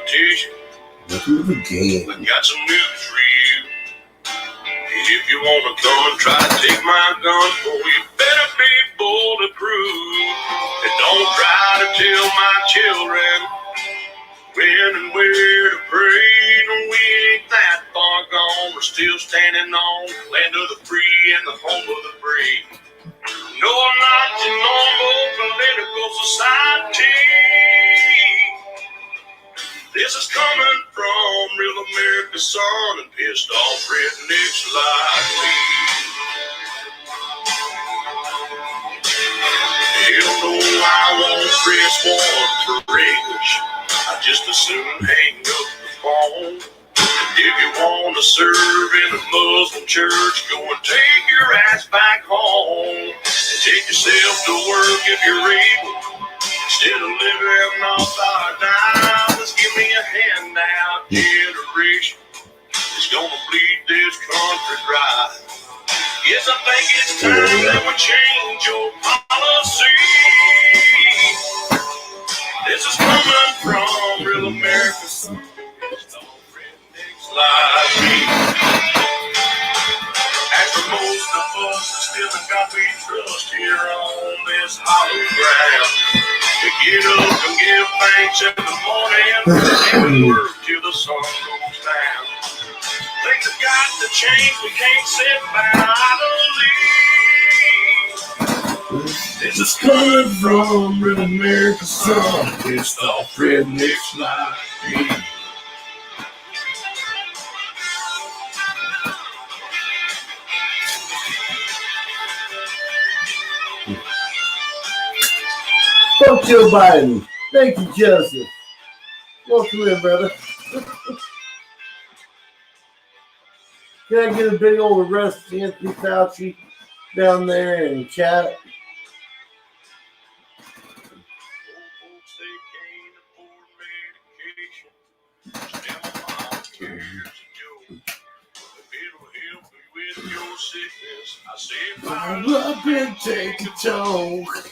competition. Welcome to the game. We got some news for you. If you wanna come and try to take my guns, boy, you better be bulletproof. And don't try to tell my children when and where to pray. No, we ain't that far gone. We're still standing on the land of the free and the home of the brave. No, I'm not your normal political society. This is coming from real America's son and pissed off rednecks like me. Hell no, I won't press one for English. I just as soon hang up the phone. If you want to serve in a Muslim church, go and take your ass back home. And take yourself to work if you're able. Instead of living off our dimes, give me a handout. Generation is gonna bleed this country dry. Yes, I think it's time that we change your policy. This is coming from real America's like me. As for most of us, still ain't got we trust here on this hollow ground. To get up and give thanks in the morning and work till the sun goes down. Things have got to change, we can't sit idly. This is coming from real America's son. Pissed off rednecks like me. Fuck Joe Biden. Thank you, Joseph. Welcome in, brother. Can I get a big old arrest Anthony Fauci down there and chat? My blood been take a choke.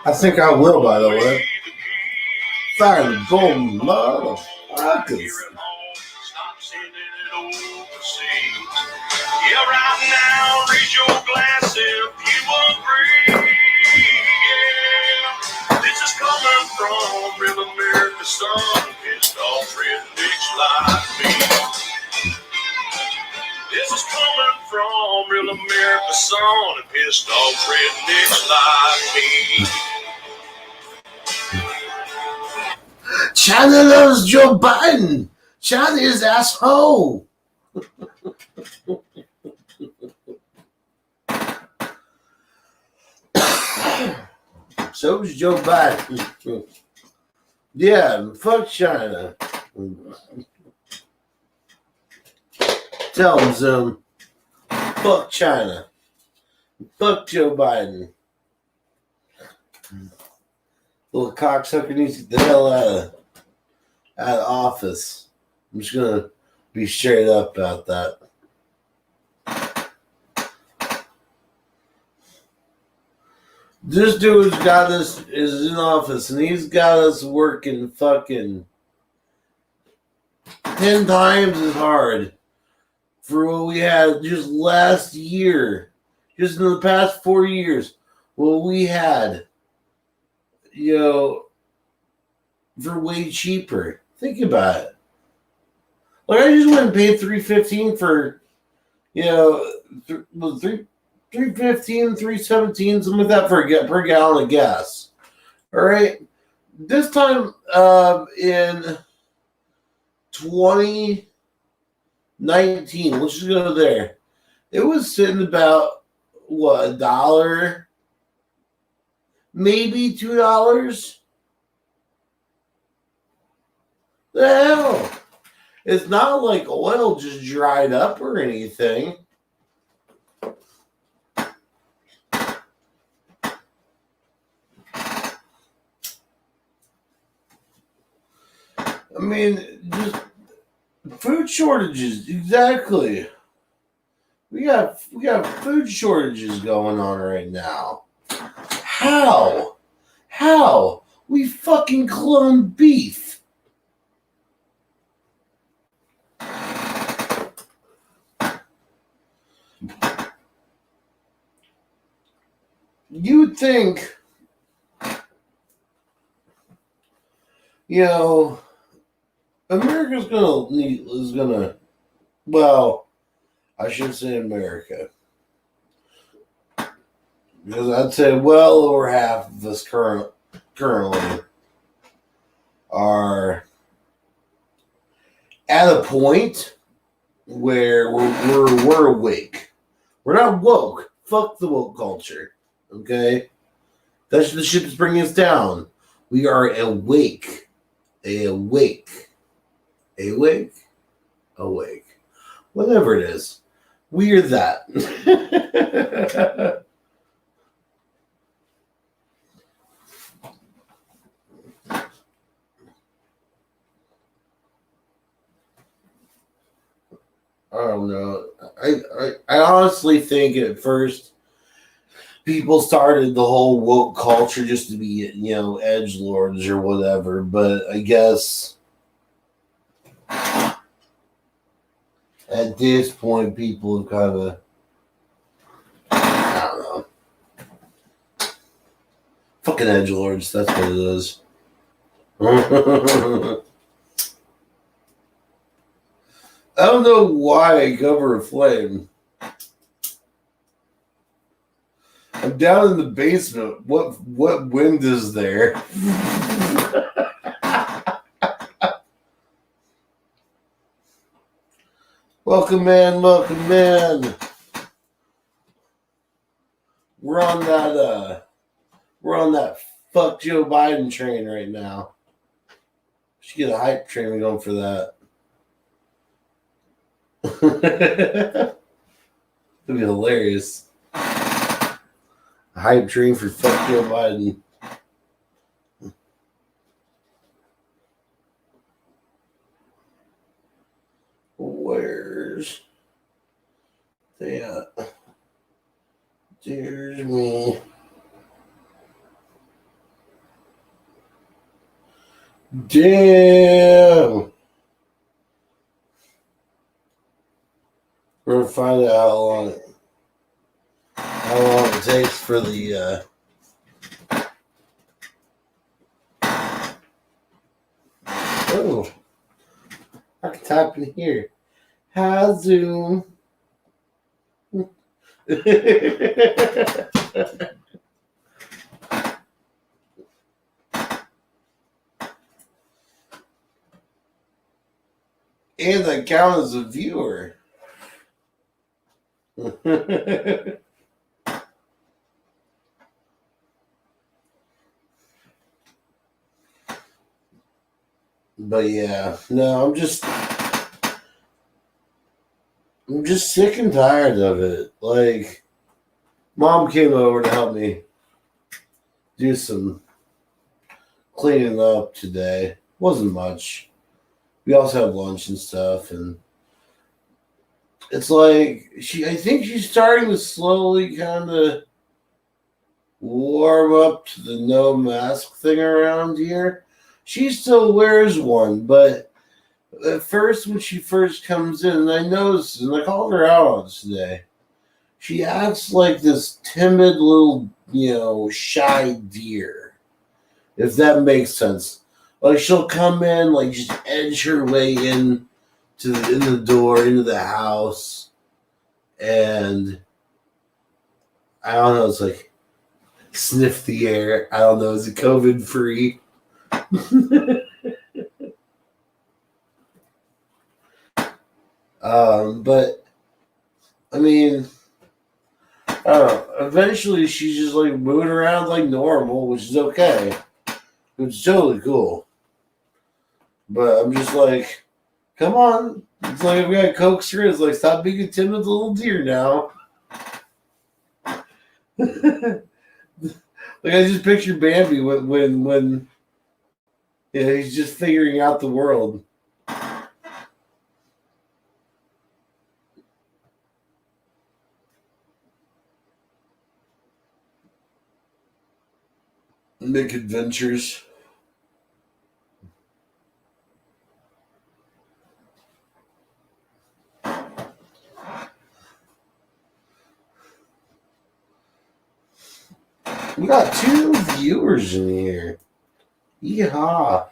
I think I will, by the way. Fire the bomb, motherfuckers. Yeah, right now, raise your glass if you agree. Yeah, this is coming from real America's son, pissed off rednecks like me. This is coming from real America's son, and pissed off rednecks like me. China loves Joe Biden. China is asshole. So is Joe Biden. Yeah, fuck China. Tell him, Zoom. Fuck China. Fuck Joe Biden. Little cocksucker needs to get the hell out of office. I'm just gonna be straight up about that. This dude's got us is in office and he's got us working fucking 10 times as hard for what we had just last year. Just in the past 4 years, what we had, you know, for way cheaper. Think about it. Like I just went and paid $3.15 for, you know, $3.15, $3.17, something like that per gallon of gas. All right. This time in 2019, let's just go there. It was sitting about what, $1, maybe $2. The hell? It's not like oil just dried up or anything. I mean, just food shortages, exactly. We got food shortages going on right now. How? We fucking clone beef. You would think, America's gonna, well, I should say America. Because I'd say well over half of us currently are at a point where we're awake. We're not woke. Fuck the woke culture. Okay? That's the shit that's bringing us down. We are awake. Awake. Whatever it is. We are that. I don't know. I honestly think at first people started the whole woke culture just to be, edge lords or whatever. But I guess at this point, people have kind of, I don't know. Fucking edge lords. That's what it is. I don't know why I cover a flame. I'm down in the basement. What wind is there? Welcome in. We're on that fuck Joe Biden train right now. We should get a hype train going for that. It'd be hilarious. A hype train for fuck Joe Biden. Where's they at? There's me. Damn. We're gonna find out how long it takes for the oh, I can type in here. Hi Zoom. And I count as a viewer. But yeah, no, I'm just sick and tired of it. Like, Mom came over to help me do some cleaning up today. Wasn't much. We also had lunch and stuff, and it's like I think she's starting to slowly kind of warm up to the no mask thing around here. She still wears one, but at first when she first comes in, and I noticed, and I called her out on it today, she acts like this timid little, shy deer, if that makes sense. Like, she'll come in, like, just edge her way in the door, into the house, and I don't know, it's like, sniff the air. I don't know, is it COVID free? But I mean, I don't know. Eventually, she's just like moving around like normal, which is okay. It's totally cool. But I'm just like, come on. It's like we got coaxer. It's like, stop being a timid little deer now. Like, I just picture Bambi when he's just figuring out the world. Make adventures. We got 2 viewers in here. Yeehaw.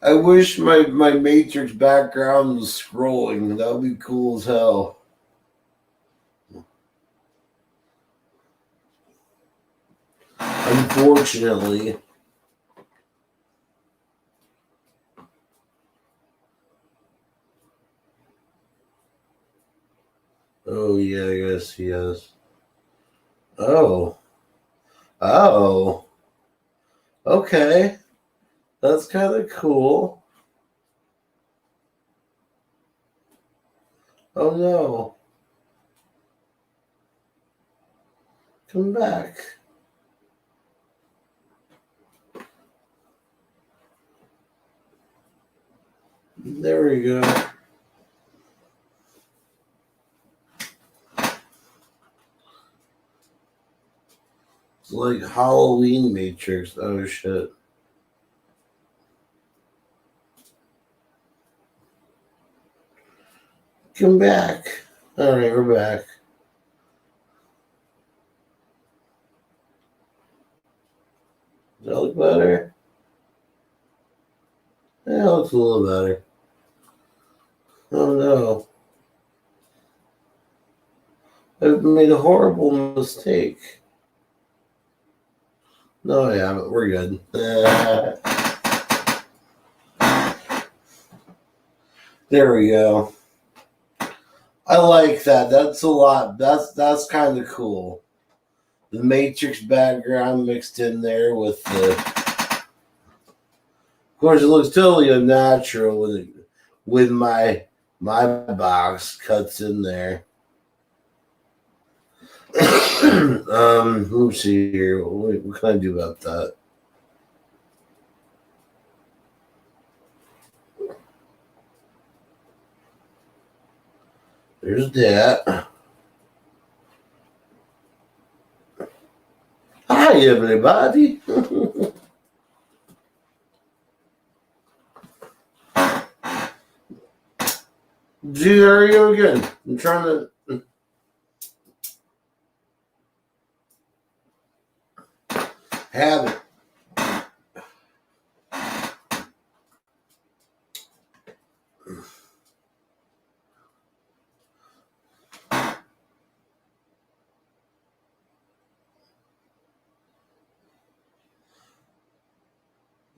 I wish my Matrix background was scrolling. That would be cool as hell. Unfortunately. Oh, yeah, I guess he has. Oh. Oh. Okay. That's kind of cool. Oh, no. Come back. There we go. It's like Halloween Matrix. Oh, shit. Come back. All right, we're back. Does that look better? Yeah, it looks a little better. Oh, no. I've made a horrible mistake. No, I haven't. We're good. There we go. I like that. That's a lot. That's kind of cool. The Matrix background mixed in there with the. Of course, it looks totally unnatural when my box cuts in there. Let's see here. What can I do about that? There's that. Hi, everybody. Gee, there you go again. I'm trying to. Have it.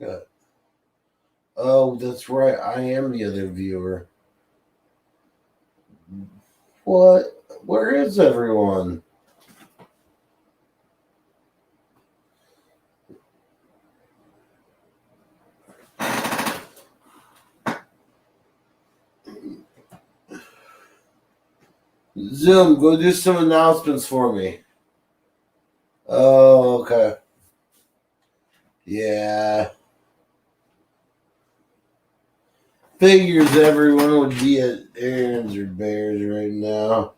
Yeah. Oh, that's right. I am the other viewer. What? Where is everyone? Zoom, go do some announcements for me. Oh, okay. Yeah. Figures everyone would be at Aaron's or Bears right now.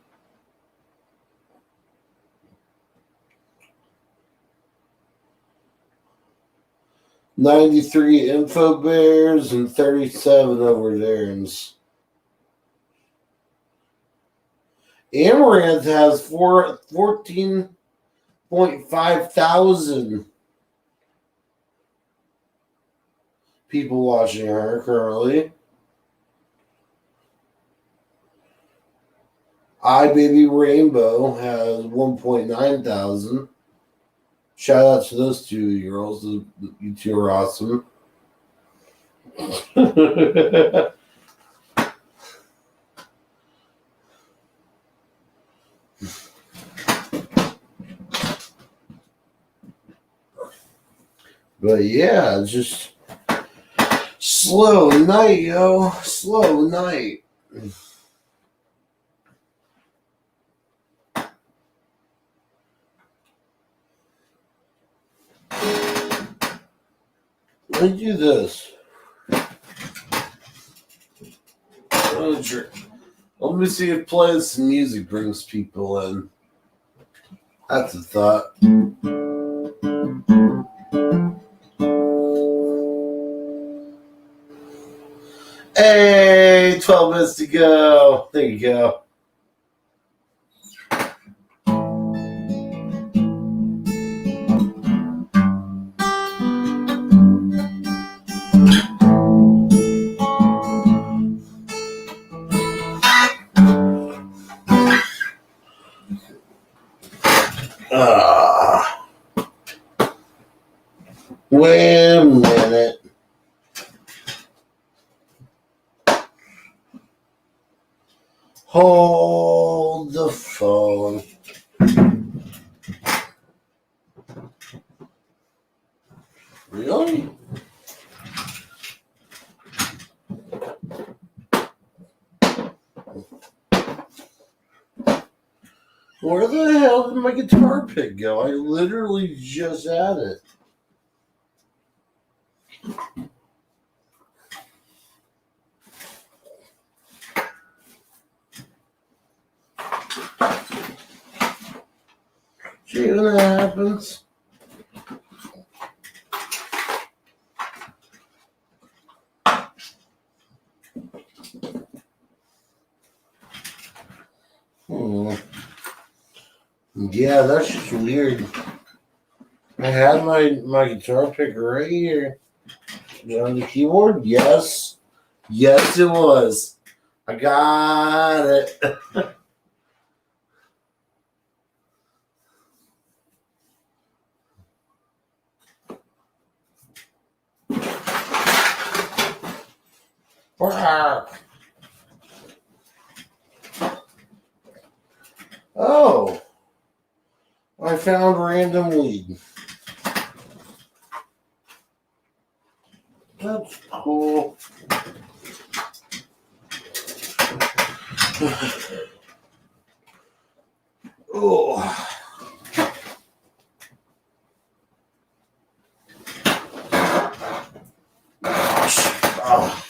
$93 Info Bears and 37 over at Aaron's. Amaranth has 14.5 thousand people watching her currently. iBaby Rainbow has 1.9 thousand. Shout out to those 2 girls. You 2 are awesome. But yeah, just slow night, yo. Slow night. Let me do this. Let me see if playing some music brings people in. That's a thought. Hey, 12 minutes to go. There you go. Wait a minute. Hold the phone. Really? Where the hell did my guitar pick go? I literally just had it. See when that happens? Yeah, that's just weird. I had my guitar pick right here. On the keyboard? Yes. Yes, it was. I got it. Oh, I found random weed. That's cool. Oh. Oh.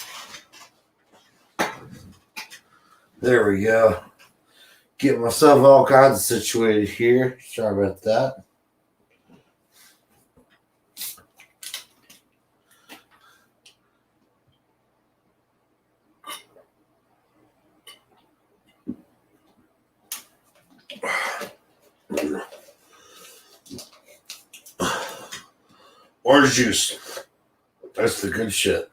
There we go. Get myself all kinds of situated here. Sorry about that. Orange juice. That's the good shit.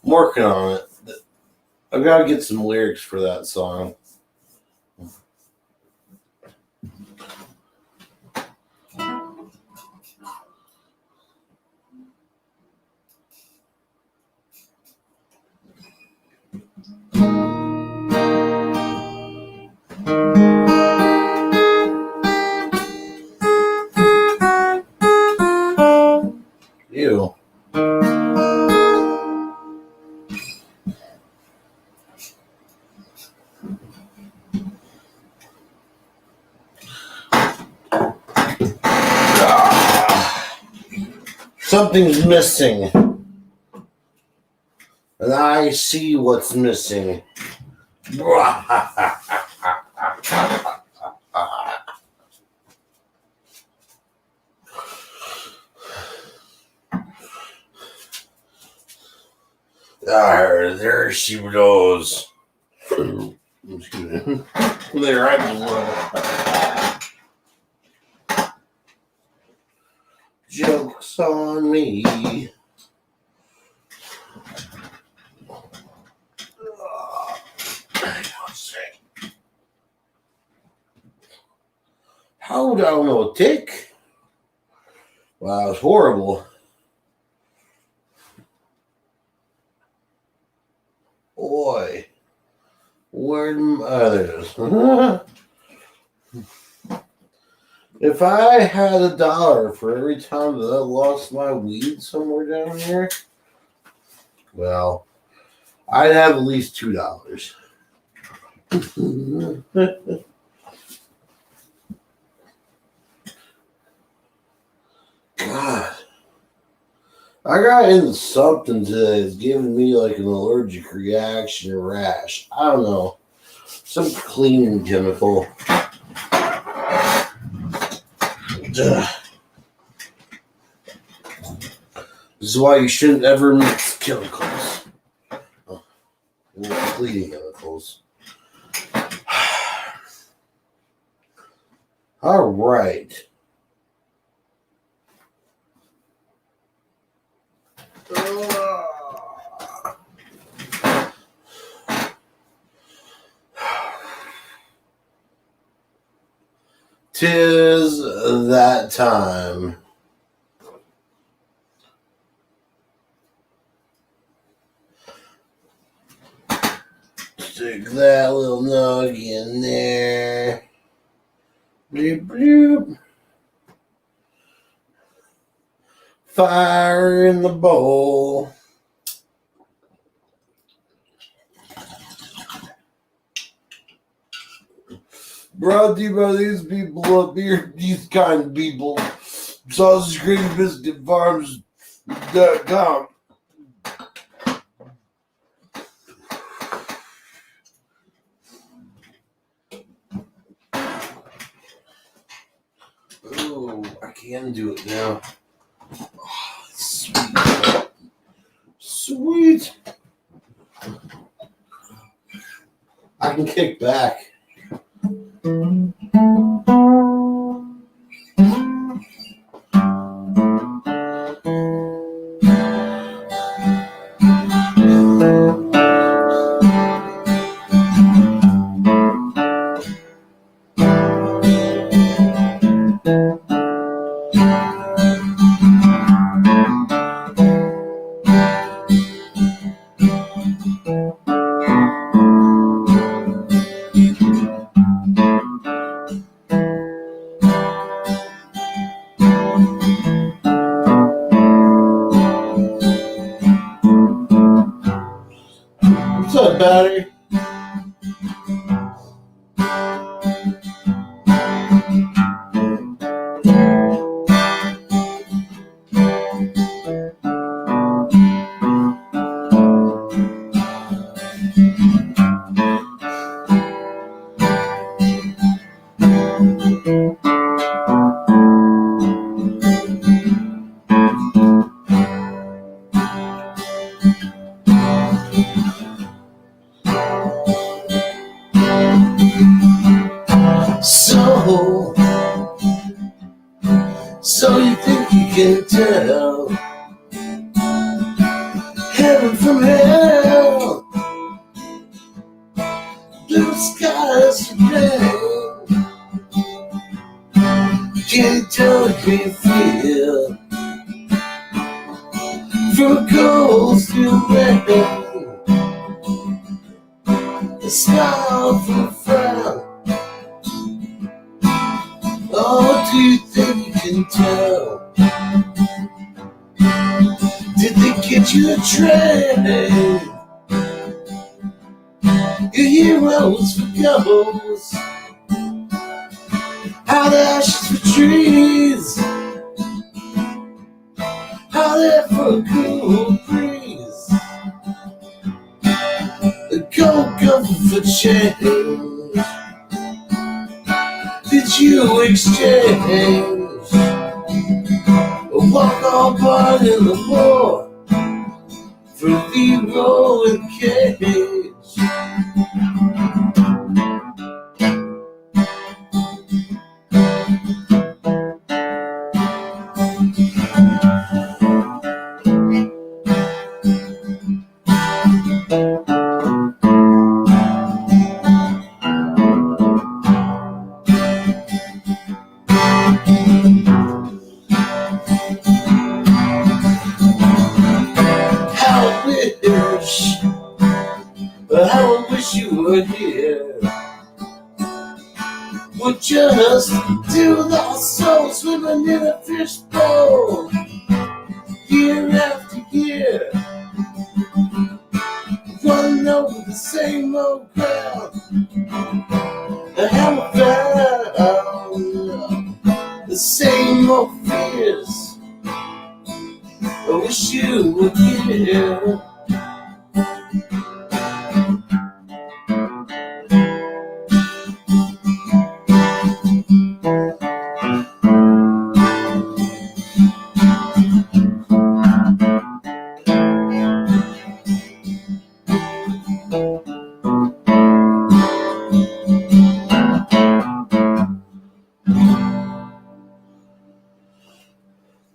I'm working on it. I've got to get some lyrics for that song. Ew. something's missing. And I see what's missing. There she goes. Excuse me. There I go. Joke's on me. How down no tick? Wow, that was horrible. Boy, where'd my others? If I had $1 for every time that I lost my weed somewhere down here, well, I'd have at least $2. God. I got into something today that's giving me like an allergic reaction or rash. I don't know. Some cleaning chemical. This is why you shouldn't ever mix chemicals. Cleaning chemicals. All right. Tis that time. Stick that little nugget in there. Bloop, bloop. Fire in the bowl. Brought to you by these people up here, these kind of people. Sausage Cream Biscuit Farms.com. Oh, I can do it now. Oh, sweet. Sweet. I can kick back. What's up, Battery? So you think you can tell heaven from hell, blue skies from rain. Can't tell, can't feel from cold to rain. A smile from a frown. Oh, do you think you can tell? Did they get you a train? Your heroes for gobbles, hot ashes for trees, hot for a cool breeze, a gold cover for change. Did you exchange a walk-on part in the war for Leroy and Cage? How I wish you were here. We're just two lost souls swimming in a fishbowl, year after year, running over the same old ground. And how I found the same old fears. I wish you were here.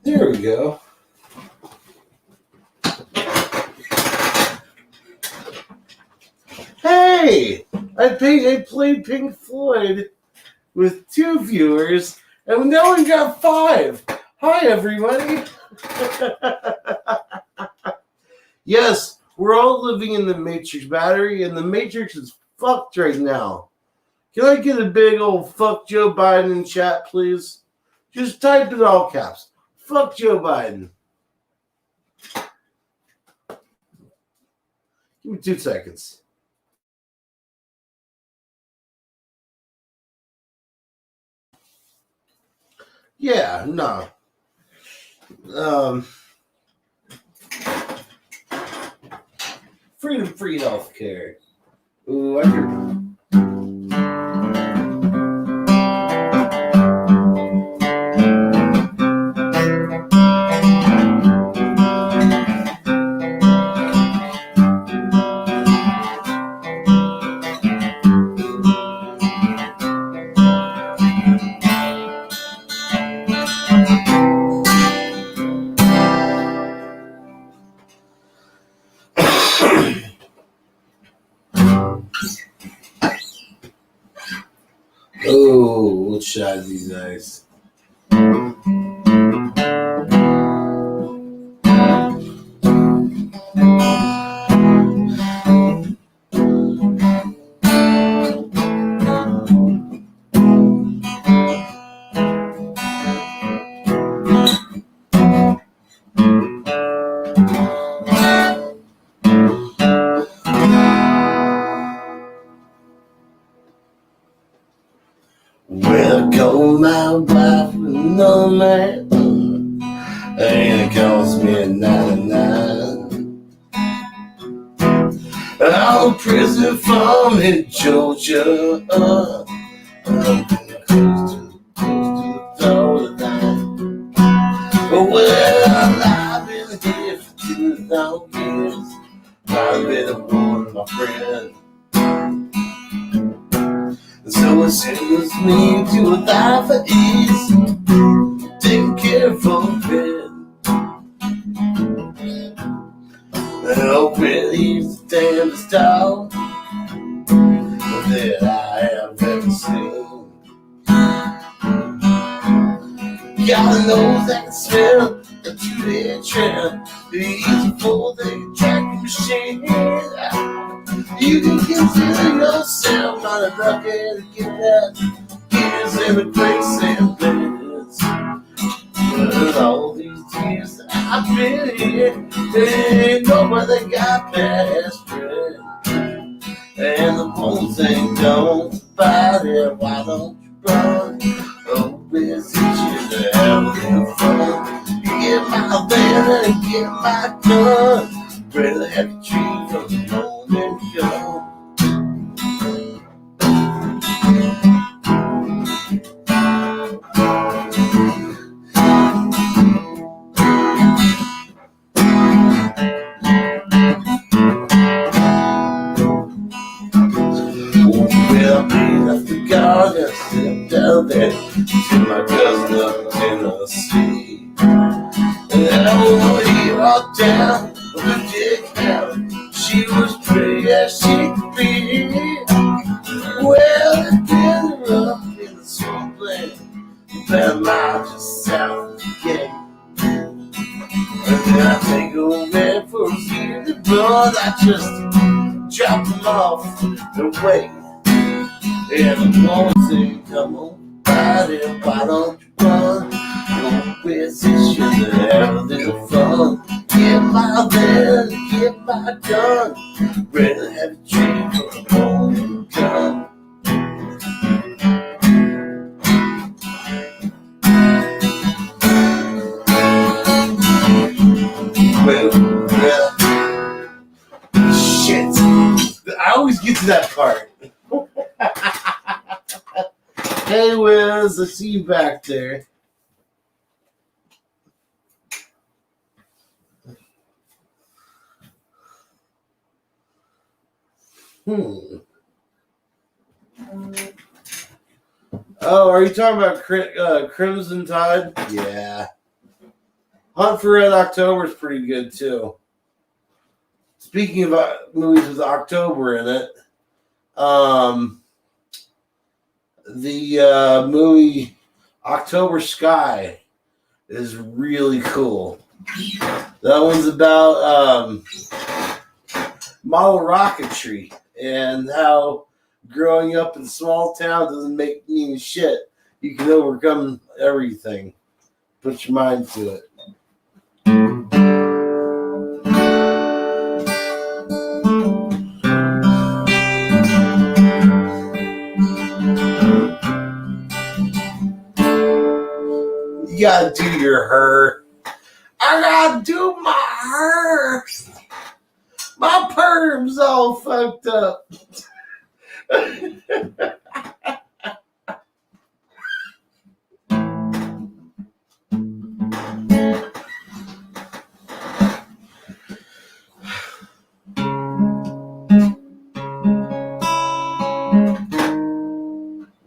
There we go. Hey! I played Pink Floyd with 2 viewers, and now we got 5. Hi, everybody. Yes, we're all living in the Matrix battery, and the Matrix is fucked right now. Can I get a big old fuck Joe Biden in chat, please? Just type it all caps. Fuck Joe Biden. Give me 2 seconds. Yeah, no. Freedom-free healthcare. Ooh, I hear. Oh, what should I do guys? Welcome my wife with no man, and it cost me $99. I'm in prison from in Georgia. I'm close to the door tonight. Well, I've been here for 2 long years. I've been a warning my friend. So it sends me to a life of ease, taking care of a friend. Oh, really, he's the damnedest dog that I have ever seen. God knows I can smell a 2-day trend. He's a full-day tracking machine. You can consider yourself not a bucket to get that. Here's every place and place. But all these years that I've been here, ain't nobody got past it. And the ones ain't don't fight it. Why don't you run? Oh, it's easier to have a little fun. You get my band. better get my gun. Rather have a tree from the moment go. Well, I left the garden, sit down there to my cousin up in Tennessee. And I will hear all down the dick out. She was pretty as she could be. Well, it's been rough in the swampland, about a mile just south of the gate. And then I take a man for his year to run. I just drop him off and wait. And the woman said, come on, buddy, why don't you run? No position to have a little fun. Get my van, get my gun. Rather have a dream for a moment come. Well, shit. I always get to that part. Hey, Wiz, I see you back there. Oh, are you talking about Crimson Tide? Yeah. Hunt for Red October is pretty good, too. Speaking of movies with October in it, the movie October Sky is really cool. That one's about model rocketry and how growing up in a small town doesn't mean shit. You can overcome everything. Put your mind to it. You gotta do your her. I gotta do my her. My perm's all fucked up.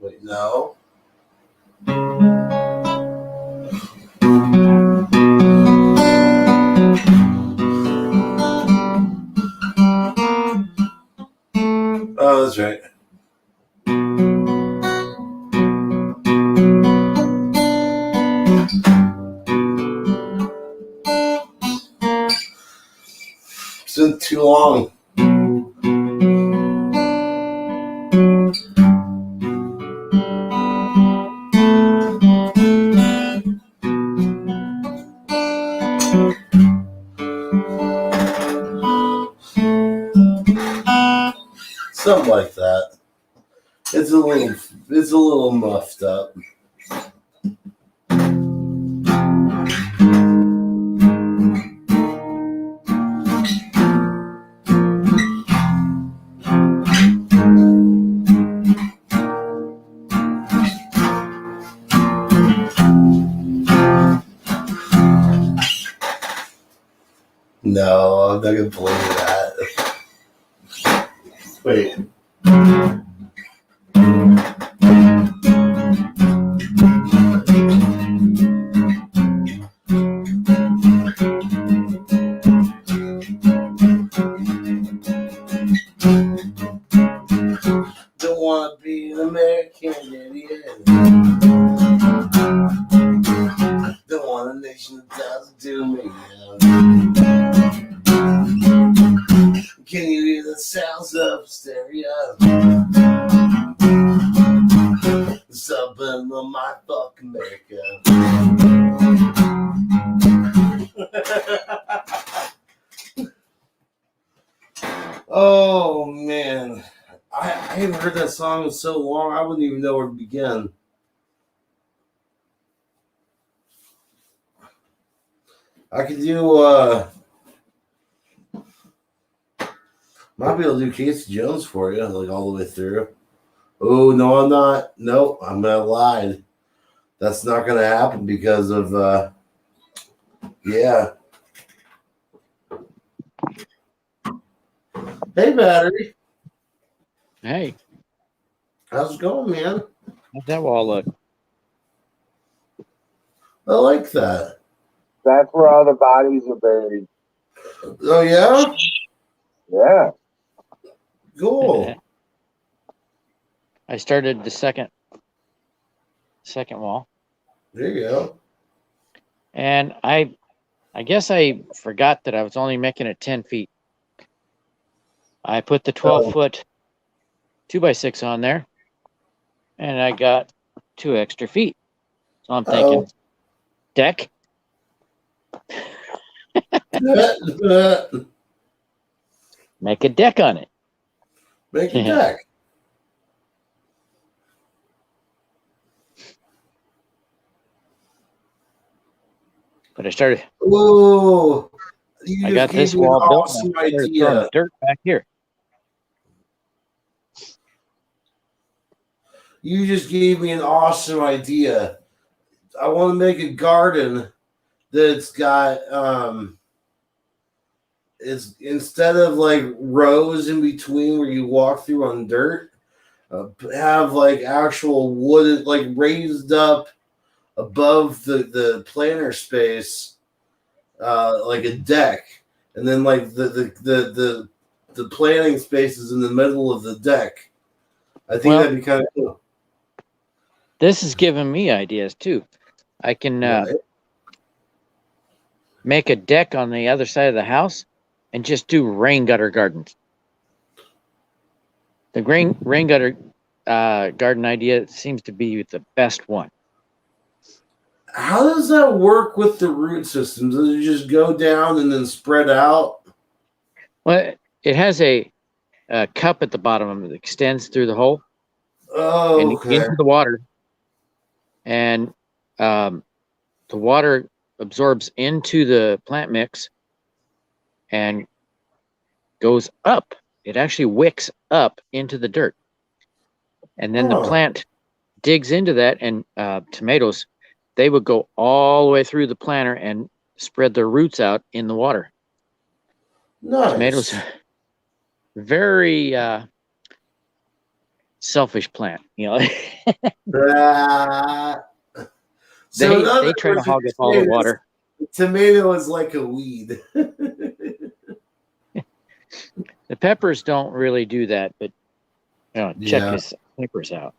Wait, no. Oh, that's right. It's been too long. Something like that. It's a little muffed up. No, I'm not gonna play that. Wait. Don't want to be an American idiot. Don't want a nation that doesn't do me. Can you hear the sounds of stereo? The suburban of my fuck America. Oh man, I haven't heard that song in so long. I wouldn't even know where to begin. I could do might be able to do Casey Jones for you, like all the way through. Oh no, I'm not. Nope, I'm gonna lie. That's not gonna happen because of yeah. Hey battery. Hey, How's it going, man? how's that wall look? I like that. That's where all the bodies are buried. Oh yeah? Yeah. Cool. I started the second wall, There you go. and I guess I forgot that I was only making it 10 feet. I put the 12-foot 2x6 on there, and I got 2 extra feet. So I'm thinking, deck. Make a deck on it. Make a deck. But I started. Whoa. I got this wall built. And I started throwing the dirt back here. You just gave me an awesome idea. I want to make a garden that's got it's instead of like rows in between where you walk through on dirt, have like actual wood like raised up above the planter space, like a deck, and then like the planting space is in the middle of the deck. I think that'd be kind of cool. This is giving me ideas too. I can make a deck on the other side of the house and just do rain gutter gardens. The rain gutter garden idea seems to be the best one. How does that work with the root system? Does it just go down and then spread out? Well, it has a cup at the bottom that extends through the hole into the water, and the water absorbs into the plant mix and goes up. It actually wicks up into the dirt, and then the plant digs into that. And tomatoes, they would go all the way through the planter and spread their roots out in the water. Nice. Tomatoes, very selfish plant, you know. They try to hog up all the water. Tomato is like a weed. The peppers don't really do that, but check his peppers out.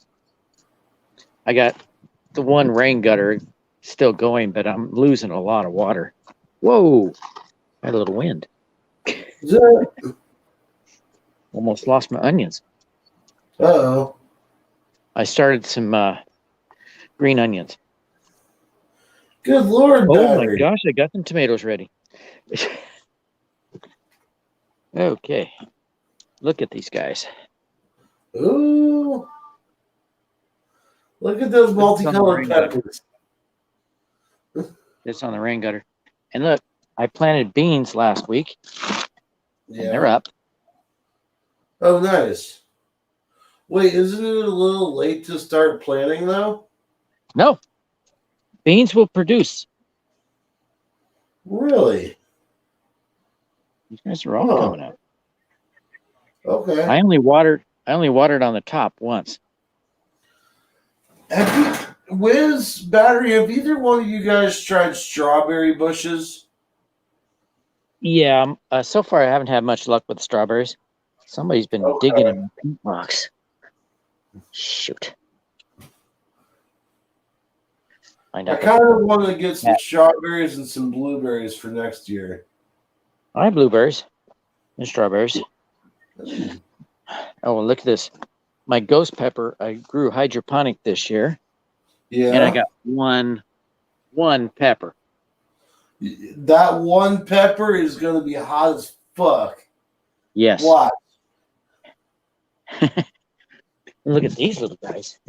I got the one rain gutter still going, but I'm losing a lot of water. Whoa, had a little wind. Almost lost my onions. Uh-oh. I started some green onions. Good Lord, oh my gosh, I got some tomatoes ready. Okay, look at these guys. Ooh. Look at those multicolored peppers. It's on the rain gutter. And look, I planted beans last week. Yeah. And they're up. Oh, nice. Wait, isn't it a little late to start planting, though? No. Beans will produce. Really? These guys are all coming up. Okay. I only watered on the top once. Wiz, Battery, have either one of you guys tried strawberry bushes? Yeah, so far I haven't had much luck with strawberries. Somebody's been digging in my peat box. Shoot. I kind of want to get some strawberries and some blueberries for next year. I have blueberries and strawberries. Oh, well, look at this. My ghost pepper, I grew hydroponic this year. Yeah. And I got one pepper. That one pepper is going to be hot as fuck. Yes. Watch. Look at these little guys.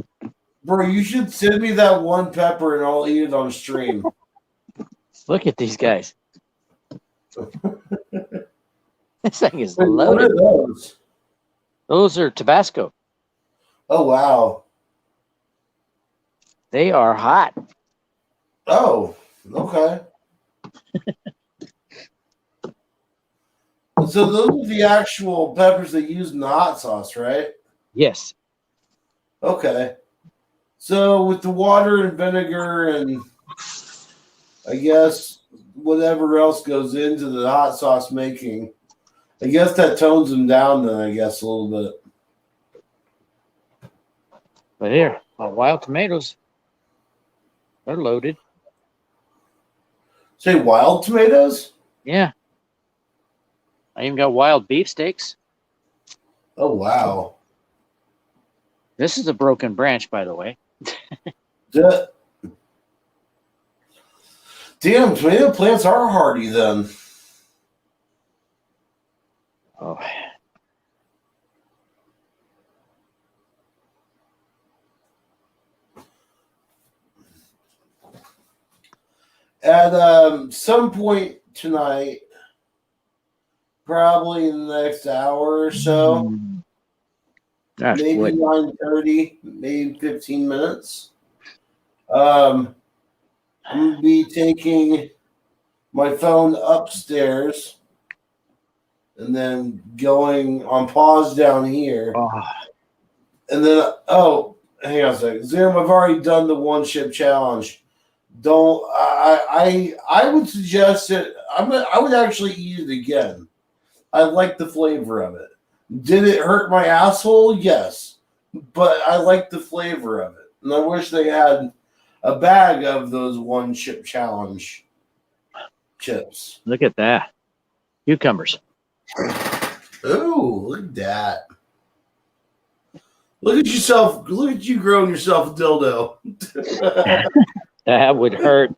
Bro, you should send me that one pepper and I'll eat it on stream. Look at these guys. This thing is Wait, what loaded. are those? Those are Tabasco. Oh, wow. They are hot. Oh, okay. So those are the actual peppers they use in the hot sauce, right? Yes. Okay. So with the water and vinegar and I guess whatever else goes into the hot sauce making, I guess that tones them down then, I guess, a little bit. But here, my wild tomatoes, they're loaded. Say wild tomatoes? Yeah. I even got wild beefsteaks. Oh, wow. This is a broken branch, by the way. Damn, tomato plants are hardy then. Oh. At some point tonight, probably in the next hour or so, Gosh, maybe boy. 9:30, maybe 15 minutes. I'm gonna be taking my phone upstairs and then going on pause down here. Oh, And then hang on a second. Zim, I've already done the one chip challenge. I would suggest it. I would actually eat it again. I like the flavor of it. Did it hurt my asshole? Yes. But I like the flavor of it. And I wish they had a bag of those one chip challenge chips. look at that. Cucumbers. Ooh, look at that. Look at yourself. Look at you growing yourself a dildo. That would hurt.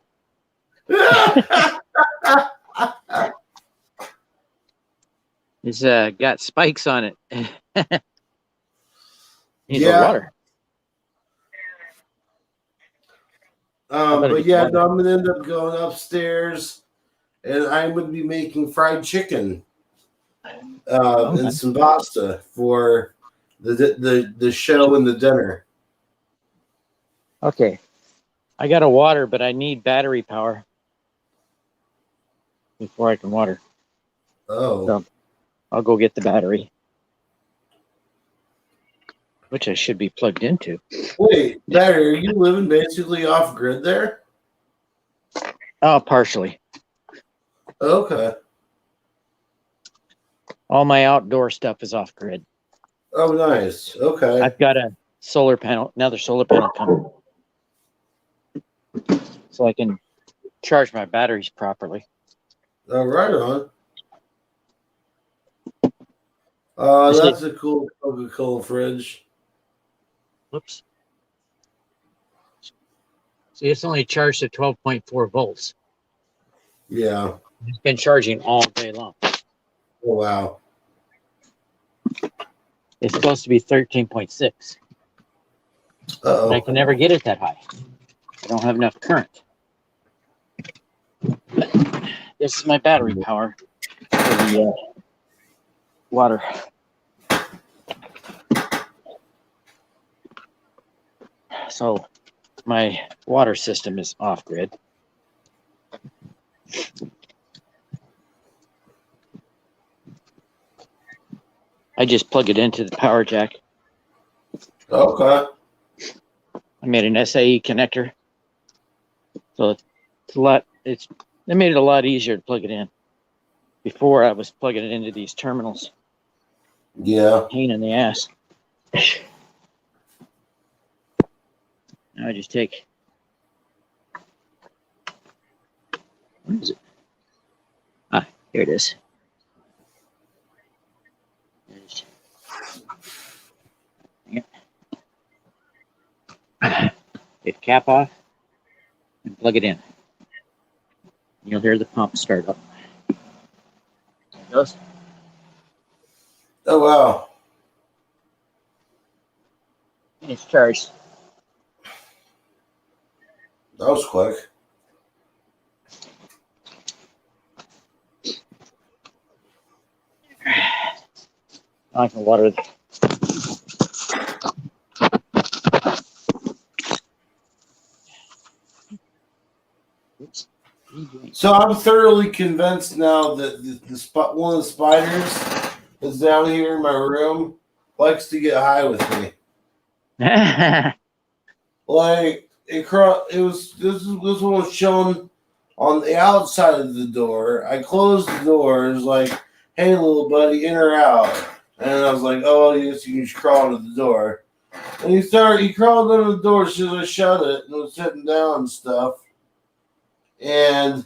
It's got spikes on it. Needs Yeah. water. But yeah, no, I'm gonna end up going upstairs, and I'm gonna be making fried chicken and some pasta for the show and the dinner. Okay. I got a water, but I need battery power before I can water. Oh, So I'll go get the battery, which I should be plugged into. wait, Barry, are you living basically off grid there? Oh, partially. Okay. All my outdoor stuff is off grid. Oh, nice. Okay. I've got a solar panel, another solar panel coming, so I can charge my batteries properly. Oh, right on. That's a cool Coca-Cola fridge. Whoops. See, it's only charged at 12.4 volts. Yeah. It's been charging all day long. Oh, wow. It's supposed to be 13.6. Uh-oh. But I can never get it that high. I don't have enough current. But this is my battery power for the water. So my water system is off grid. I just plug it into the power jack. Okay. I made an SAE connector. So it's a lot, it made it a lot easier to plug it in. Before I was plugging it into these terminals. Yeah. Pain in the ass. Now I just take, what is it? Ah, here it is. Take the cap off and plug it in. You'll hear the pump start up. There it goes. Oh, wow. And it's charged. That was quick. I can water. Oops. So I'm thoroughly convinced now that one of the spiders that's down here in my room likes to get high with me. Like it was this one was shown on the outside of the door. I closed the door. It was like, "Hey, little buddy, in or out?" And I was like, "Oh, yes, you can just crawl to the door." And he crawled under the door as soon as I shut it and was sitting down and stuff. And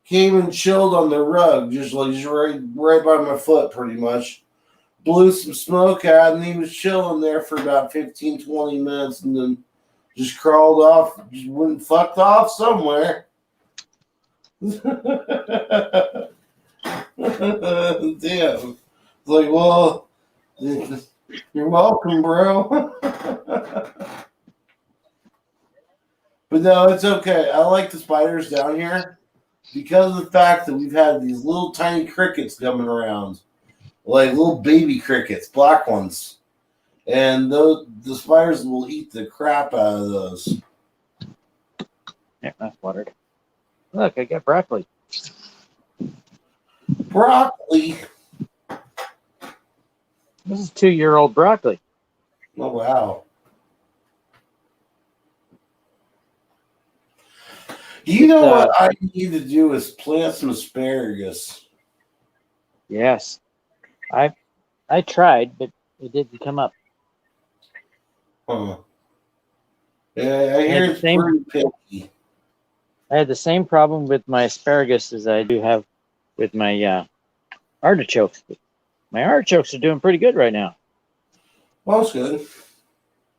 came and chilled on the rug, just right by my foot, pretty much. Blew some smoke out, and he was chilling there for about 15, 20 minutes, and then just crawled off, just went fucked off somewhere. Damn. It's like, well, you're welcome, bro. But no, it's okay. I like the spiders down here because of the fact that we've had these little tiny crickets coming around, like little baby crickets, black ones. And the spiders will eat the crap out of those. Yeah, that's watered. Look, I got broccoli. Broccoli? This is 2-year-old broccoli. Oh, wow. You know what I need to do is plant some asparagus. Yes. I tried, but it didn't come up. Huh. Yeah, I hear it's pretty picky. I had the same problem with my asparagus as I do have with my artichokes. My artichokes are doing pretty good right now. Well, that's good.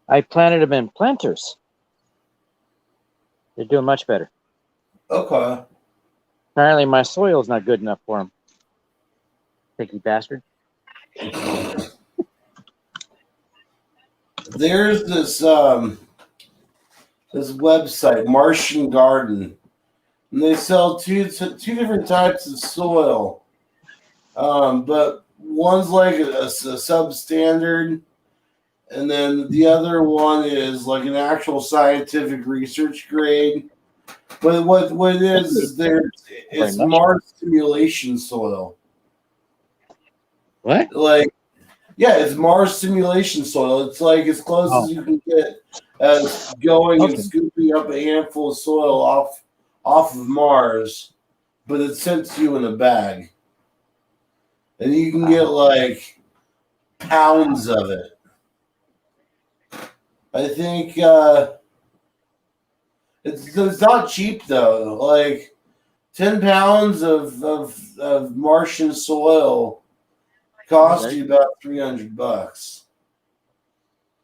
I planted them in planters. They're doing much better. Okay. Apparently my soil's not good enough for them. Picky bastard. There's this website, Martian Garden, and they sell two different types of soil. But one's like a substandard, and then the other one is like an actual scientific research grade. But what it is it's Mars simulation soil. What? Like, yeah, it's Mars simulation soil. It's like as close as you can get as going and scooping up a handful of soil off of Mars, but it's sent to you in a bag. And you can get like pounds of it. I think it's not cheap though. Like 10 pounds of Martian soil cost you about $300.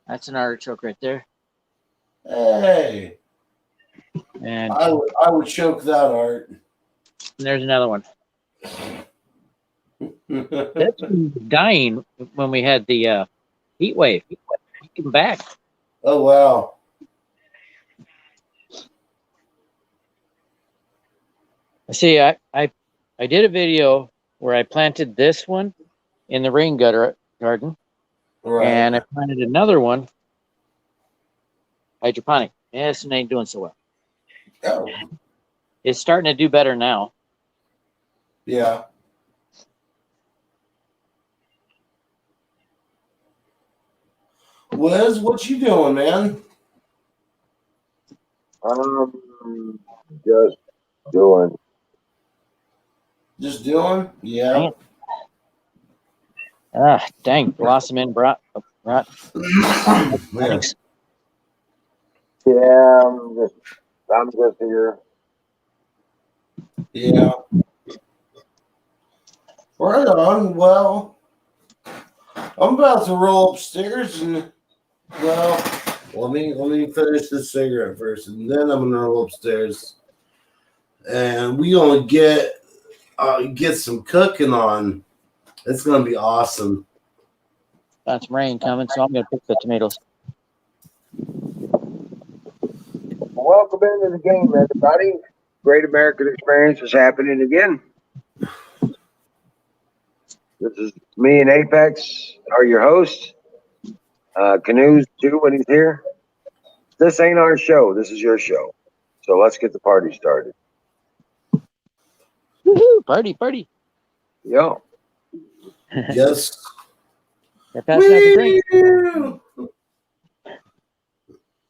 That's an artichoke right there. Hey, And I would choke that, Art. there's another one. That's dying when we had the heat wave. He came back. Oh wow. See, I did a video where I planted this one in the rain gutter garden, Right. and I planted another one hydroponic. Yeah, this one ain't doing so well. Oh. It's starting to do better now. Yeah. Wes, what you doing, man? Just doing. Just doing? Yeah. Ah, dang, blossom in brought. Yeah. Thanks. Yeah, I'm just here. Yeah. Right on. Well, I'm about to roll upstairs and let me finish this cigarette first, and then I'm gonna roll upstairs, and we gonna get some cooking on. It's gonna be awesome. Got some rain coming, so I'm gonna pick the tomatoes. Welcome into the game, everybody. Great American Experience is happening again. This is me and Apex are your hosts. Canoes too when he's here. This ain't our show. This is your show. So let's get the party started. Woohoo! Party. Yo. Yes. They're passing out the drink.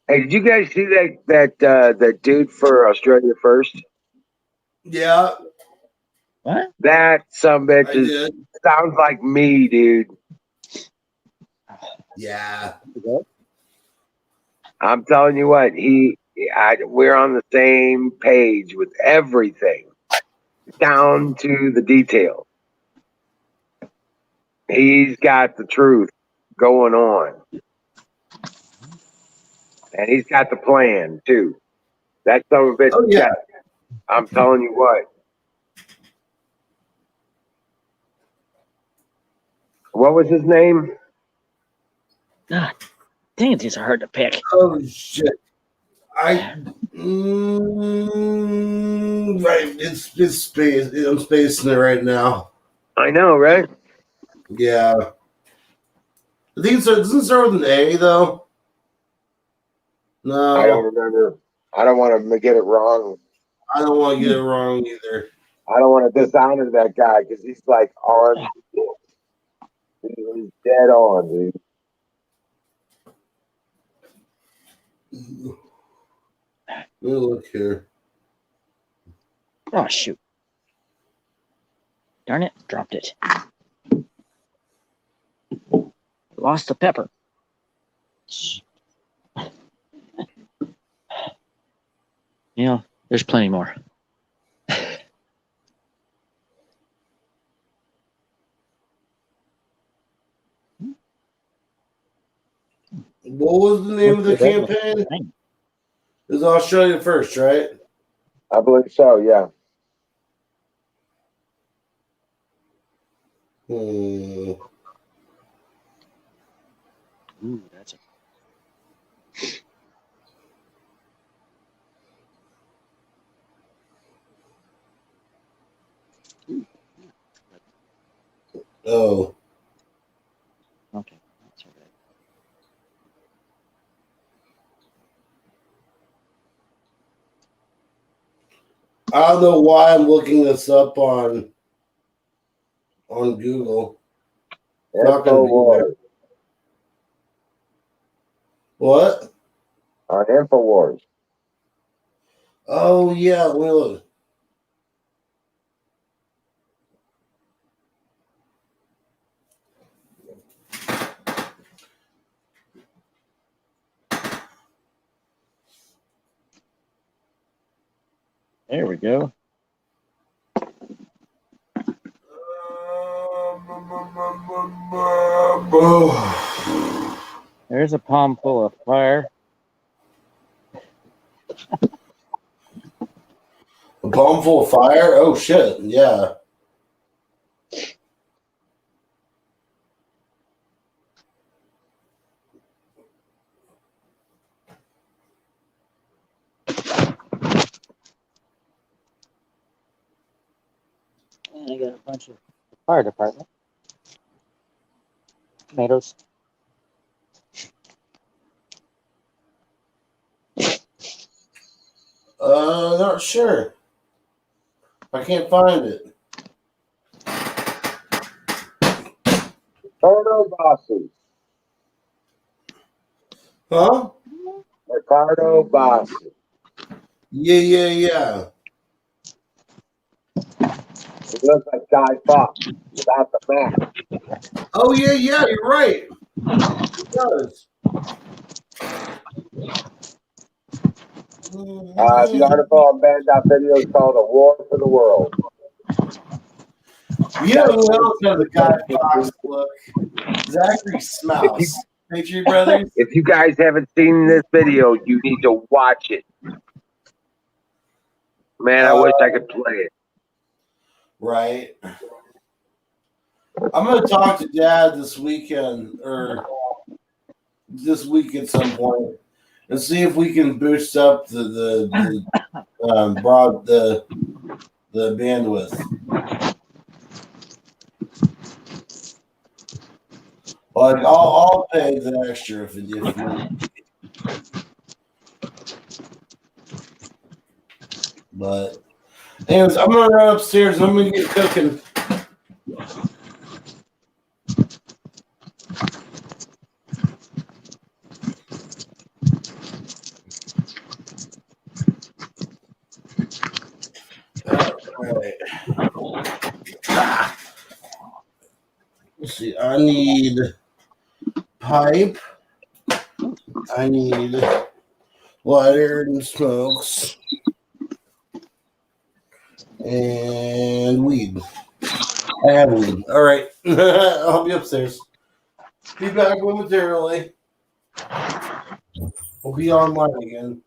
Hey, did you guys see that dude for Australia First? Yeah, What? That some I bitch did. sounds like me, dude. Yeah. I'm telling you what, we're on the same page with everything, down to the detail. He's got the truth going on, and he's got the plan too. That son of a bitch. Oh, yeah. I'm telling you what. What was his name? God, dang it, these are hard to pick. Oh, shit. Right. It's space. I'm spacing it right now. I know, right? Yeah. I think so. Doesn't it start with an A, though? No. I don't remember. I don't want to get it wrong. I don't want to get it wrong either. I don't want to dishonor that guy because he's like on. He's dead on, dude. Let me look here. Oh, shoot. Darn it, dropped it. Lost the pepper. You know, there's plenty more. What was the name of the campaign? It was Australia First, right? I believe so, yeah. Hmm. Ooh, that's Oh. okay. That's all right. I don't know why I'm looking this up on Google. It's not gonna be there. What? On InfoWars. Oh yeah, look. There we go. There's a palm full of fire. A palm full of fire? Oh shit, yeah. And I got a bunch of fire department. Tomatoes. Not sure. I can't find it. Ricardo Bossi. Huh? Ricardo Bossi. Yeah. He looks like Guy Fawkes without the mask. Oh yeah, you're right. He does. The article on Band.video is called A War for the World. You know who else has a Guy Fawkes look? Zachary Smouse. Patriot Brothers. If you guys haven't seen this video, you need to watch it. Man, I wish I could play it. Right. I'm going to talk to Dad this weekend or this week at some point and see if we can boost up the bandwidth. Like I'll pay the extra if you. But anyways, I'm gonna run upstairs and I'm gonna get cooking. Alright. Let's see, I need pipe. I need lighter and smokes. And weed. I have weed. All right. I'll be upstairs. Be back momentarily. We'll be online again.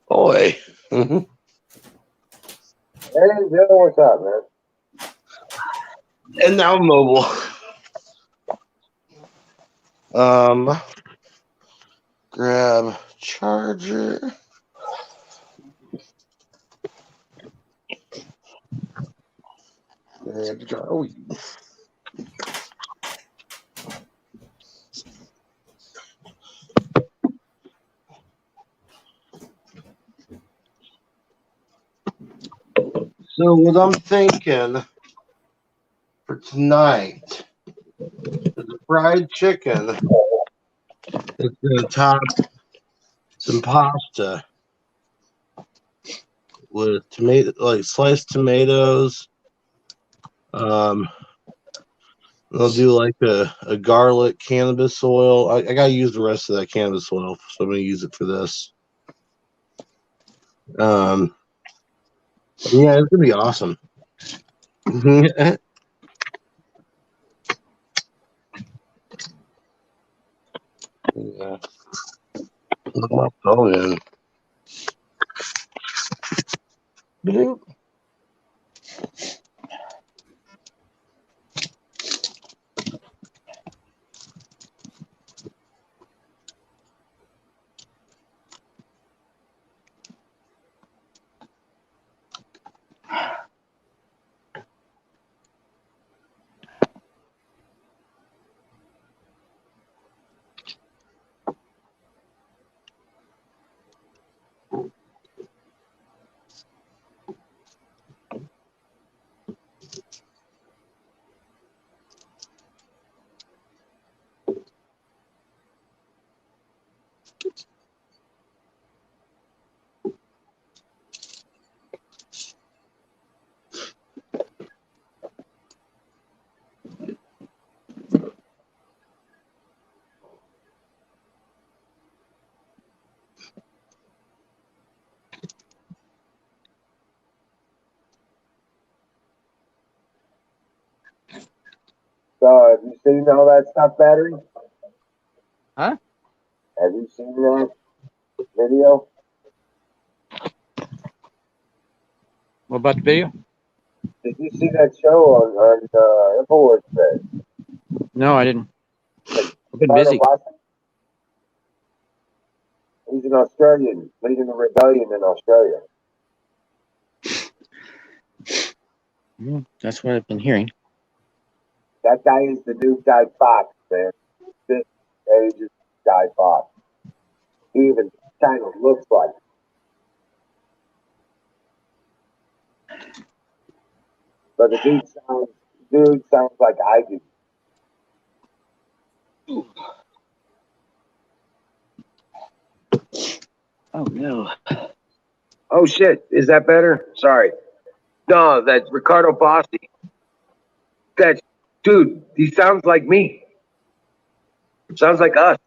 Boy. Hey, Bill, what's up, man? And now mobile. Grab charger. Grab the jar. Oh, so what I'm thinking for tonight is a fried chicken that's gonna top some pasta with tomato, like sliced tomatoes. I'll do like a garlic cannabis oil. I gotta use the rest of that cannabis oil, so I'm gonna use it for this. Yeah, it's gonna be awesome. Yeah. Look my phone in. Ba-ding. So, have you seen all that stuff, Battery? Huh? Have you seen that video? What about the video? Did you see that show on InfoWars today? No, I didn't. I've been Ricardo busy. Boston? He's an Australian leading a rebellion in Australia. That's what I've been hearing. That guy is the new Guy Fawkes, man. This age is Guy Fawkes. He even kind of looks like it. But the dude sounds like I do. Oh no. Oh shit, is that better? Sorry. No, that's Ricardo Bossi. That dude, he sounds like me. Sounds like us.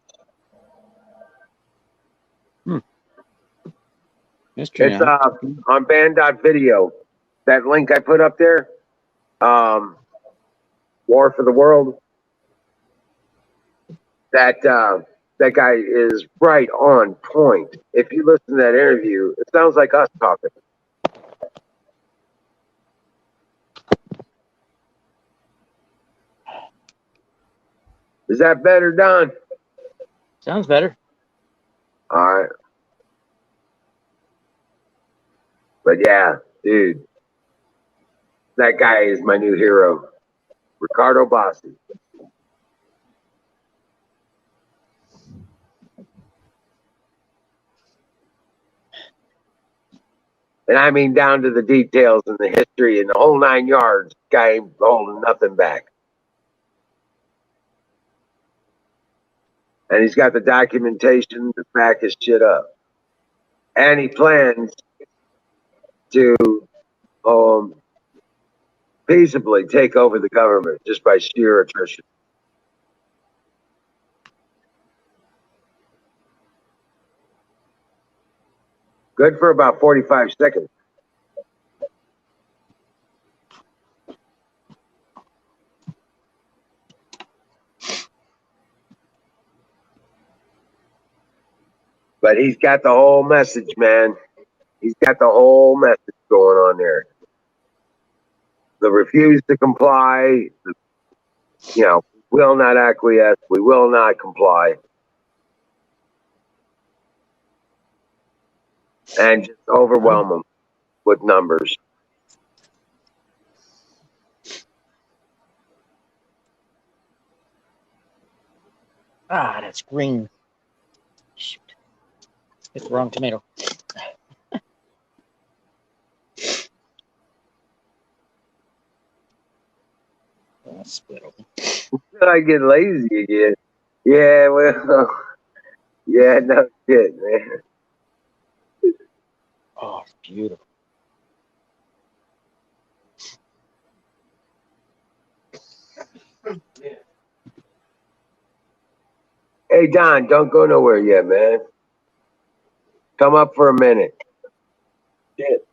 Mystery It's on. on band.video. That link I put up there. War for the World. That guy is right on point. If you listen to that interview, it sounds like us talking. Is that better, Don? Sounds better. All right. But yeah, dude, that guy is my new hero, Ricardo Bassi. And I mean down to the details and the history and the whole 9 yards. Guy ain't holding nothing back. And he's got the documentation to back his shit up. And he plans to peaceably take over the government just by sheer attrition. Good for about 45 seconds. But he's got the whole message, man. He's got the whole message going on there. The refuse to comply, will not acquiesce, we will not comply. And just overwhelm them with numbers. Ah, that's green. Shoot. Hit the wrong tomato. That's split open. I get lazy again. Yeah, well, yeah, no shit, man. Oh, it's beautiful. Hey, Don, don't go nowhere yet, man. Come up for a minute. Shit.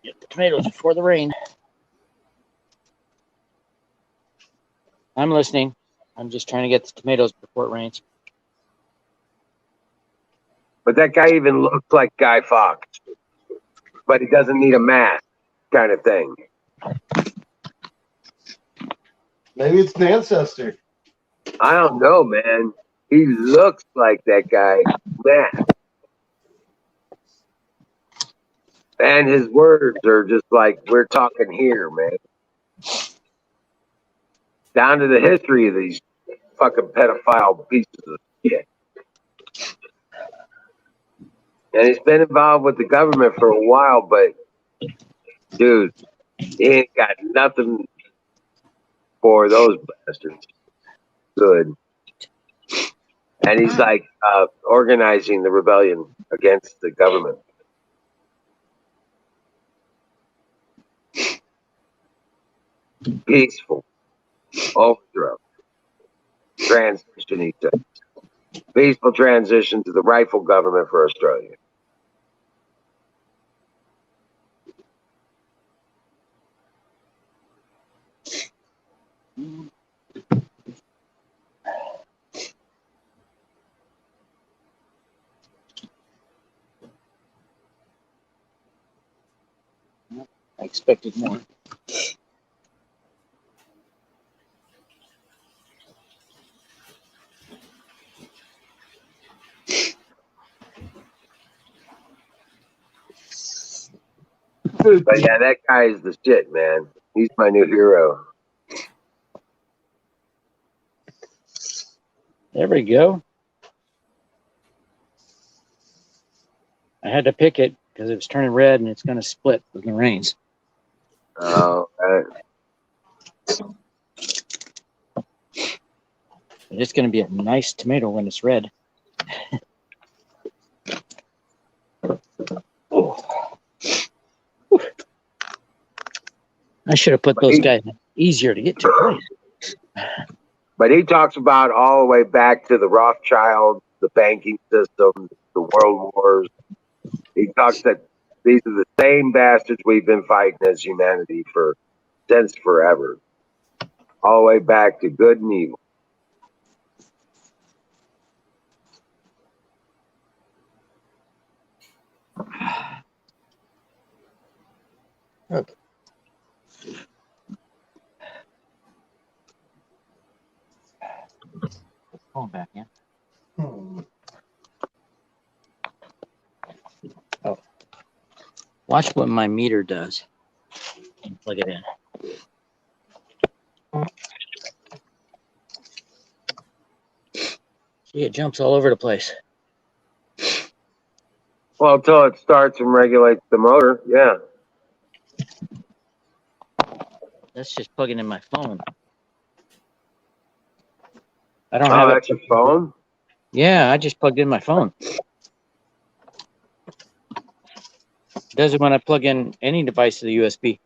Get the tomatoes before the rain. I'm listening. I'm just trying to get the tomatoes before it rains. But that guy even looks like Guy Fawkes. But he doesn't need a mask, kind of thing. Maybe it's an ancestor. I don't know, man. He looks like that guy. Man. And his words are just like, we're talking here, man. Down to the history of these fucking pedophile pieces of shit. And he's been involved with the government for a while, but dude, he ain't got nothing for those bastards. Good. And he's like organizing the rebellion against the government. Peaceful overthrow. Transition, he said. Peaceful transition to the rightful government for Australia. I expected more. But yeah, that guy is the shit, man. He's my new hero. There we go. I had to pick it because it was turning red and it's going to split with the rains. Oh, It's going to be a nice tomato when it's red. I should have put those guys easier to get to place. But he talks about all the way back to the Rothschilds, the banking system, the world wars. He talks that these are the same bastards we've been fighting as humanity since forever. All the way back to good and evil. Pull back in. Oh. Watch what my meter does. And plug it in. See, it jumps all over the place. Well, until it starts and regulates the motor, yeah. That's just plugging in my phone. I don't have that's your phone? Yeah, I just plugged in my phone. It does it when I plug in any device to the USB.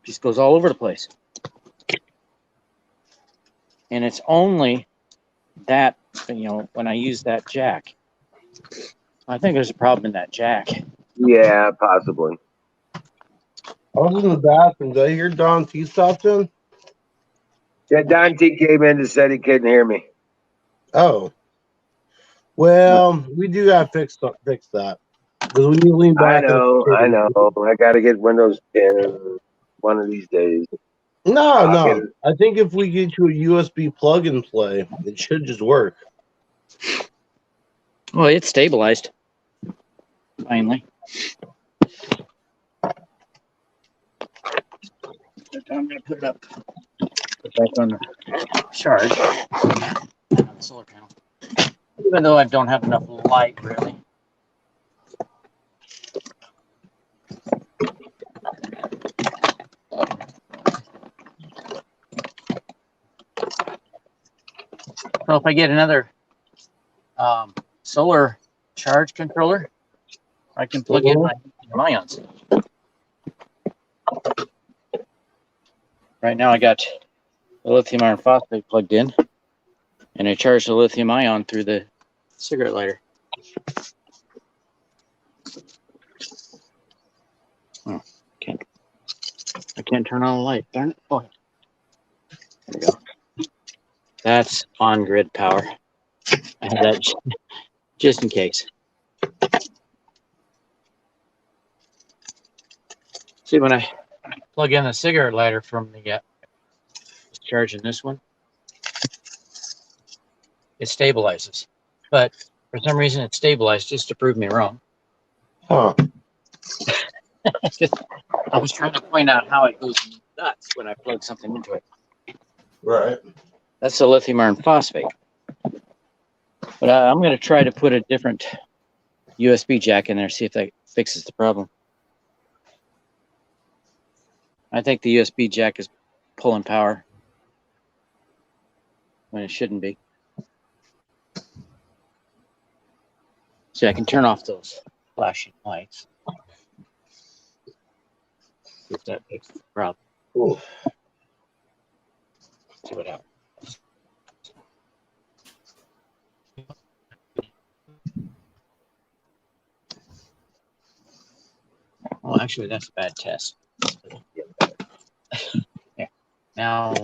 Just goes all over the place. And it's only that, when I use that jack. I think there's a problem in that jack. Yeah, possibly. I was in the bathroom. Did I hear Don T stopped in? Yeah, Don T came in and said he couldn't hear me. Oh. Well, we do have to fix that. Because when you lean back. I know. I got to get Windows 10 one of these days. No. I think if we get you a USB plug and play, it should just work. Well, it's stabilized. Finally. I'm going to put it up. Put back on the charge. On the solar panel. Even though I don't have enough light, really. So if I get another solar charge controller, I can plug in my ions. Right now I got the lithium iron phosphate plugged in, and I charge the lithium ion through the cigarette lighter. I can't turn on the light. Darn it. Oh, there we go. That's on-grid power. I have that just in case. See, when I plug in the cigarette lighter from the charging this one, it stabilizes. But for some reason, it stabilized just to prove me wrong. Huh. I was trying to point out how it goes nuts when I plug something into it. Right. That's the lithium iron phosphate. But I'm going to try to put a different USB jack in there, see if that fixes the problem. I think the USB jack is pulling power when it shouldn't be. See, I can turn off those flashing lights. See if that fixes the problem. Cool. See what happens. Well, actually, that's a bad test. Yeah. Now,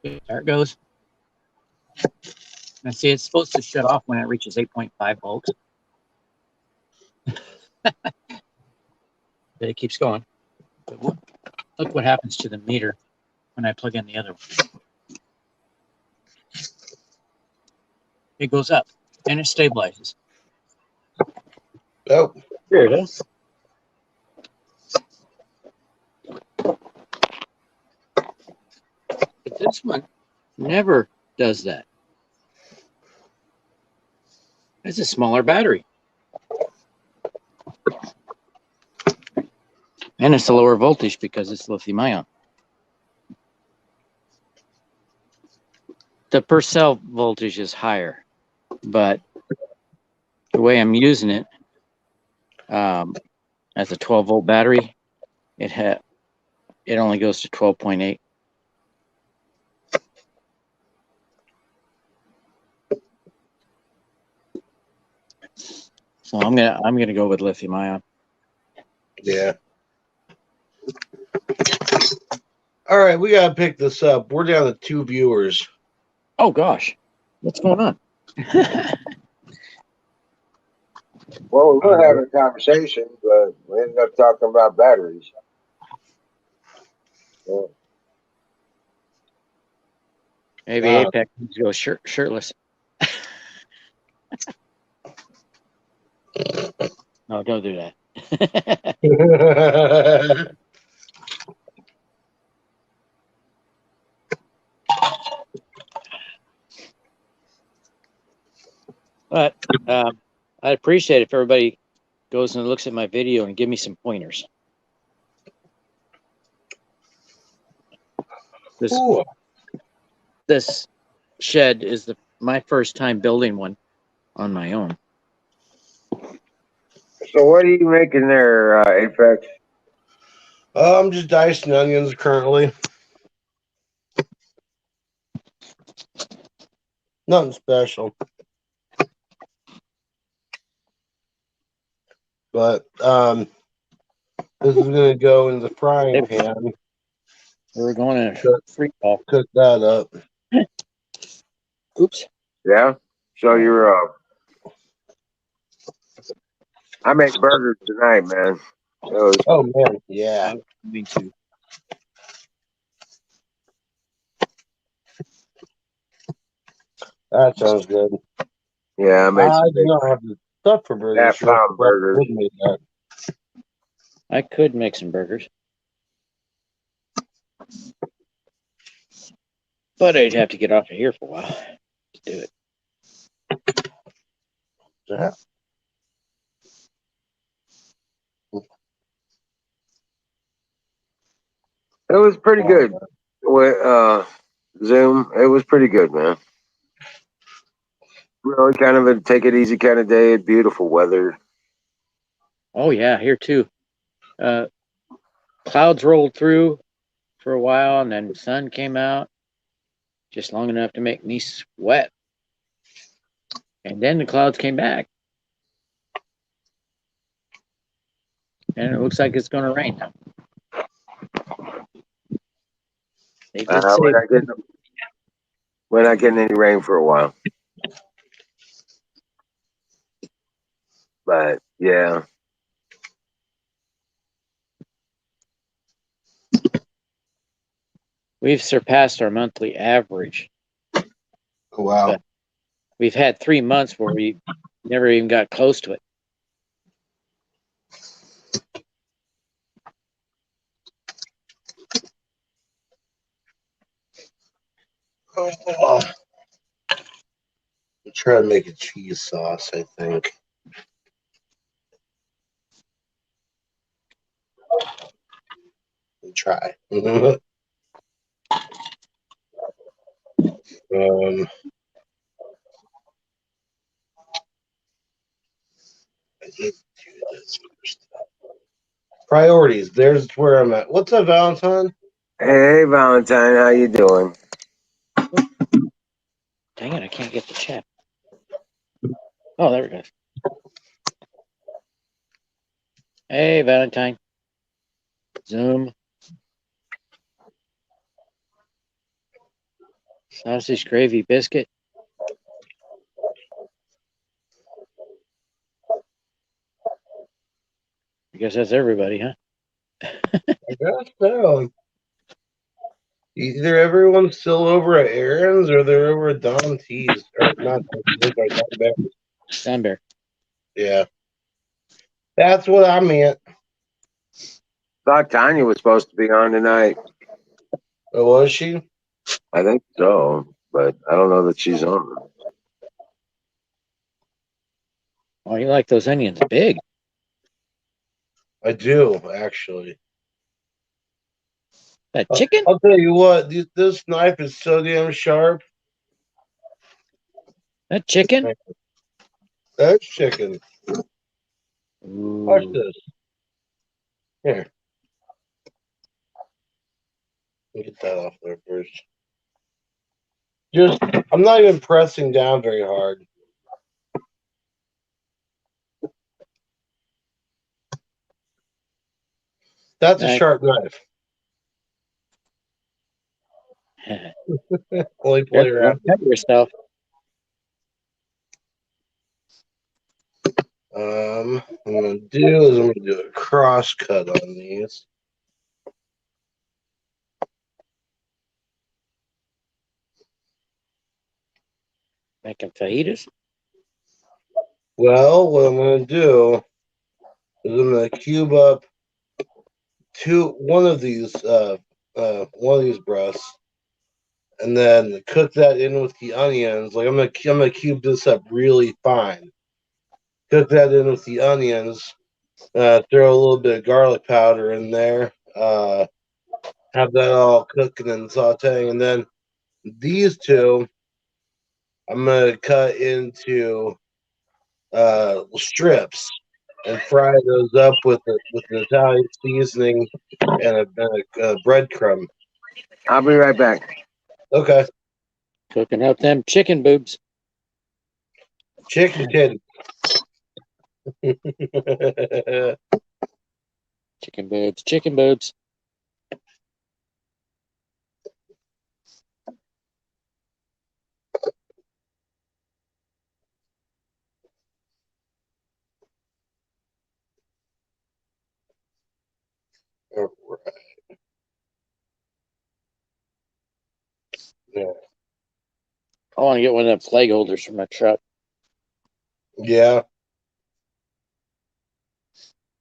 there it goes. Now, see, it's supposed to shut off when it reaches 8.5 volts. But it keeps going. But look what happens to the meter when I plug in the other one. It goes up and it stabilizes. Oh, Here it is. But this one never does that. It's a smaller battery. And it's a lower voltage because it's lithium ion. The per cell voltage is higher, but the way I'm using it, as a 12-volt battery, it only goes to 12.8. So I'm gonna go with lithium ion. Yeah. All right, we gotta pick this up. We're down to 2 viewers. Oh gosh, what's going on? Well, we were having a conversation, but we ended up talking about batteries. Yeah. Maybe Apex needs to go shirtless. No, don't do that. But I'd appreciate it if everybody goes and looks at my video and give me some pointers. This shed is my first time building one on my own. So what are you making there, Apex? I'm just dicing onions currently. Nothing special. But this is gonna go in the frying pan. We're going to free fall. Cook that up. Oops. Yeah. So you're I make burgers tonight, man. Oh man, yeah. Me too. That sounds good. Yeah, I made I some do not have the stuff for burgers. half-pound burgers. I could make some burgers, but I'd have to get off of here for a while to do it. Yeah. It was pretty good. With Zoom, it was pretty good, man. Really kind of a take it easy kind of day. Beautiful weather. Oh yeah, here too. Clouds rolled through for a while, and then the sun came out just long enough to make me sweat. And then the clouds came back, and it looks like it's going to rain now. They did say we're not getting any rain for a while. But yeah. We've surpassed our monthly average. Wow. But we've had 3 months where we never even got close to it. Oh. I'm trying to make a cheese sauce, I think. Try. I need to do this first. Priorities. There's where I'm at. What's up, Valentine? Hey, Valentine, how you doing? Dang it, I can't get the chat. Oh, there we go. Hey, Valentine. Zoom. Sausage gravy biscuit. I guess that's everybody, huh? I guess so. Either everyone's still over at Aaron's or they're over at Don T's. Or not Don Bear. Yeah. That's what I meant. Thought Tanya was supposed to be on tonight. Oh, was she? I think so, but I don't know that she's on. Oh, you like those onions big? I do, actually. That chicken? I'll tell you what, this knife is so damn sharp. That chicken? That's chicken. Watch Ooh. this. Here. Let me get that off there first. I'm not even pressing down very hard. That's a sharp knife. Only play around. Cut yourself. I'm gonna do a cross cut on these. Making fajitas? Well, what I'm gonna do is I'm gonna cube up one of these breasts, and then cook that in with the onions. Like I'm gonna cube this up really fine. Cook that in with the onions. Throw a little bit of garlic powder in there. Have that all cooking and sauteing, and then these two I'm gonna cut into strips and fry those up with an Italian seasoning and a breadcrumb. I'll be right back. Okay. Cooking up them chicken boobs. Chicken titty. Chicken boobs. Chicken boobs. All right. Yeah. I want to get one of them flag holders for my truck. Yeah.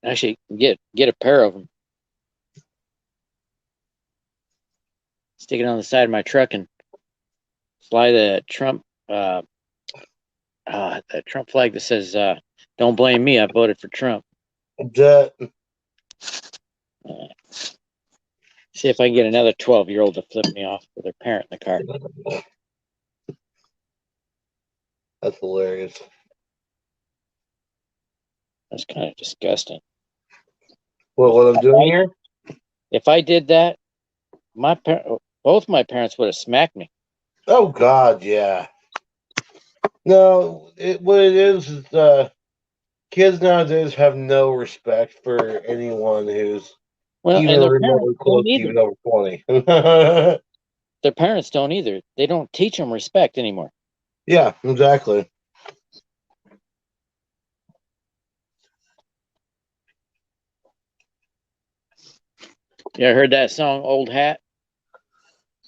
Actually, get a pair of them. Stick it on the side of my truck and fly the Trump the Trump flag that says "Don't blame me, I voted for Trump." That. See if I can get another 12-year-old to flip me off with their parent in the car. That's hilarious. That's kind of disgusting. What I'm doing here? If I did that, both my parents would have smacked me. Oh God, yeah. No, what it is kids nowadays have no respect for anyone who's Well, even and their remotely parents close don't to either. even over 20. Their parents don't either. They don't teach them respect anymore. Yeah, exactly. You ever heard that song "Old Hat"?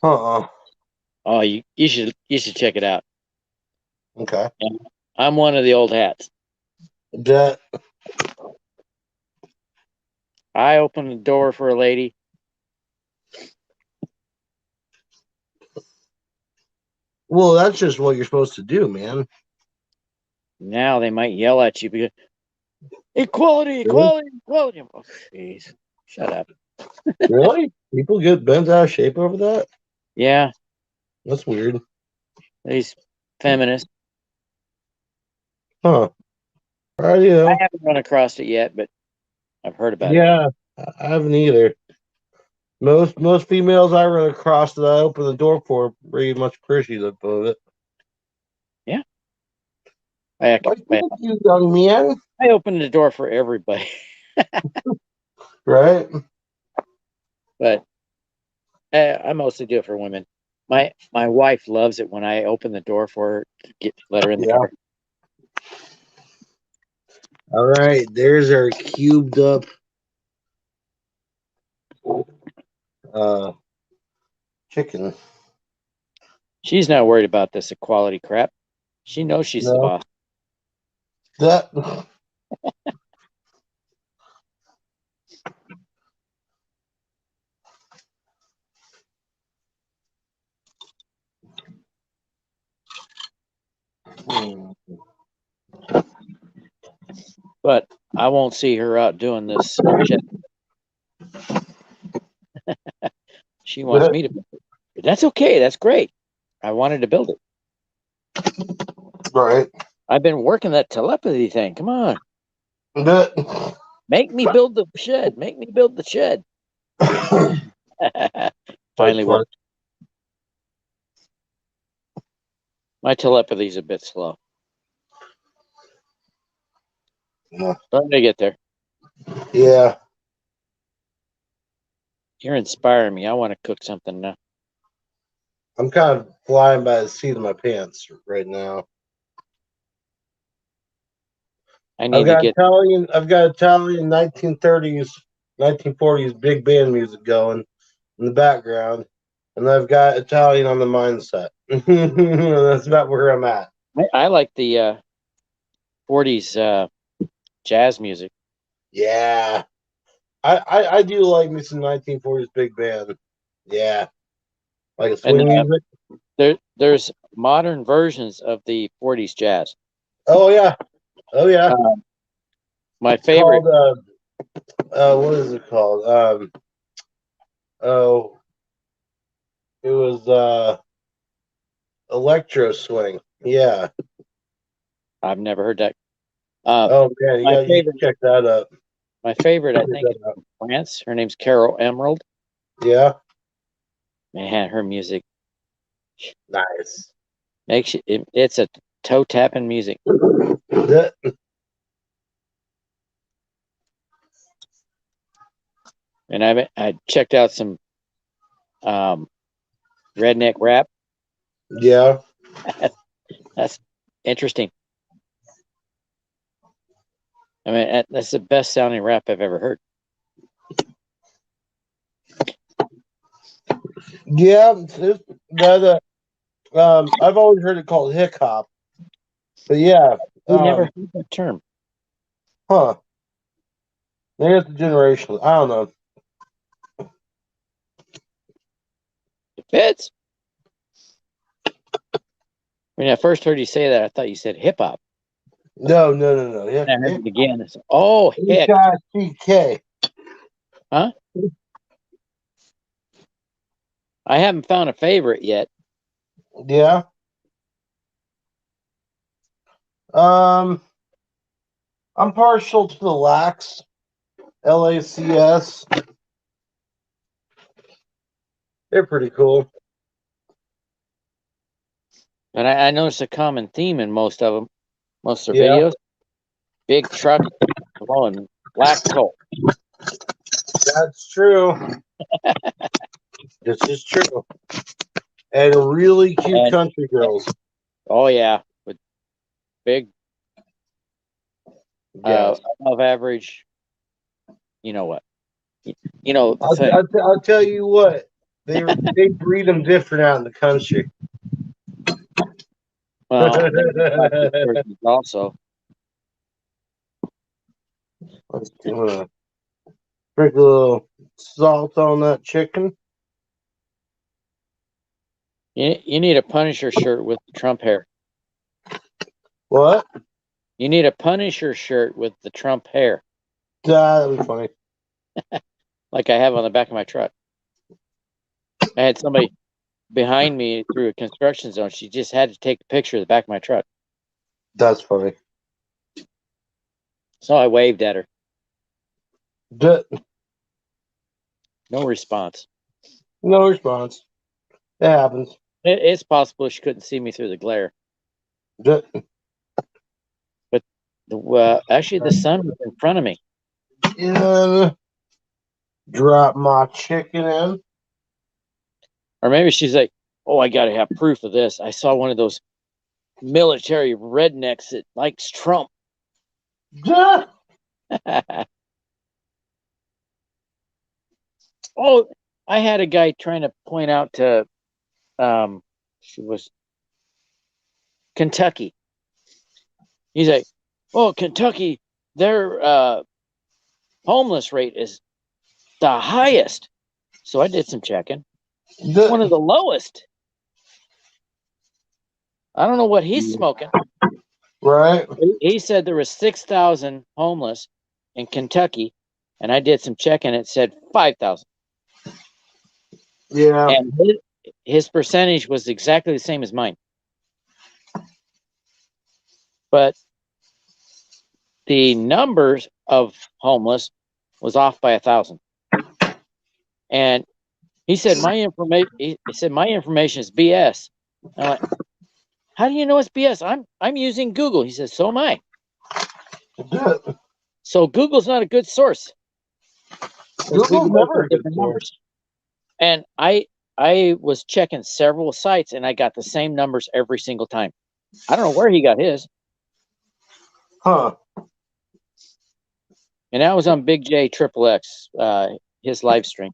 Uh-uh. Oh, you should check it out. Okay. I'm one of the old hats. That. I opened the door for a lady. Well, that's just what you're supposed to do, man. Now they might yell at you because equality, equality, equality. Oh, jeez. Shut up. Really? People get bent out of shape over that? Yeah. That's weird. These feminists. Huh. Right, I haven't run across it yet, but I've heard about it. Yeah, I haven't either. Most females I run across that I open the door for are pretty much appreciative of it. Yeah. Thank you, young man. I opened the door for everybody. Right? But I mostly do it for women. My wife loves it when I open the door for her to let her in the car. All right, there's our cubed up chicken. She's not worried about this equality crap. She knows she's the boss. That. But I won't see her out doing this shit. She wants me to build it. But that's okay. That's great. I wanted to build it. Right. I've been working that telepathy thing. Come on. But Make me build the shed. Make me build the shed. Finally worked. My telepathy's a bit slow. Yeah. Starting to get there. Yeah. You're inspiring me. I want to cook something now. I'm kind of flying by the seat of my pants right now. I need to get I've got Italian 1930s, 1940s big band music going in the background, and I've got Italian on the mindset. That's about where I'm at. I like the 40s jazz music. Yeah. I do like me some 1940s big band. Yeah. Like a swing music. There's modern versions of the 40s jazz. Oh yeah. Oh yeah. My favorite. What is it called? Oh, it was electro swing. Yeah. I've never heard that. Oh man, you gotta check that up. My favorite, I think, is from France. Her name's Carol Emerald. Yeah. Man, her music. Nice. Makes it's a toe tapping music. And I checked out some redneck rap. Yeah. That's interesting. I mean, that's the best sounding rap I've ever heard. Yeah, I've always heard it called hip hop, but yeah, I never heard that term. Huh? Maybe it's the generation. I don't know. It fits. When I first heard you say that, I thought you said hip hop. No. Yeah, I heard it again. It's, oh, heck. H-I-C-K. Huh? I haven't found a favorite yet. Yeah. I'm partial to the Lax. LACS. They're pretty cool. And I noticed a common theme in most of them, most of their videos. Big truck blowing black coal. That's true. This is true. And really cute country girls. Oh yeah, with big, above average. You know what? You know. I'll tell you what. They breed them different out in the country. Well, also. Let's do a little salt on that chicken. You need a Punisher shirt with the Trump hair. What? You need a Punisher shirt with the Trump hair. That'd be funny. Like I have on the back of my truck. I had somebody behind me through a construction zone. She just had to take a picture of the back of my truck. That's funny. So I waved at her. No response. No response. It happens. It's possible she couldn't see me through the glare. But actually, the sun was in front of me. And drop my chicken in. Or maybe she's like, oh, I got to have proof of this. I saw one of those military rednecks that likes Trump. Oh, I had a guy trying to point out to, she was Kentucky. He's like, oh, Kentucky, their homeless rate is the highest. So I did some checking. One of the lowest. I don't know what he's smoking. Right. He said there was 6,000 homeless in Kentucky, and I did some checking. It said 5,000. Yeah. And his percentage was exactly the same as mine. But the numbers of homeless was off by 1,000. And he said, my information is BS. I'm like, how do you know it's BS? I'm using Google. He says, so am I. So Google's not a good source. Google's never a good source. And I was checking several sites and I got the same numbers every single time. I don't know where he got his. Huh. And that was on Big J Triple X, his live stream.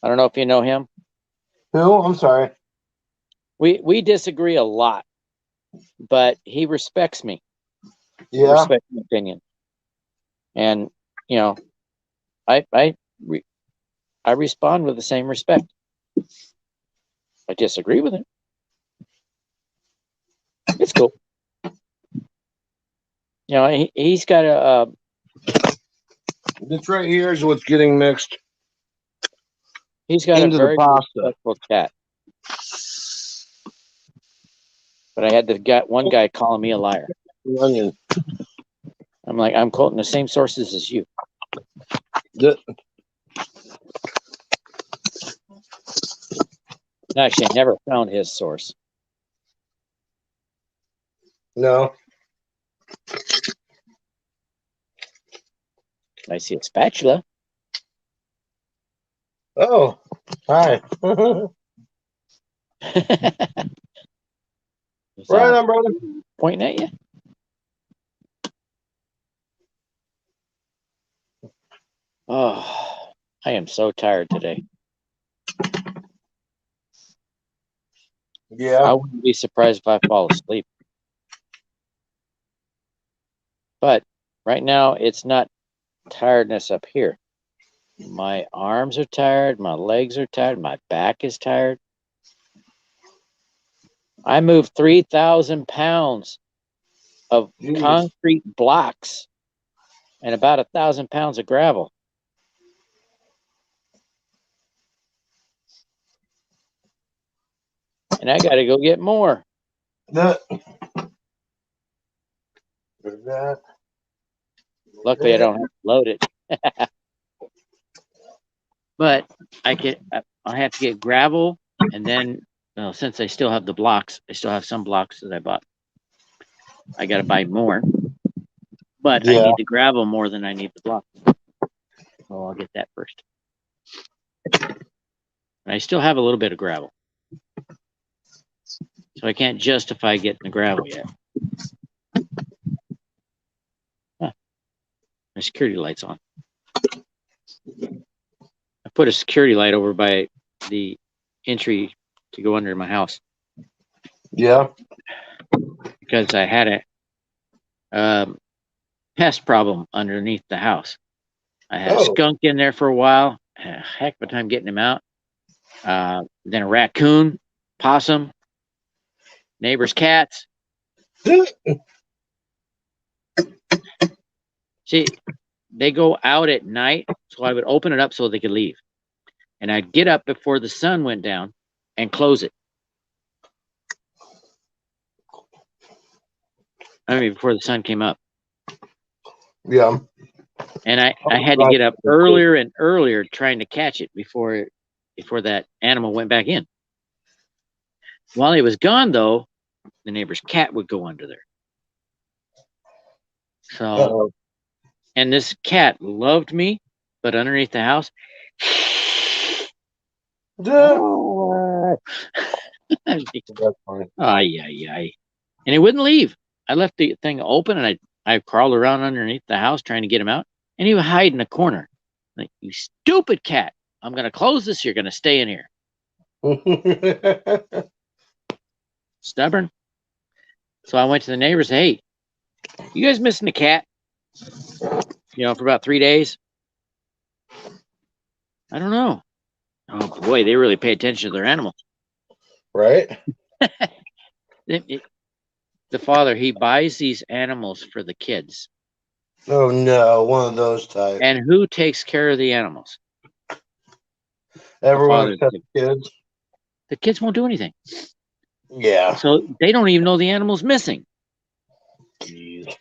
I don't know if you know him. Who? I'm sorry. We disagree a lot, but he respects me. Yeah. Respects my opinion. And you know, I respond with the same respect. I disagree with him. It's cool. You know, he's got a. This right here is what's getting mixed. He's got into a very the pasta. respectful cat. But I had one guy calling me a liar. Onion. I'm like, I'm quoting the same sources as you. Actually, I never found his source. No. I see a spatula. Oh, hi. Right on, brother. Pointing at you. Oh, I am so tired today. Yeah. I wouldn't be surprised if I fall asleep. But right now, it's not tiredness up here. My arms are tired. My legs are tired. My back is tired. I moved 3,000 pounds of concrete blocks and about 1,000 pounds of gravel. And I got to go get more. Luckily, I don't have to load it. But I have to get gravel, and then since I still have the blocks, I still have some blocks that I bought. I got to buy more, but I need the gravel more than I need the blocks. So I'll get that first. And I still have a little bit of gravel, so I can't justify getting the gravel yet. Huh. My security light's on. I put a security light over by the entry to go under my house. Yeah. Because I had a pest problem underneath the house. I had a skunk in there for a while. Had a heck of a time getting him out. Then a raccoon, possum, neighbors' cats. See, they go out at night, so I would open it up so they could leave. And I'd get up before the sun went down and close it. I mean, before the sun came up. Yeah. And I had to get up earlier and earlier trying to catch it before that animal went back in. While he was gone, though, the neighbor's cat would go under there. So, and this cat loved me, but underneath the house, and he wouldn't leave. I left the thing open, and I crawled around underneath the house trying to get him out, and he would hide in a corner. Like, you stupid cat! I'm gonna close this. You're gonna stay in here. Stubborn. So I went to the neighbors. Hey, you guys missing a cat? For about 3 days. I don't know. Oh boy, they really pay attention to their animals, right? The father, he buys these animals for the kids. Oh no, one of those types. And who takes care of the animals? Everyone father. except the kids. The kids won't do anything. Yeah. So they don't even know the animal's missing. Jeez.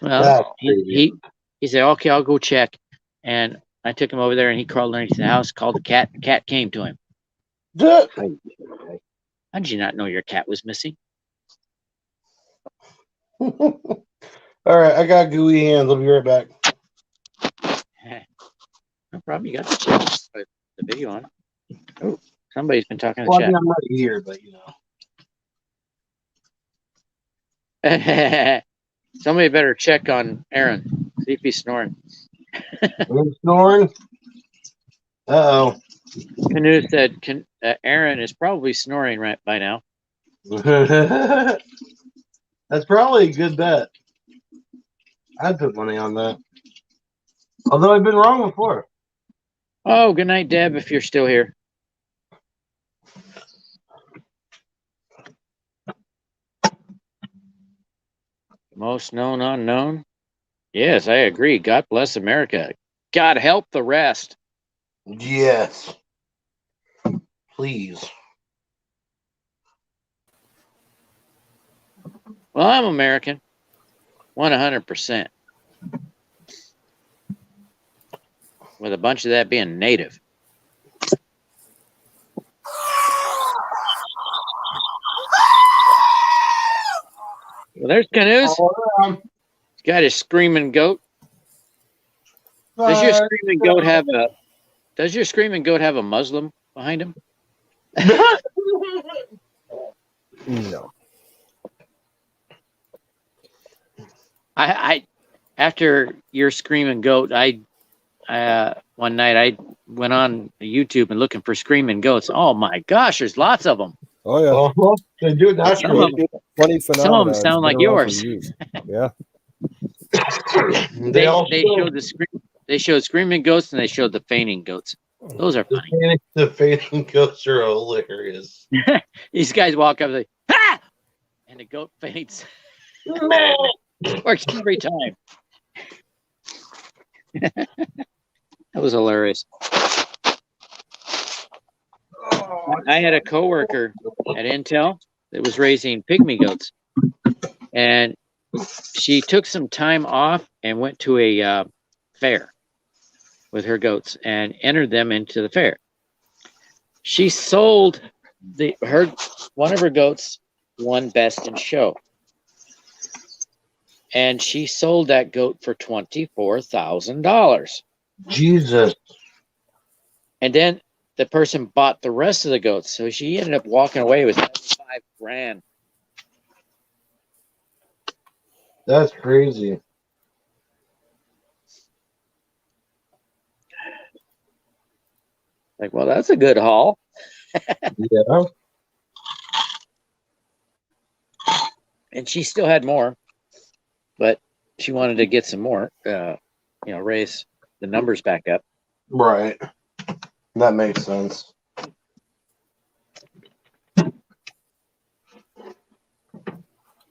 Well, That's crazy. he said, okay, I'll go check. And I took him over there and he crawled underneath the house, called the cat. The cat came to him. Duh. How did you not know your cat was missing? All right, I got gooey hands. I'll be right back. No problem. You got the chat. Put the video on. Oh, somebody's been talking in the Well, I chat. mean, I'm right here, but you know. Somebody better check on Aaron. See if he's snoring. I'm snoring. Uh Canoe said Aaron is probably snoring right by now. oh. That's probably a good bet. I'd put money on that. Although I've been wrong before. Oh, good night, Deb, if you're still here. Most known unknown. Yes, I agree. God bless America. God help the rest. Yes. Please. Well, I'm American. 100%. With a bunch of that being native. Well, there's Canoes. He's got his screaming goat. Does your screaming goat have a Muslim behind him? No. I after your screaming goat, one night I went on YouTube and looking for screaming goats. Oh my gosh, there's lots of them. Oh yeah. Uh-huh. They do it Some naturally. Funny Some phenomenon. of them sound like It's been around for yours. years. Yeah. They showed screaming goats and they showed the fainting goats. Those are funny. The fainting goats are hilarious. These guys walk up and say, "Ha!" and the goat faints. Works every time. That was hilarious. I had a coworker at Intel that was raising pygmy goats, and she took some time off and went to a fair with her goats and entered them into the fair. She sold one of her goats won best in show, and she sold that goat for $24,000. Jesus. And then the person bought the rest of the goats, so she ended up walking away with $75,000. That's crazy. Like, well, that's a good haul. Yeah. And she still had more, but she wanted to get some more, raise the numbers back up. Right. That makes sense.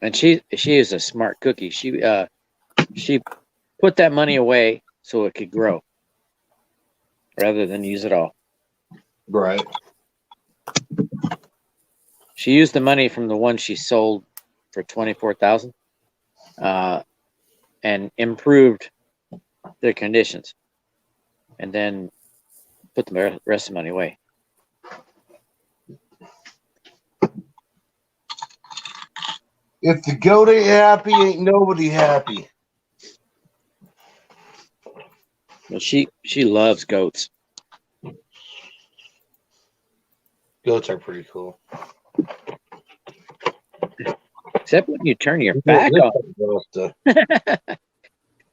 And she is a smart cookie. She put that money away so it could grow rather than use it all. Right. She used the money from the one she sold for $24,000 and improved their conditions, and then put the rest of the money away. If the goat ain't happy, ain't nobody happy. Well, she loves goats. Goats are pretty cool. Except when you turn your back on.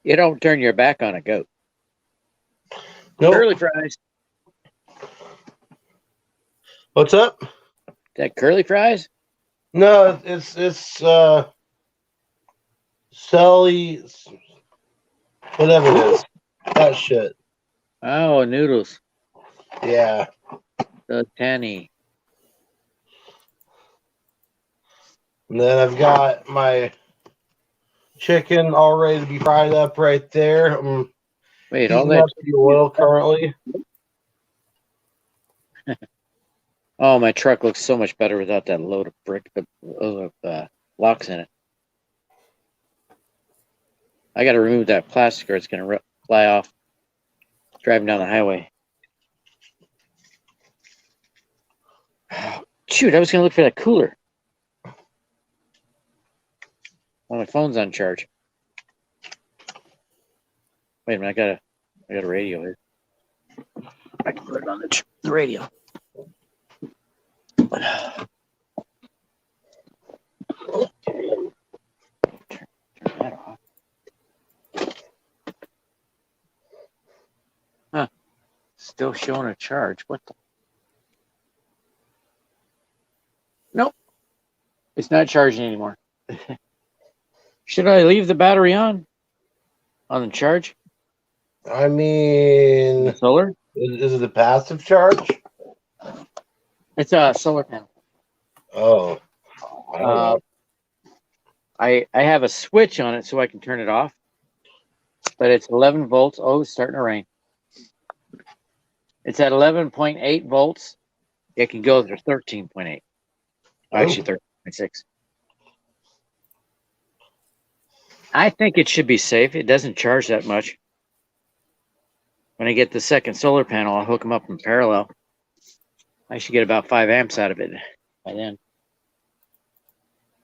You don't turn your back on a goat. Nope. Curly fries. What's up? That curly fries? No, it's Sally, whatever it is. That shit. Oh, noodles. Yeah. The tanny. And then I've got my chicken all ready to be fried up right there. I'm Wait, all Heating that. up the oil currently. Oh, my truck looks so much better without that load of locks in it. I got to remove that plastic or it's going to fly off driving down the highway. Shoot, I was going to look for that cooler. Oh, my phone's on charge. Wait a minute, I got a radio here. I can put it on the radio. Turn that off. Huh. Still showing a charge. What the? Nope. It's not charging anymore. Should I leave the battery on the charge? I mean, Solar? is it a passive charge? It's a solar panel. Oh, I don't know. I have a switch on it so I can turn it off, but it's 11 volts. Oh, it's starting to rain. It's at 11.8 volts. It can go to 13.8. Actually, 13.6. I think it should be safe. It doesn't charge that much. When I get the second solar panel, I'll hook them up in parallel. I should get about 5 amps out of it by then.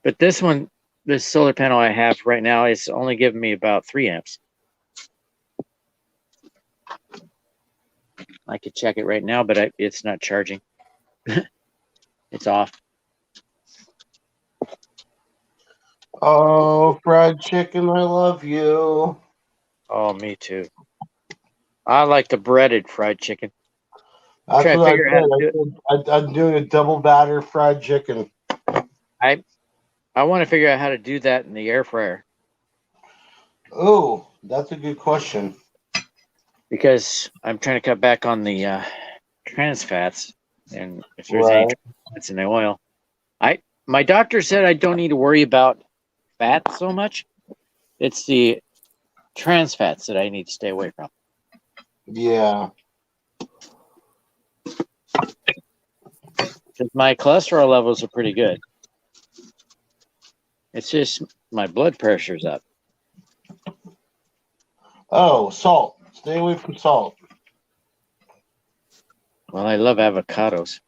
But this solar panel I have right now is only giving me about 3 amps. I could check it right now, but it's not charging. It's off. Oh, fried chicken, I love you. Oh, me too. I like the breaded fried chicken. That's Trying to what figure out how to do it. I'm doing a double batter fried chicken. I want to figure out how to do that in the air fryer. Oh, that's a good question. Because I'm trying to cut back on the trans fats, and if there's any trans fats in the oil, my doctor said I don't need to worry about fat so much. It's the trans fats that I need to stay away from. Yeah. Because my cholesterol levels are pretty good. It's just my blood pressure's up. Oh, salt. Stay away from salt. Well, I love avocados.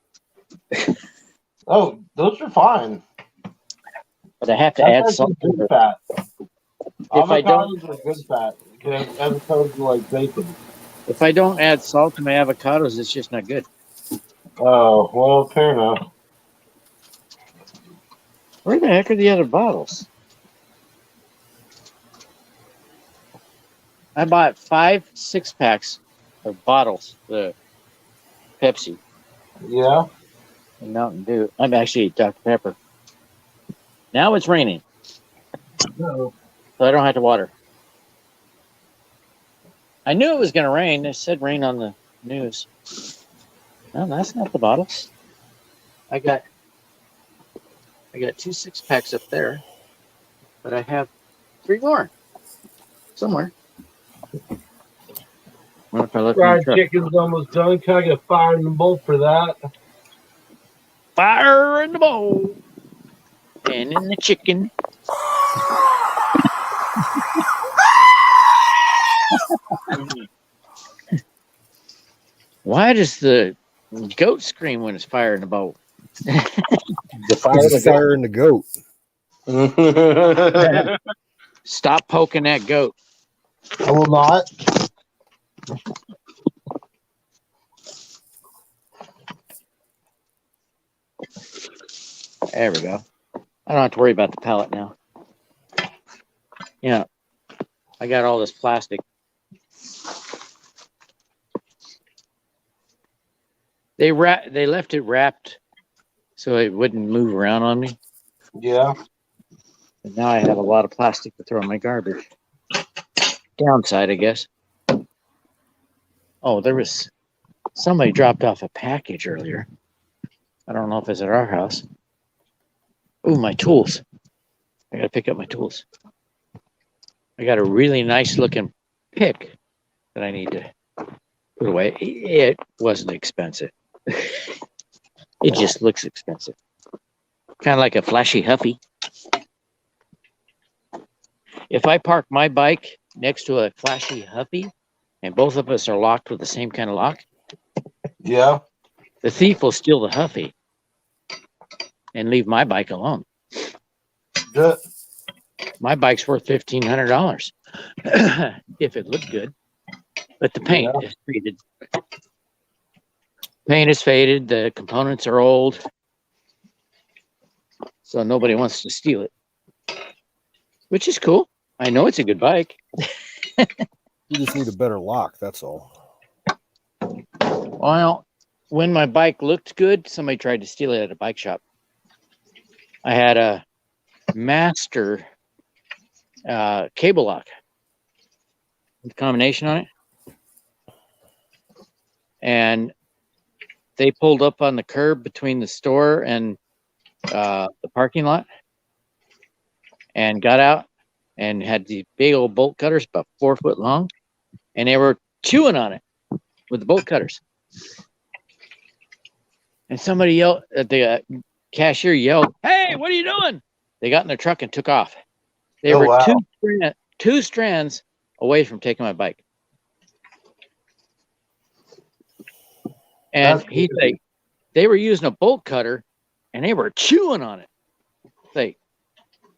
Oh, those are fine. But I have to That's add actually salt. good fat. If I don't, Avocados are good fat. Because avocados are like bacon. if I don't add salt to my avocados, it's just not good. Oh, well, fair enough. Where the heck are the other bottles? I bought 5 6-packs of bottles, the Pepsi Yeah. and Mountain Dew. I'm actually Dr. Pepper. Now it's raining, No. so I don't have to water. I knew it was going to rain. It said rain on the news. No, that's not the bottles. I got 2 6-packs up there, but I have 3 more somewhere. What if I look in the Fried truck? chicken's almost done. Can I get fire in the bowl for that? Fire in the bowl and in the chicken. Why does the goat scream when it's fire in the bowl? The Fire in the goat. Stop poking that goat. I will not. There we go. I don't have to worry about the pallet now. Yeah. I got all this plastic. They left it wrapped so it wouldn't move around on me. Yeah. And now I have a lot of plastic to throw in my garbage. Downside, I guess. Oh, there was somebody dropped off a package earlier. I don't know if it's at our house. Ooh, my tools. I gotta pick up my tools. I got a really nice looking pick that I need to put away. It wasn't expensive. It just looks expensive. Kind of like a flashy Huffy. If I park my bike next to a flashy Huffy and both of us are locked with the same kind of lock, Yeah. the thief will steal the Huffy and leave my bike alone. Good. My bike's worth $1,500 if it looked good, but the paint is faded. Paint is faded. The components are old, so nobody wants to steal it, which is cool. I know it's a good bike. You just need a better lock. That's all. Well, when my bike looked good, somebody tried to steal it at a bike shop. I had a Master cable lock with a combination on it, and they pulled up on the curb between the store and the parking lot and got out and had these big old bolt cutters about 4 foot long, and they were chewing on it with the bolt cutters. And somebody yelled at the cashier, yelled, "Hey, what are you doing?" They got in their truck and took off. They were two strands away from taking my bike. And he's like, they were using a bolt cutter and they were chewing on it. Like,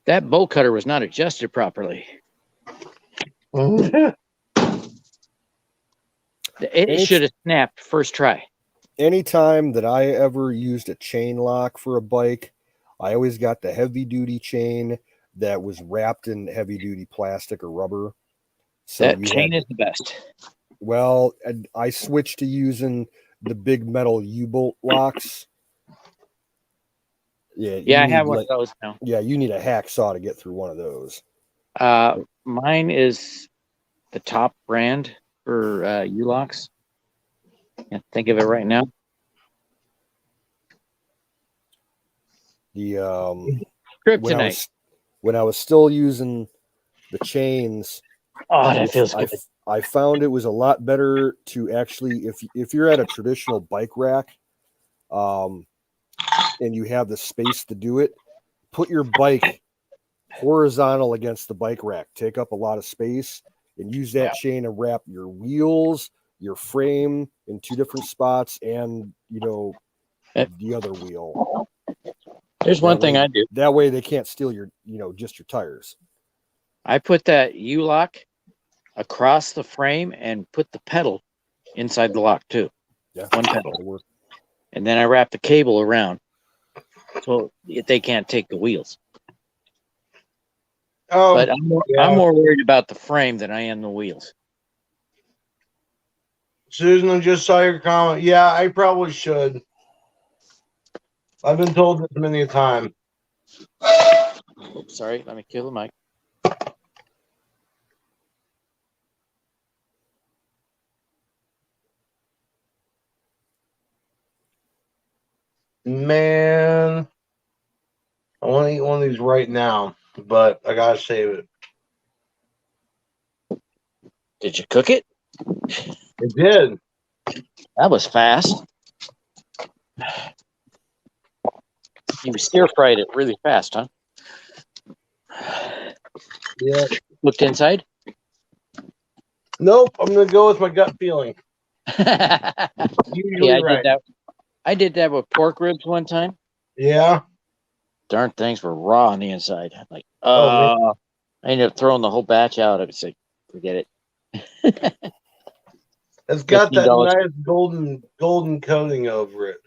that bolt cutter was not adjusted properly. It should have snapped first try. Anytime that I ever used a chain lock for a bike, I always got the heavy duty chain that was wrapped in heavy duty plastic or rubber. So that chain is the best. Well, I switched to using the big metal U-bolt locks. Yeah, I have one of those now. Yeah, you need a hacksaw to get through one of those. Mine is the top brand for U-locks. Can't think of it right now. The Kryptonite. When I was still using the chains, that feels good. I found it was a lot better to actually, if you're at a traditional bike rack, and you have the space to do it, put your bike horizontal against the bike rack. Take up a lot of space and use that chain to wrap your wheels, your frame in two different spots, and the other wheel. There's one thing I do. That way they can't steal your, just your tires. I put that U-lock across the frame and put the pedal inside the lock too. Yeah, one pedal. And then I wrap the cable around so they can't take the wheels. But I'm more worried about the frame than I am the wheels. Susan, I just saw your comment. Yeah, I probably should. I've been told this many a time. Oops, sorry, let me kill the mic. Man, I want to eat one of these right now, but I gotta save it. Did you cook it? It did. That was fast. You stir fried it really fast, huh? Yeah. Looked inside? Nope. I'm gonna go with my gut feeling. Usually right. I did that with pork ribs one time. Yeah. Darn things were raw on the inside. I'm like, I ended up throwing the whole batch out. I was like, forget it. It's got that nice golden coating over it.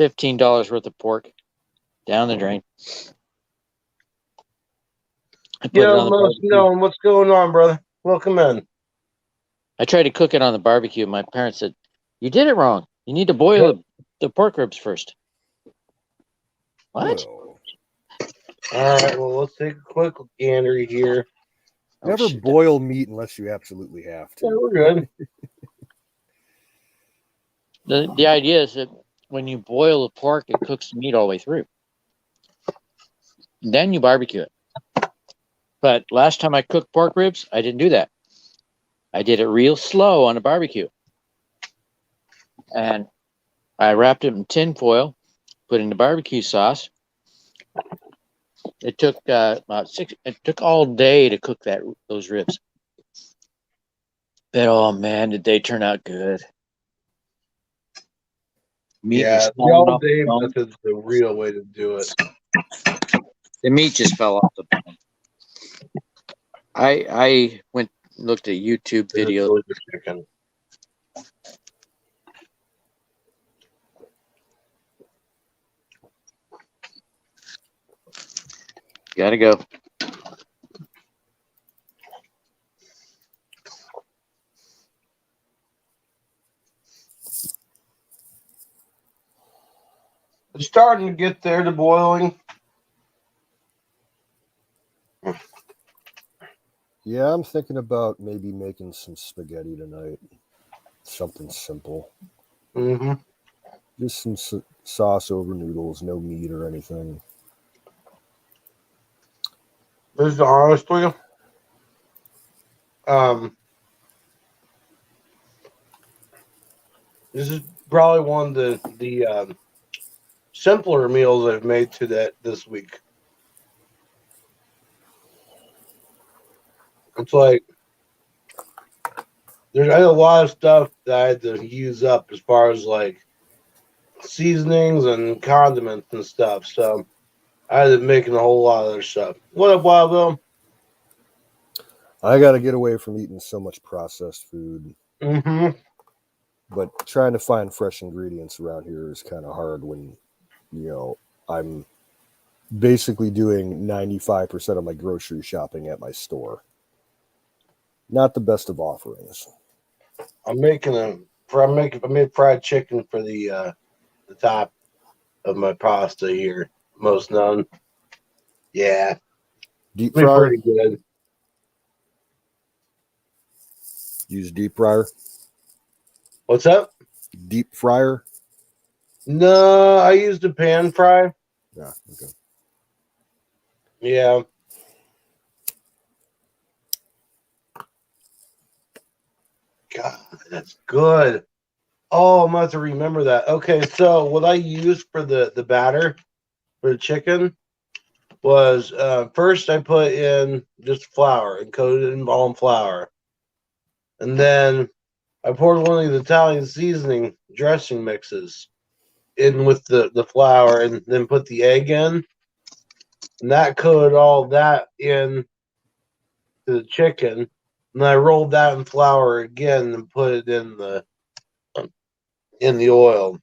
$15 worth of pork down the drain. Let us know what's going on, brother. Welcome in. I tried to cook it on the barbecue. My parents said, "You did it wrong. You need to boil the pork ribs first." What? Oh. All right. Well, let's take a quick gander here. Never boil meat unless you absolutely have to. Yeah, we're good. The idea is that when you boil the pork, it cooks the meat all the way through. Then you barbecue it. But last time I cooked pork ribs, I didn't do that. I did it real slow on a barbecue. And I wrapped it in tin foil, put in the barbecue sauce. It took it took all day to cook those ribs. But oh man, did they turn out good. Meat was Yeah, the falling all off the day bone. method's the real way to do it. The meat just fell off the bone. I went and looked at YouTube videos. With the chicken. Gotta go. It's starting to get there to boiling. Yeah, I'm thinking about maybe making some spaghetti tonight. Something simple. Mm-hmm. Just some sauce over noodles, no meat or anything. This is honestly, this is probably one of the simpler meals I've made this week. It's like I had a lot of stuff that I had to use up as far as like seasonings and condiments and stuff. So I had to making a whole lot of other stuff. What up, Wild Bill? I got to get away from eating so much processed food. Mm-hmm. But trying to find fresh ingredients around here is kind of hard when, I'm basically doing 95% of my grocery shopping at my store. Not the best of offerings. I made fried chicken for the top of my pasta here. Most known. Yeah. Deep fryer? Pretty good. Use deep fryer? What's up? Deep fryer? No, I used a pan fry. Yeah, okay. Yeah. God, that's good. Oh, I'm going to have to remember that. Okay, so what I used for the batter for the chicken was first I put in just flour and coated it in balm flour. And then I poured one of the Italian seasoning dressing mixes in with the flour and then put the egg in. And that coated all that in to the chicken. And I rolled that in flour again and put it in the oil.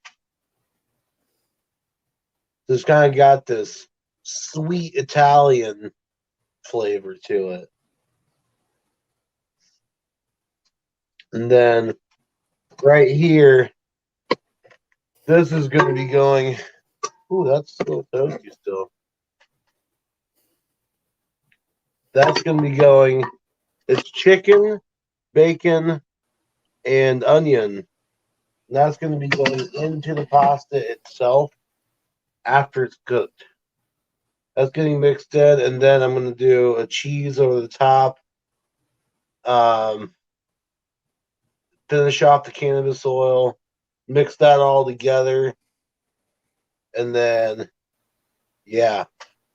It's kind of got this sweet Italian flavor to it. And then right here, this is going to be going. Ooh, that's still toasty still. That's going to be going. It's chicken, bacon, and onion. And that's going to be going into the pasta itself after it's cooked. That's getting mixed in, and then I'm going to do a cheese over the top. Finish off the cannabis oil, mix that all together, and then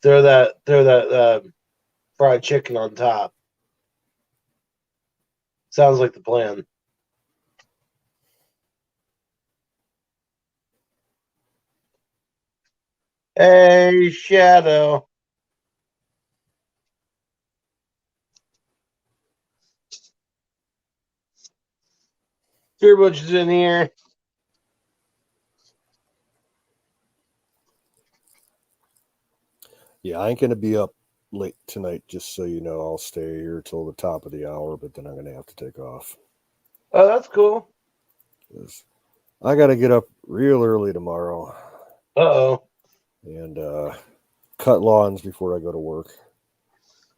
throw that fried chicken on top. Sounds like the plan. Hey, Shadow. Turbo's in here. Yeah, I ain't going to be up late tonight, just so you know. I'll stay here till the top of the hour, but then I'm going to have to take off. Oh, that's cool. I got to get up real early tomorrow. Uh-oh. And cut lawns before I go to work.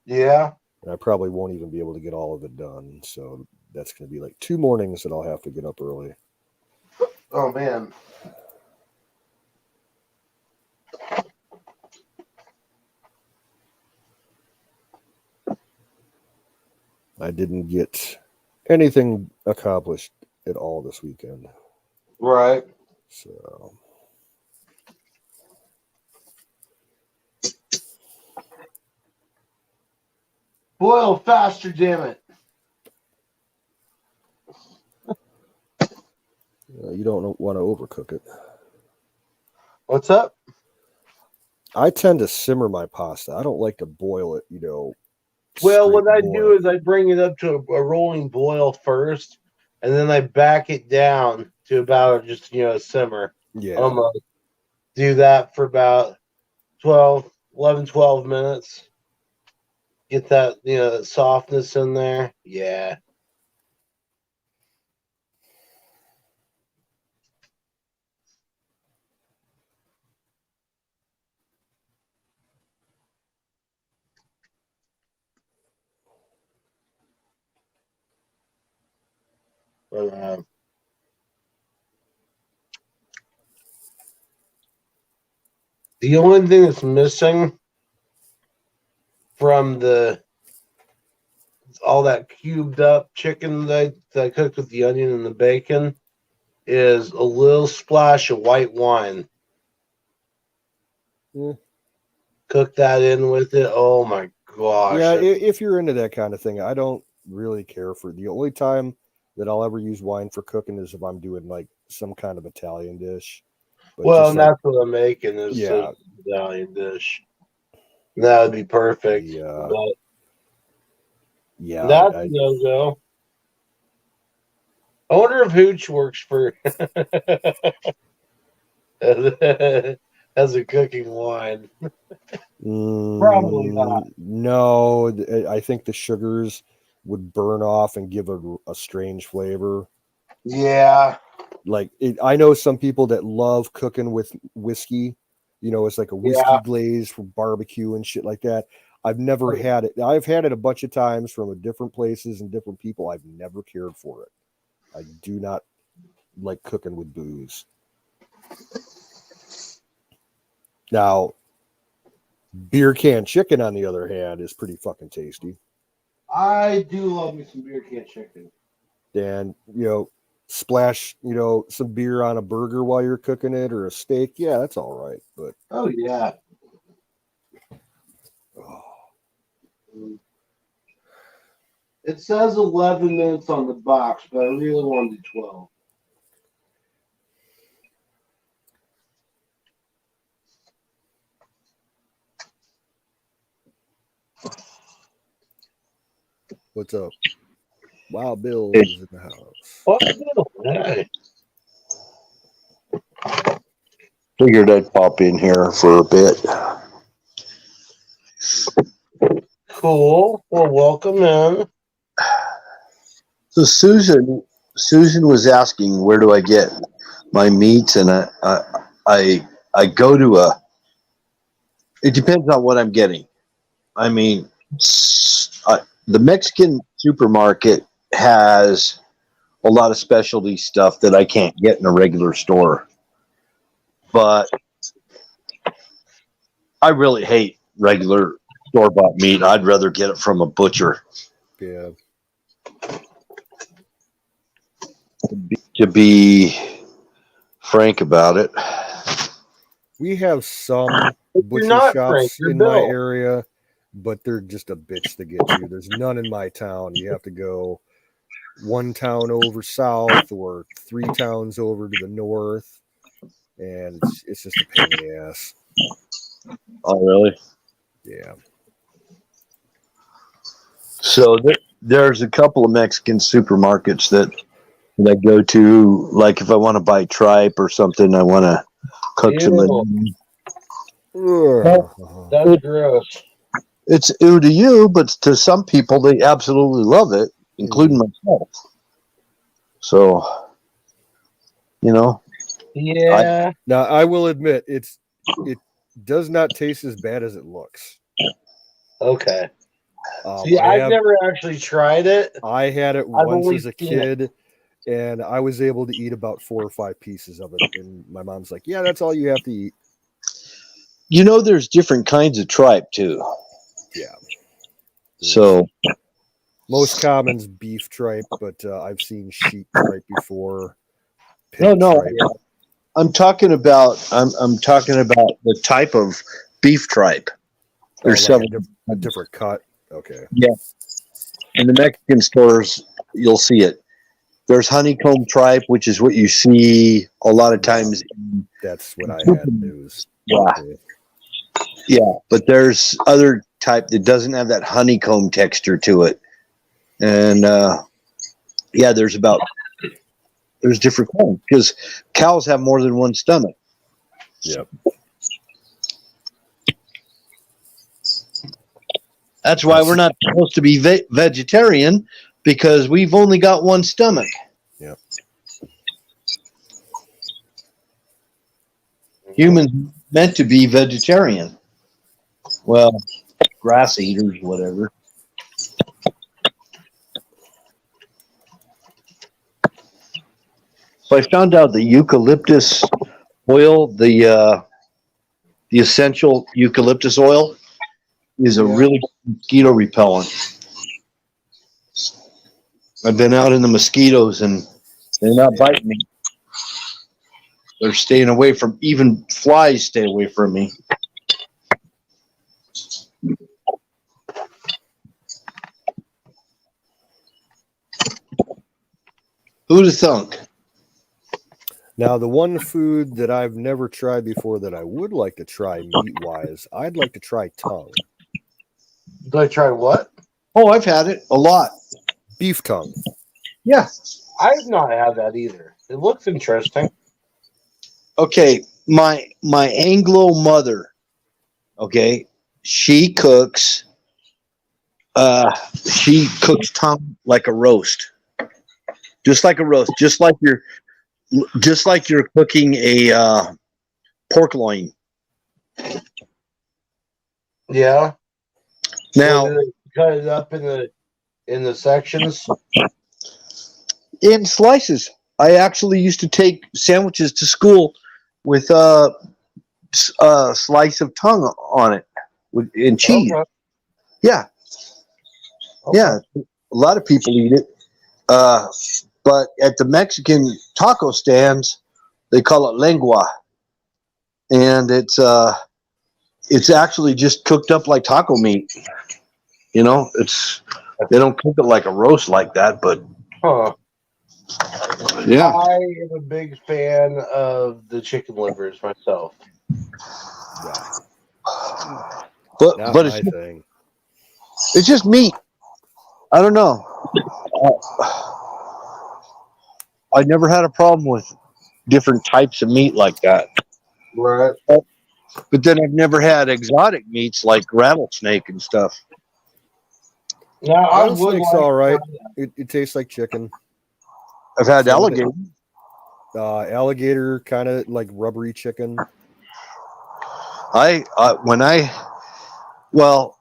Yeah. And I probably won't even be able to get all of it done. So that's going to be like 2 mornings that I'll have to get up early. Oh, man. I didn't get anything accomplished at all this weekend. Right. So boil faster, damn it. you don't want to overcook it. What's up? I tend to simmer my pasta. I don't like to boil it, Well, what I straight do boil. is I bring it up to a rolling boil first, and then I back it down to about just, a simmer. Yeah. Almost. Do that for about 12 minutes. Get that, that softness in there. Yeah. But, the only thing that's missing from all that cubed up chicken that I cooked with the onion and the bacon is a little splash of white wine. Cook that in with it. Oh my gosh. Yeah, if you're into that kind of thing, I don't really care for. The only time that I'll ever use wine for cooking is if I'm doing like some kind of Italian dish. But well, and that's what I'm making is an Italian dish. That would be perfect. Yeah. But yeah. That's no-go. I wonder if Hooch works for as a cooking wine. Probably not. No, I think the sugars would burn off and give a strange flavor. Yeah. Like I know some people that love cooking with whiskey. It's like a whiskey glaze for barbecue and shit like that. I've never had it. I've had it a bunch of times from different places and different people. I've never cared for it. I do not like cooking with booze. Now, beer can chicken, on the other hand, is pretty fucking tasty. I do love me some beer can chicken. And, splash, some beer on a burger while you're cooking it or a steak. Yeah, that's all right. But oh, yeah. It says 11 minutes on the box, but I really want to do 12. What's up? Wild Bill is in the house. Hey. Figured I'd pop in here for a bit. Cool. Well, welcome in. So Susan was asking, where do I get my meats? And I go to it depends on what I'm getting. I mean, the Mexican supermarket has a lot of specialty stuff that I can't get in a regular store. But I really hate regular store-bought meat. I'd rather get it from a butcher. Yeah. To be frank about it. We have some butcher shops in my area, but they're just a bitch to get to. There's none in my town. You have to go one town over south or 3 towns over to the north, and it's just a pain in the ass. Oh, really? Yeah. So there's a couple of Mexican supermarkets that I go to, like if I want to buy tripe or something, I want to cook some. That's gross. It's ew to you, but to some people, they absolutely love it, including myself. So, Yeah. Now I will admit it does not taste as bad as it looks. Okay. See, I've never actually tried it. I had it once as a kid, and I was able to eat about 4 or 5 pieces of it. And my mom's like, "Yeah, that's all you have to eat." There's different kinds of tripe too. Yeah. So Most common's beef tripe, but I've seen sheep tripe before. No, Pig tripe. I'm talking about the type of beef tripe. There's like several. a different cut. Okay. Yeah. In the Mexican stores, you'll see it. There's honeycomb tripe, which is what you see a lot of times. That's what I had news. Yeah. Okay. Yeah, but there's other type that doesn't have that honeycomb texture to it. And yeah, there's different kinds because cows have more than one stomach. Yep. That's why we're not supposed to be vegetarian, because we've only got one stomach. Yep. Humans meant to be vegetarian. Well, grass eaters, whatever. So I found out the eucalyptus oil, the essential eucalyptus oil, is a really good mosquito repellent. I've been out in the mosquitoes and they're not biting me. They're staying away from, even flies stay away from me. Who'd have thunk? Now, the one food that I've never tried before that I would like to try meat-wise, I'd like to try tongue. Did I try what? Oh, I've had it a lot. Beef tongue. Yeah. I've not had that either. It looks interesting. Okay, my Anglo mother, okay, she cooks tongue like a roast. Just like a roast, just like you're cooking a pork loin. Yeah. Now, So they cut it up in the sections. in slices. I actually used to take sandwiches to school with a slice of tongue on it and cheese. Okay. Yeah. Yeah. A lot of people eat it. But at the Mexican taco stands, they call it lengua. And it's actually just cooked up like taco meat. You know, they don't cook it like a roast like that, but Huh. yeah. I am a big fan of the chicken livers myself. Yeah. But Not but my thing. it's just meat. I don't know. I never had a problem with different types of meat like that. Right. But then I've never had exotic meats like rattlesnake and stuff. Now I would Rattlesnake's like all right. It tastes like chicken. I've had alligator. Alligator, kind of like rubbery chicken.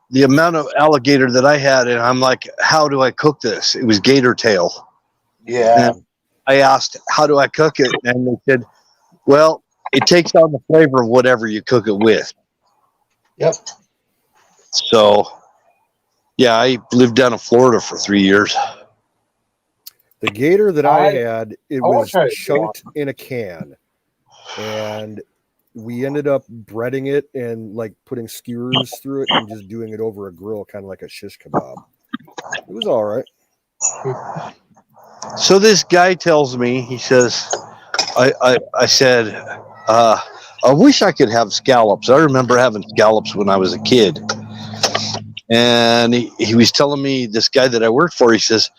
The amount of alligator that I had, and I'm like, how do I cook this? It was gator tail. Yeah. And I asked, how do I cook it? And they said, well, it takes on the flavor of whatever you cook it with. Yep. So, yeah, I lived down in Florida for 3 years. The gator that I had, it wanna was try it. chunked in a can. And we ended up breading it and like putting skewers through it and just doing it over a grill, kind of like a shish kebab. It was all right. So this guy tells me, he says, I said, I wish I could have scallops. I remember having scallops when I was a kid. And he was telling me, this guy that I worked for, he says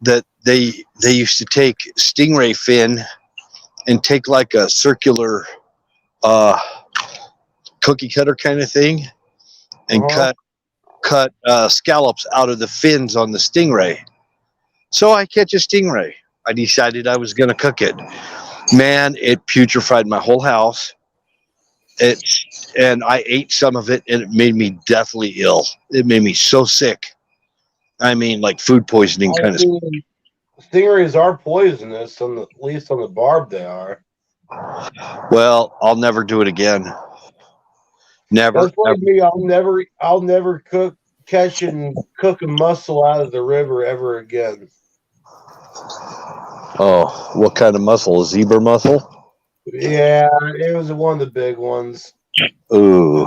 that they used to take stingray fin and take like a circular cookie cutter kind of thing and cut scallops out of the fins on the stingray. So I catch a stingray. I decided I was going to cook it. Man, it putrefied my whole house. And I ate some of it, and it made me deathly ill. It made me so sick. I mean, like food poisoning kind of stuff. Stingrays are poisonous, at least on the barb they are. Well, I'll never do it again. Never. That's like me. I'll never cook catch and cook a mussel out of the river ever again. Oh, what kind of mussel? A zebra mussel? Yeah, it was one of the big ones. Ooh,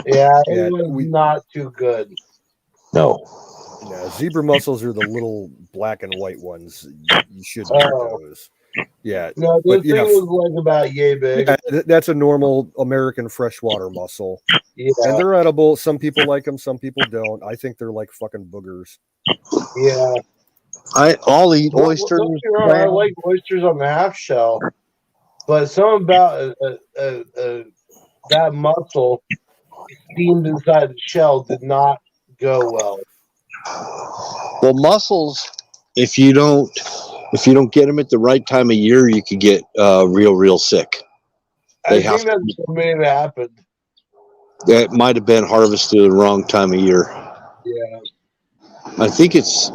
Yeah, Yeah, it was not too good. no. Yeah, zebra mussels are the little black and white ones. You shouldn't eat those. Yeah, No, but the thing was like about yay big. yeah, that's a normal American freshwater mussel, Yeah, and they're edible. Some people like them, some people don't. I think they're like fucking boogers. yeah. I'll eat oysters. Don't get me wrong, I like oysters on the half shell, but something about that mussel steamed inside the shell did not go well. Well, mussels, if you don't get them at the right time of year, you could get real sick. I think that's what may have happened. That might have been harvested at the wrong time of year. Yeah. I think it's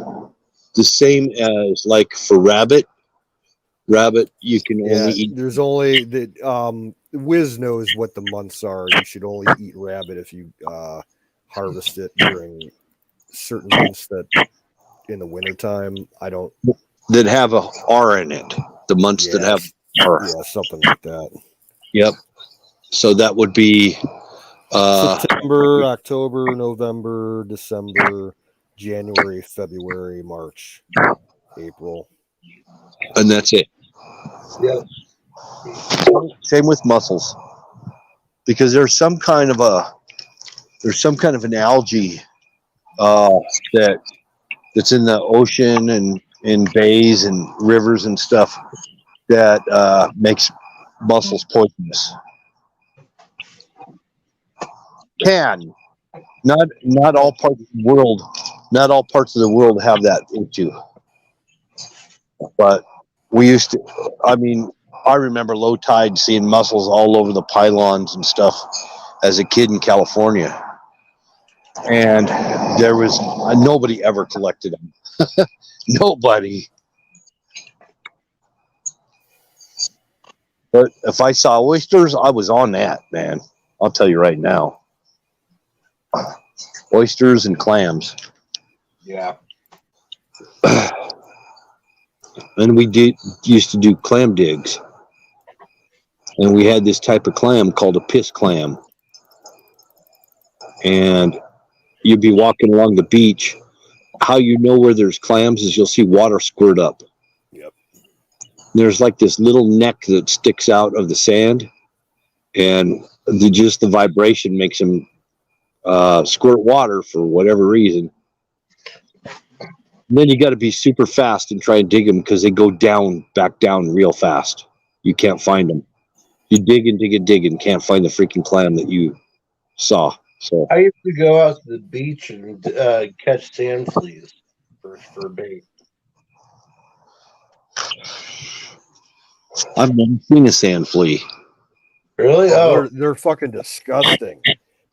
the same as like for rabbit. Rabbit, you can only eat. There's only the Wiz knows what the months are. You should only eat rabbit if you harvest it during certain months that in the wintertime. I don't. That have a R in it. The months that have R. Yeah, something like that. Yep. So that would be September, October, November, December, January, February, March, April. And that's it. Yeah. Same with mussels. Because there's some kind of an algae that's in the ocean and in bays and rivers and stuff that makes mussels poisonous. Not all parts of the world have that issue. But we used to, I remember low tide seeing mussels all over the pylons and stuff as a kid in California. And there was nobody ever collected them. Nobody. But if I saw oysters, I was on that, man. I'll tell you right now. Oysters and clams. Yeah. And we used to do clam digs. And we had this type of clam called a piss clam. And you'd be walking along the beach. How you know where there's clams is you'll see water squirt up. Yep. There's like this little neck that sticks out of the sand. And the vibration makes them squirt water for whatever reason. And then you got to be super fast and try and dig them because they go back down real fast. You can't find them. You dig and can't find the freaking clam that you saw. So I used to go out to the beach and catch sand fleas for bait. I've never seen a sand flea. Really? Oh, They're fucking disgusting.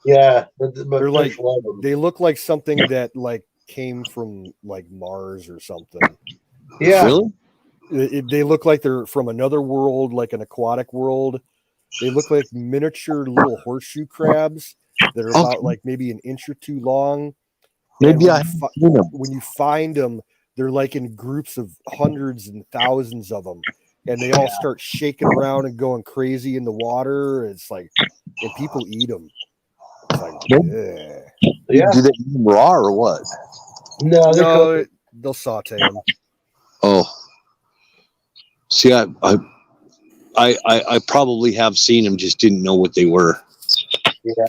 yeah. But They're like fish love them. they look like something that like came from like Mars or something. Yeah. Really? They look like they're from another world, like an aquatic world. They look like miniature little horseshoe crabs that are about like maybe an inch or two long. Maybe when you find them, they're like in groups of hundreds and thousands of them, and they all start shaking around and going crazy in the water. It's like, and people eat them. It's like, Yeah. Do they eat them raw or what? No, they'll saute them. Oh, see, I probably have seen them, just didn't know what they were. Yeah.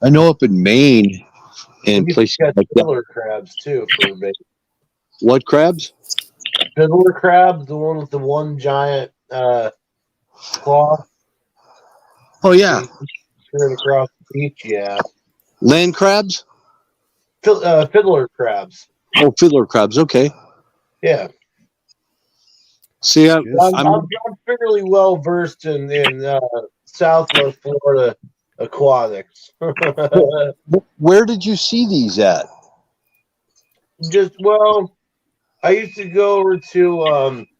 I know up in Maine and places like that. Fiddler crabs too for bait. What crabs? Fiddler crabs, the one with the one giant claw. Oh yeah, Straight across the beach. Yeah. land crabs. Fiddler crabs. Oh, fiddler crabs. Okay. Yeah. See, I'm fairly well versed in Southwest Florida aquatics. Where did you see these at? I used to go over to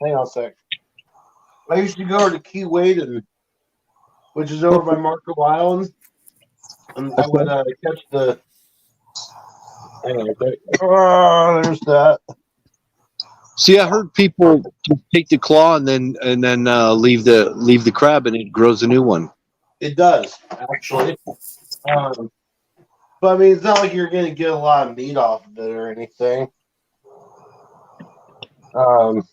hang on a sec. I used to go over to Key Wade and which is over by Marco Island. And I would catch the. Oh, there's that. See, I heard people just take the claw and then leave the crab and it grows a new one. It does, actually. But I mean, it's not like you're going to get a lot of meat off of it or anything. The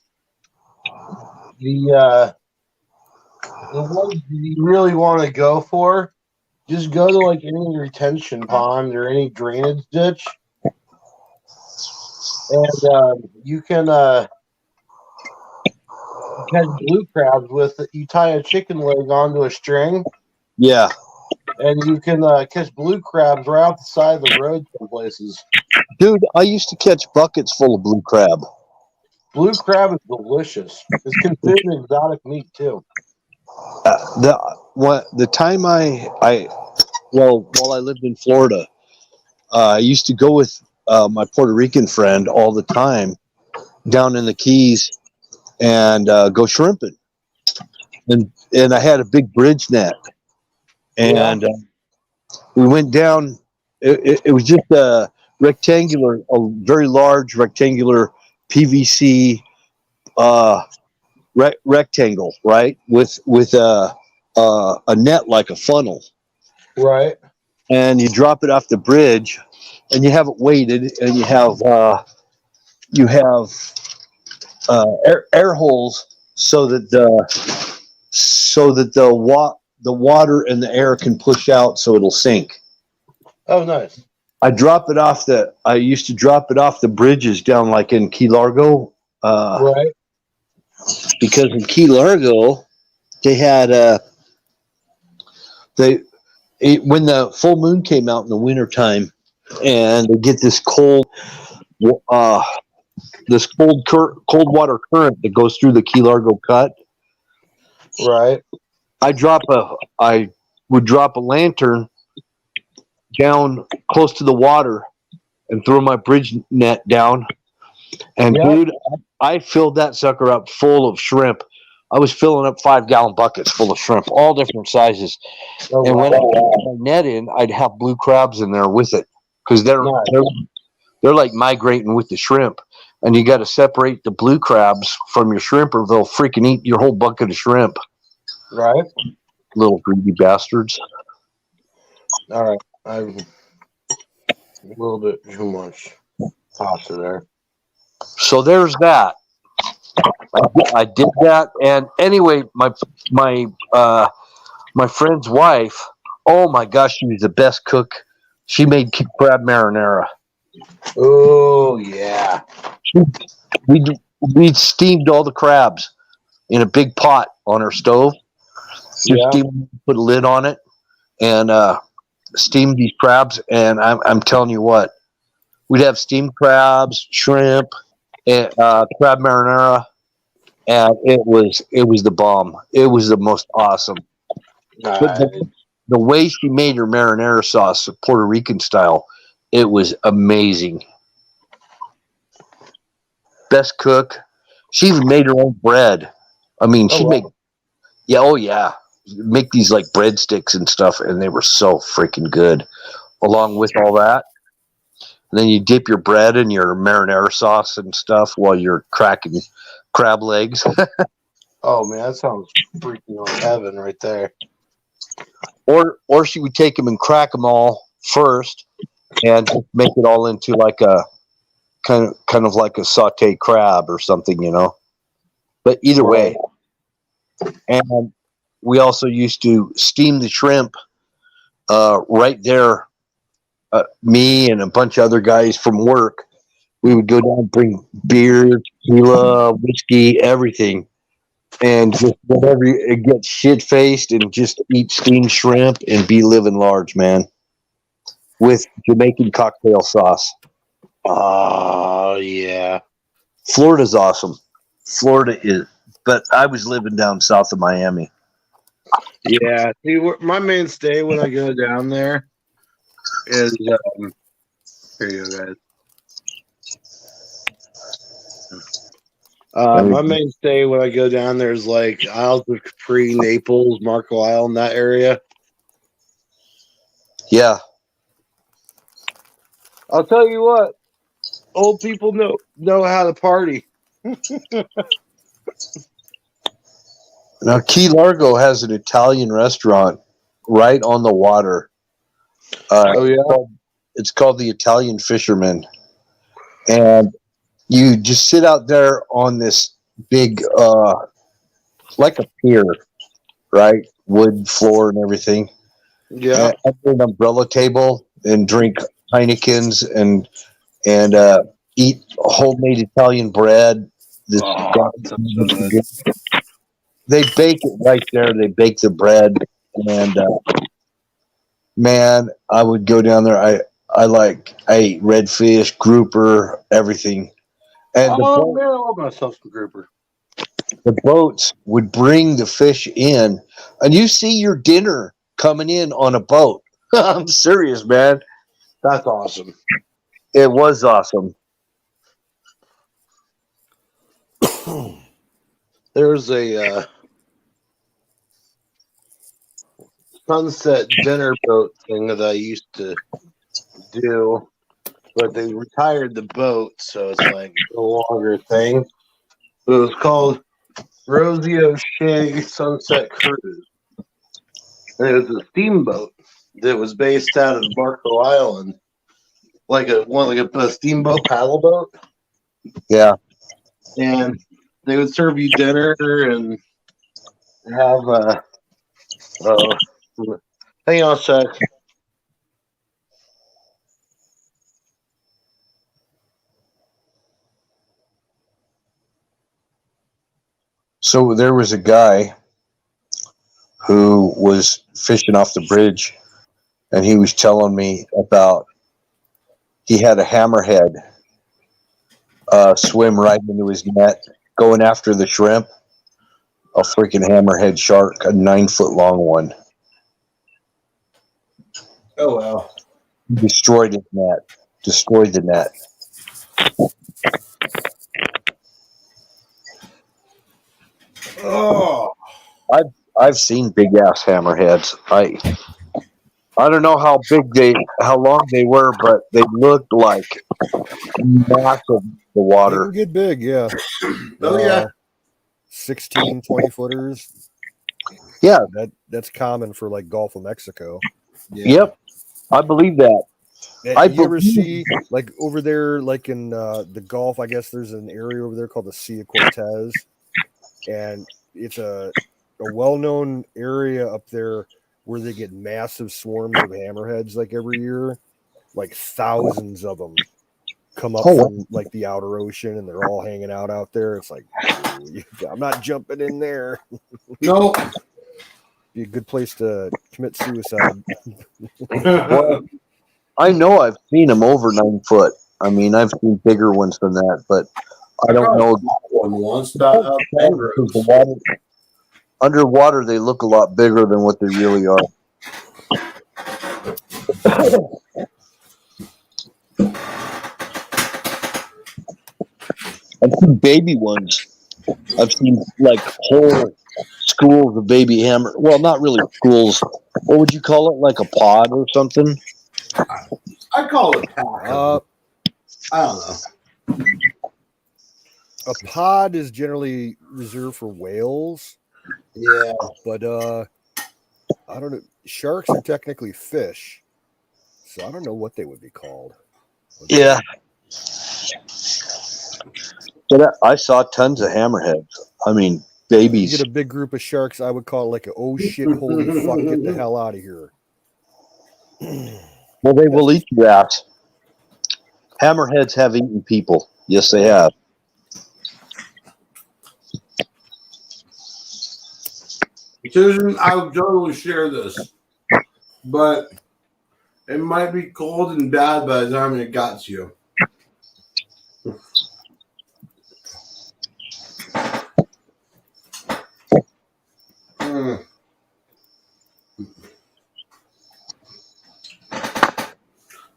ones you really want to go for, just go to like any retention pond or any drainage ditch, and you can catch blue crabs with it. You tie a chicken leg onto a string. Yeah. And you can catch blue crabs right off the side of the road some places. Dude, I used to catch buckets full of blue crab. Blue crab is delicious. It's considered exotic meat too. The time while I lived in Florida, I used to go with my Puerto Rican friend all the time down in the Keys and go shrimping. And I had a big bridge net. And we went down. It was just a very large rectangular PVC rectangle, right? With a net like a funnel, right? And you drop it off the bridge, and you have it weighted, and you have air holes so that the water and the air can push out so it'll sink. Oh, nice. I used to drop it off the bridges down like in Key Largo. Right. Because in Key Largo, they had when the full moon came out in the wintertime, and they get this cold water current that goes through the Key Largo cut. Right. I would drop a lantern down close to the water and throw my bridge net down. And dude, I filled that sucker up full of shrimp. I was filling up 5-gallon buckets full of shrimp, all different sizes. Oh, and when I put my net in, I'd have blue crabs in there with it because they're like migrating with the shrimp. And you got to separate the blue crabs from your shrimp, or they'll freaking eat your whole bucket of shrimp. Right. Little greedy bastards. All right. I'm a little bit too much pasta there. So there's that. I did that, and anyway, my friend's wife. Oh my gosh, she was the best cook. She made crab marinara. Oh yeah. We steamed all the crabs in a big pot on her stove. Put a lid on it, and steamed these crabs. And I'm telling you what, we'd have steamed crabs, shrimp, and crab marinara, and it was the bomb. It was the most awesome. But the way she made her marinara sauce, Puerto Rican style, it was amazing. Best cook. She even made her own bread. I mean, make these like breadsticks and stuff, and they were so freaking good. Along with all that, and then you dip your bread in your marinara sauce and stuff while you're cracking crab legs. Oh man, that sounds freaking on heaven right there. Or she would take them and crack them all first, and just make it all into like a kind of like a sauteed crab or something, you know. But either way, and we also used to steam the shrimp right there. Me and a bunch of other guys from work, we would go down and bring beer, tequila, whiskey, everything, and just whenever it gets shit faced and just eat steamed shrimp and be living large, man, with Jamaican cocktail sauce. Oh yeah, Florida's awesome. Florida is, but I was living down south of Miami. Yeah, see, my mainstay when I go down there is here you go, guys. My mainstay when I go down there is like Isles of Capri, Naples, Marco Island, that area. Yeah. I'll tell you what, old people know how to party. Now, Key Largo has an Italian restaurant right on the water. Oh yeah, It's called the Italian Fisherman, and you just sit out there on this big, like a pier, right? Wood floor and everything. yeah. Under an umbrella table and drink Heinekens and eat homemade Italian bread. This Sounds so good. They bake it right there. They bake the bread, and man, I would go down there. I ate redfish, grouper, everything, and Man, I love myself some grouper. the boats would bring the fish in, and you see your dinner coming in on a boat. I'm serious, man. That's awesome. It was awesome. There's a sunset dinner boat thing that I used to do, but they retired the boat, so it's like no longer a thing. It was called Rosie O'Shea Sunset Cruise, and it was a steamboat that was based out of Marco Island, like a steamboat paddle boat, Yeah. and they would serve you dinner and have hang on a sec. So there was a guy who was fishing off the bridge, and he was telling me about he had a hammerhead swim right into his net, going after the shrimp. A freaking hammerhead shark, a 9-foot long one. Oh wow. Destroyed his net. Destroyed the net. Oh. I've seen big ass hammerheads. I don't know how long they were, but they looked like massive in the They water. can get big, yeah. Oh yeah. 16, 20 footers. Yeah. That's common for like Gulf of Mexico. Yeah. Yep. I believe that. And you ever see like over there, like in the Gulf? I guess there's an area over there called the Sea of Cortez, and it's a well-known area up there where they get massive swarms of hammerheads like every year, like thousands of them come up from like the outer ocean, and they're all hanging out there. It's like, I'm not jumping in there. No. Be a good place to commit suicide. Well, I know I've seen them over 9 foot. I mean, I've seen bigger ones than that, but I don't know. Once that Underwater, they look a lot bigger than what they really are. I've seen baby ones. I've seen like whole schools of baby hammer. Well, not really schools. What would you call it? Like a pod or something? I call it pack. I don't know. A pod is generally reserved for whales. Yeah. But I don't know. Sharks are technically fish, so I don't know what they would be called. Yeah. But I saw tons of hammerheads. I mean, babies. You get a big group of sharks, I would call it like a oh shit, holy fuck, get the hell out of here. Well, they will eat your ass. Hammerheads have eaten people. Yes, they have. Susan, I would totally share this, but it might be cold and bad by the time it got to you.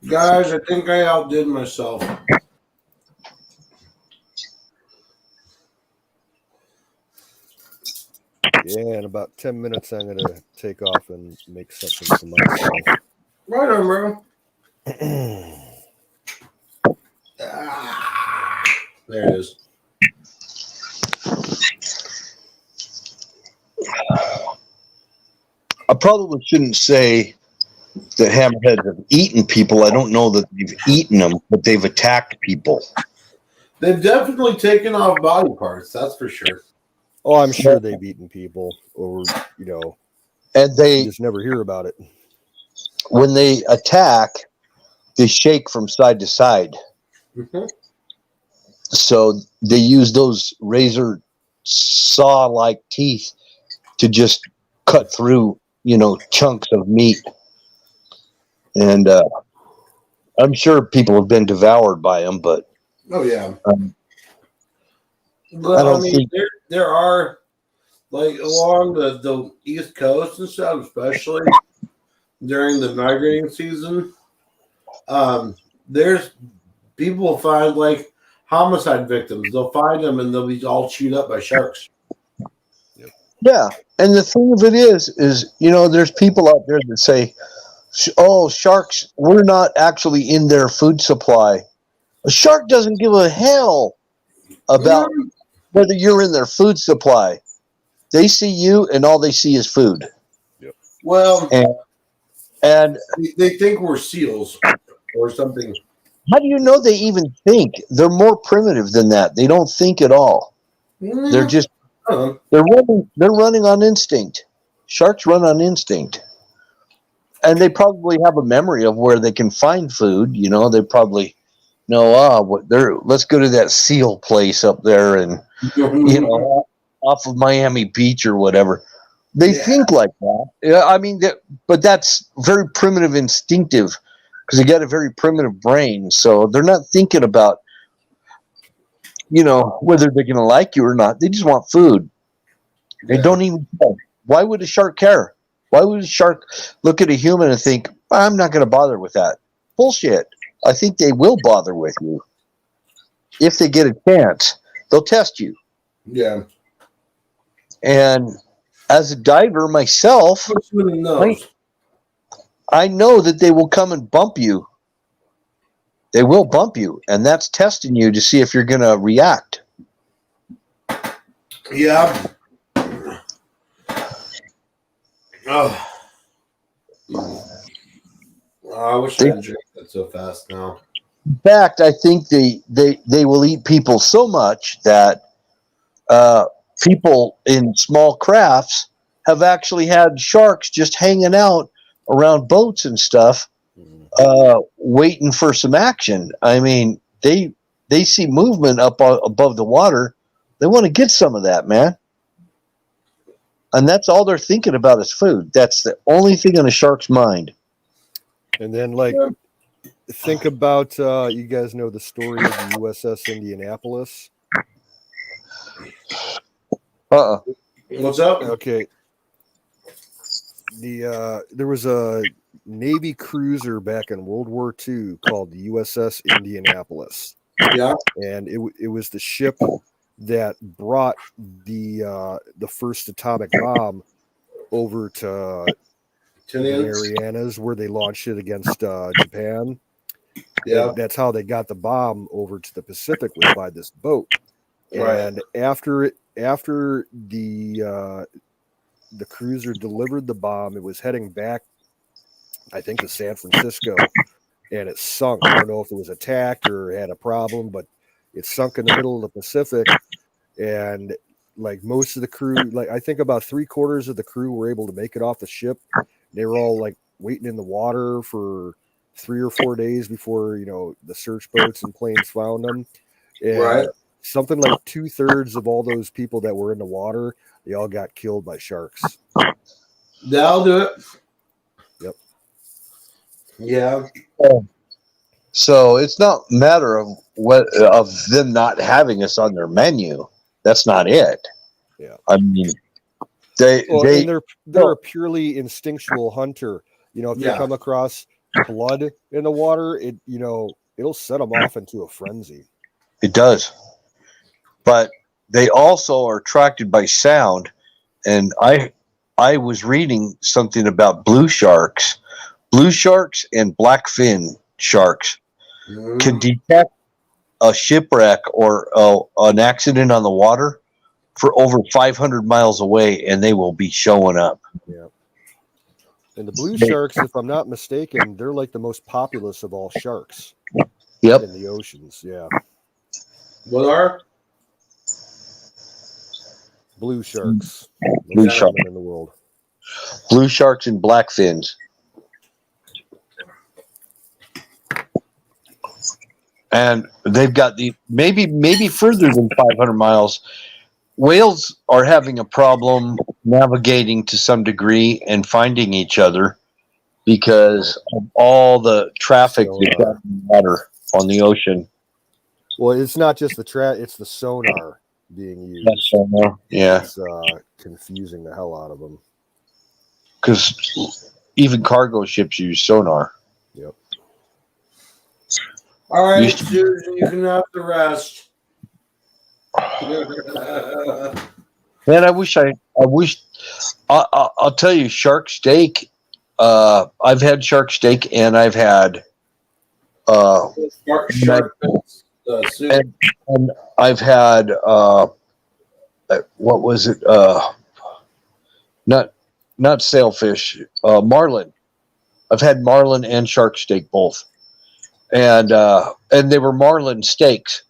Guys, I think I outdid myself. Yeah, in about 10 minutes, I'm going to take off and make something for myself. Right on, bro. There it is. I probably shouldn't say that hammerheads have eaten people. I don't know that they've eaten them, but they've attacked people. They've definitely taken off body parts, that's for sure. Oh, I'm sure they've eaten people, or And you they, just never hear about it. when they attack, they shake from side to side. Mhm. So they use those razor saw-like teeth to just cut through, chunks of meat. And I'm sure people have been devoured by them, but Oh yeah. I But I don't mean, think. there are like along the East Coast and stuff, especially during the migrating season. There's people will find like homicide victims. They'll find them and they'll be all chewed up by sharks. Yeah, and the thing of it is there's people out there that say, "Oh, sharks, we're not actually in their food supply." A shark doesn't give a hell about whether you're in their food supply. They see you, and all they see is food. Well, And they think we're seals or something. how do you know they even think? They're more primitive than that. They don't think at all. They're just they're running on instinct. Sharks run on instinct. And they probably have a memory of where they can find food. They probably know, let's go to that seal place up there and, off of Miami Beach or whatever. They think like that. Yeah, I mean, but that's very primitive, instinctive, because they got a very primitive brain. So they're not thinking about, whether they're going to like you or not. They just want food. They don't even care. Why would a shark care? Why would a shark look at a human and think, I'm not going to bother with that? Bullshit. I think they will bother with you. If they get a chance, they'll test you. Yeah. And as a diver myself, I know that they will come and bump you. They will bump you, and that's testing you to see if you're going to react. Yeah. Oh. I wish I didn't drink that so fast now. In fact, I think they will eat people so much that people in small crafts have actually had sharks just hanging out around boats and stuff, waiting for some action. I mean, they see movement up above the water. They want to get some of that, man. And that's all they're thinking about is food. That's the only thing on a shark's mind. And then, think about, you guys know the story of the USS Indianapolis? What's up? Okay. There was a Navy cruiser back in World War II called the USS Indianapolis. Yeah. And it was the ship that brought the first atomic bomb over to the Marianas, where they launched it against Japan. Yeah, and that's how they got the bomb over to the Pacific, was by this boat. Right. And after the cruiser delivered the bomb, it was heading back, I think, to San Francisco, and it sunk. I don't know if it was attacked or had a problem, but it sunk in the middle of the Pacific. And most of the crew, I think about 3/4 of the crew were able to make it off the ship. They were all waiting in the water for 3 or 4 days before the search boats and planes found them. And something like 2/3 of all those people that were in the water, they all got killed by sharks. That'll do it. Yep. Yeah. So it's not a matter of them not having us on their menu. That's not it. Yeah. I mean, they're a purely instinctual hunter. If they come across blood in the water, it'll set them off into a frenzy. It does. But they also are attracted by sound, and I was reading something about blue sharks and blackfin sharks can detect a shipwreck or an accident on the water for over 500 miles away, and they will be showing up. Yeah. And the blue sharks, if I'm not mistaken, they're like the most populous of all sharks. Yep. In the oceans. Yeah. What are? Blue sharks. Blue Most shark. common in the world. Blue sharks and blackfins. And they've got the maybe further than 500 miles. Whales are having a problem navigating to some degree and finding each other because of all the traffic that's got in the water on the ocean. Well, it's not just it's the sonar being used. That's sonar. Yeah. It's confusing the hell out of them. Because even cargo ships use sonar. Yep. All right, Susan, you can have the rest. Man, I'll tell you, shark steak. I've had shark steak, and I've had Shark soup. and I've had what was it? Not sailfish, marlin. I've had marlin and shark steak both, and they were marlin steaks.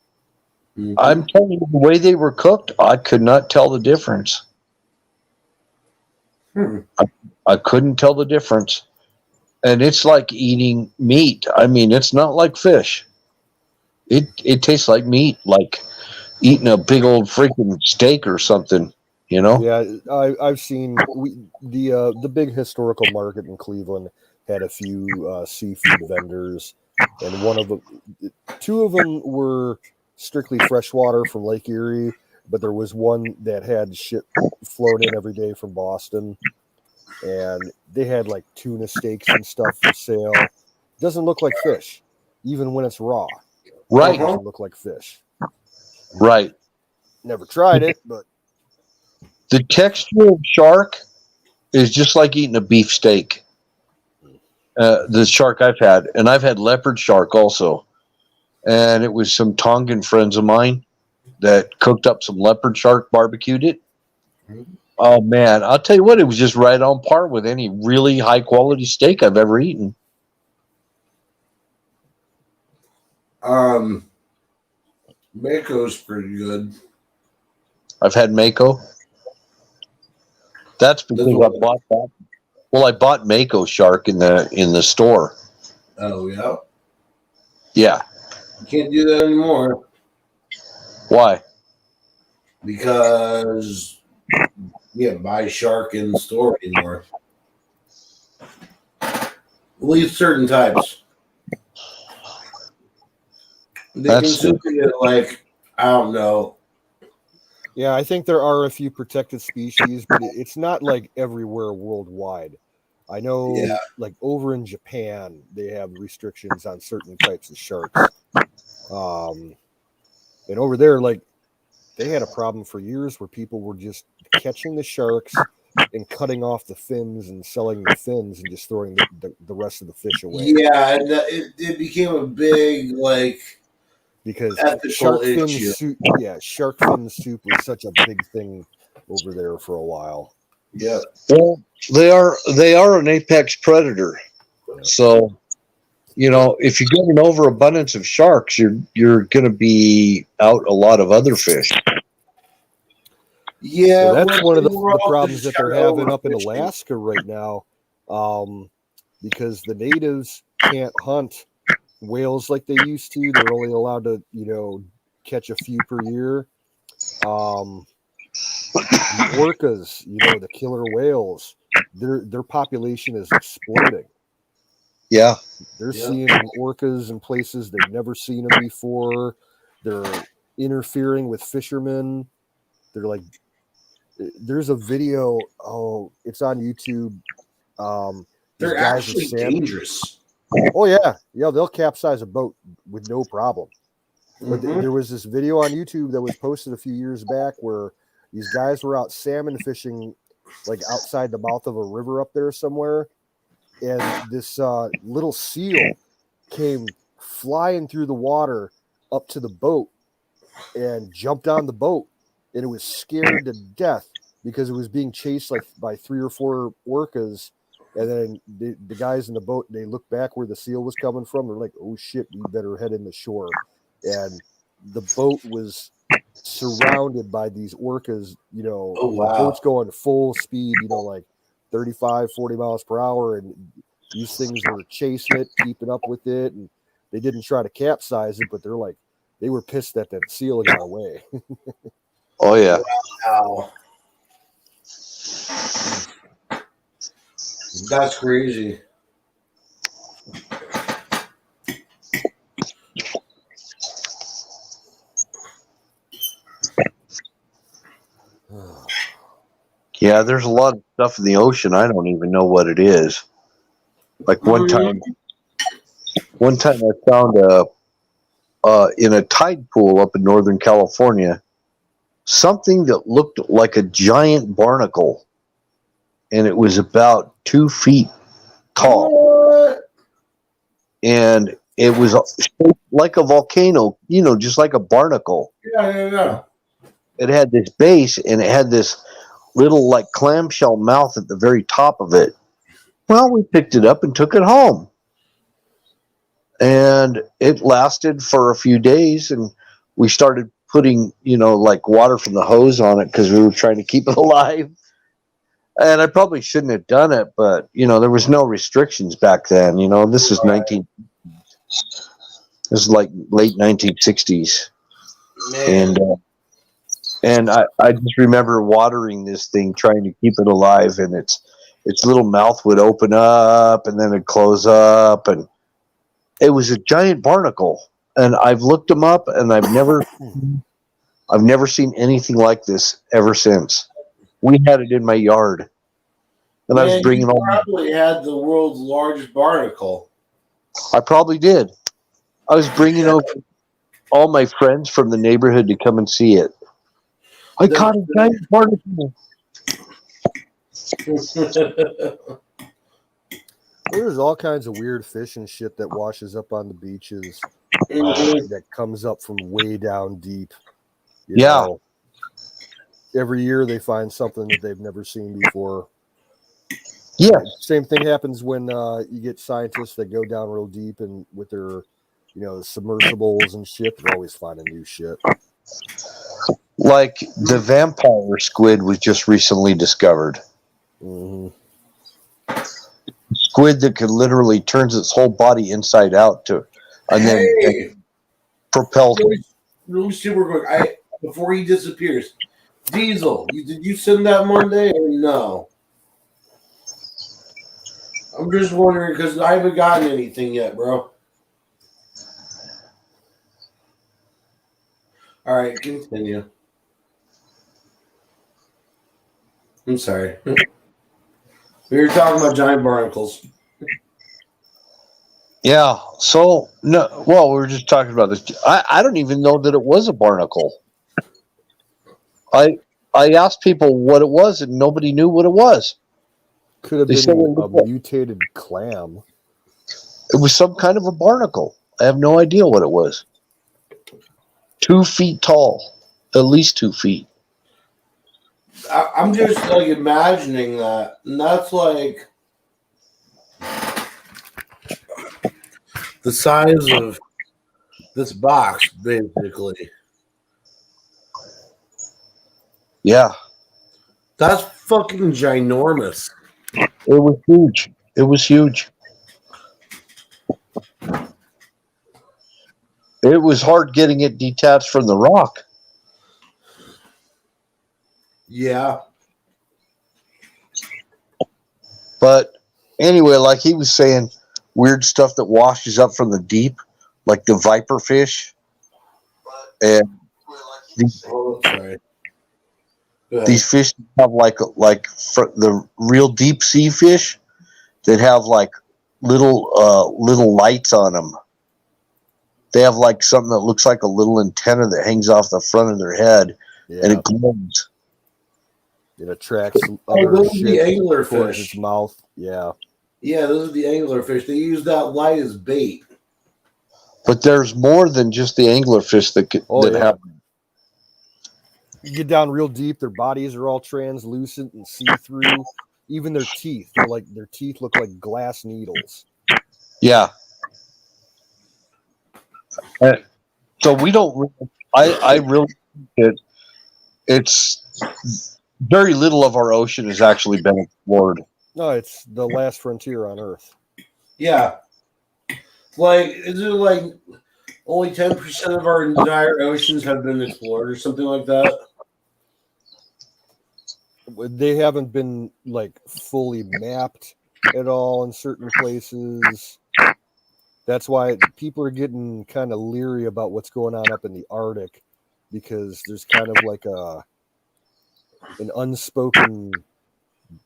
Mm-hmm. I'm telling you, the way they were cooked, I could not tell the difference. I couldn't tell the difference. And it's like eating meat. I mean, it's not like fish. It tastes like meat, like eating a big old freaking steak or something, you know? Yeah, I've seen the big historical market in Cleveland had a few seafood vendors, and two of them were strictly freshwater from Lake Erie, but there was one that had shit flown in every day from Boston, and they had like tuna steaks and stuff for sale. Doesn't look like fish, even when it's raw. Right. It doesn't look like fish. Right. Never tried it, but the texture of shark is just like eating a beef steak. The shark I've had, and I've had leopard shark also. And it was some Tongan friends of mine that cooked up some leopard shark, barbecued it. Oh man, I'll tell you what, it was just right on par with any really high quality steak I've ever eaten. Mako's pretty good. I've had Mako. That's because I bought that. Well, I bought Mako shark in the store. Oh yeah. Yeah. You can't do that anymore Why? because you can't buy shark in the store anymore. At least certain types. They That's- consider it like, I don't know. yeah, I think there are a few protected species, but it's not like everywhere worldwide. I know, Yeah. like over in Japan, they have restrictions on certain types of sharks. And over there, like they had a problem for years where people were just catching the sharks and cutting off the fins and selling the fins and just throwing the rest of the fish away. Yeah, and it became a big like Because ethical shark fin issue. soup, shark fin soup was such a big thing over there for a while. Yeah. Well, they are an apex predator. So, you know, if you get an overabundance of sharks, you're going to be out a lot of other fish. Yeah, So that's one of the overall, problems that they're kinda having up in overfishing. Alaska right now, because the natives can't hunt whales like they used to. They're only allowed to, catch a few per year. The orcas, the killer whales, their population is exploding. Yeah. They're Yeah. seeing orcas in places they've never seen them before. They're interfering with fishermen. They're like, there's a video. Oh, it's on YouTube. These They're guys actually are salmon- dangerous. Oh yeah, they'll capsize a boat with no problem. But Mhm. there was this video on YouTube that was posted a few years back where these guys were out salmon fishing like outside the mouth of a river up there somewhere, and this little seal came flying through the water up to the boat and jumped on the boat, and it was scared to death because it was being chased like by 3 or 4 orcas. And then the guys in the boat, they looked back where the seal was coming from. They're like, oh shit, we better head in the shore. And the boat was surrounded by these orcas, you know. Oh, wow. The boat's going full speed, you know, like 35, 40 miles per hour. And these things were chasing it, keeping up with it. And they didn't try to capsize it, but they're like, they were pissed that seal got away. Oh yeah. Wow. That's crazy. Yeah, there's a lot of stuff in the ocean. I don't even know what it is. Like one time I found in a tide pool up in Northern California, something that looked like a giant barnacle. And it was about 2 feet tall. What? And it was shaped like a volcano, you know, just like a barnacle. Yeah. It had this base and it had this little like clamshell mouth at the very top of it. Well, we picked it up and took it home. And it lasted for a few days, and we started putting, you know, like water from the hose on it because we were trying to keep it alive. And I probably shouldn't have done it, but, you know, there was no restrictions back then. You know, this is like late 1960s. Man. And I just remember watering this thing, trying to keep it alive, and its little mouth would open up and then it'd close up, and it was a giant barnacle. And I've looked them up, and I've never seen anything like this ever since. We had it in my yard, and I was bringing you probably had the world's largest barnacle. I probably did. I was bringing over all my friends from the neighborhood to come and see it. I caught a giant barnacle. There's all kinds of weird fish and shit that washes up on the beaches that comes up from way down deep. You know? Every year they find something that they've never seen before. Yeah. Same thing happens when you get scientists that go down real deep and with their, you know, submersibles and shit, they're always finding new shit. Like the vampire squid was just recently discovered. Mm-hmm. Squid that could literally turns its whole body inside out and then propels. Really super quick. Before he disappears, Diesel, did you send that Monday or no? I'm just wondering because I haven't gotten anything yet, bro. All right, continue. I'm sorry. We were talking about giant barnacles. Yeah. So no. Well, we were just talking about this. I don't even know that it was a barnacle. I asked people what it was, and nobody knew what it was. Could have been a mutated clam. It was some kind of a barnacle. I have no idea what it was. 2 feet tall, at least 2 feet. I'm just like imagining that, and that's like the size of this box, basically. Yeah, That's fucking ginormous. it was huge. It was huge. It was hard getting it detached from the rock. Yeah. But anyway, like he was saying, weird stuff that washes up from the deep, like the viper fish. And these fish have like the real deep sea fish that have like little lights on them. They have like something that looks like a little antenna that hangs off the front of their head, and it glows. It attracts Oh, other those are the shit towards its anglerfish. mouth. Yeah. Yeah, those are the anglerfish. They use that light as bait. But there's more than just the anglerfish Oh, that yeah. have. You get down real deep, their bodies are all translucent and see-through. Even their teeth, their teeth look like glass needles. Yeah. So we don't. I really think that it's very little of our ocean has actually been explored. No, it's the last frontier on Earth. Yeah. Like, is it like only 10% of our entire oceans have been explored or something like that? They haven't been like fully mapped at all in certain places. That's why people are getting kind of leery about what's going on up in the Arctic, because there's kind of like an unspoken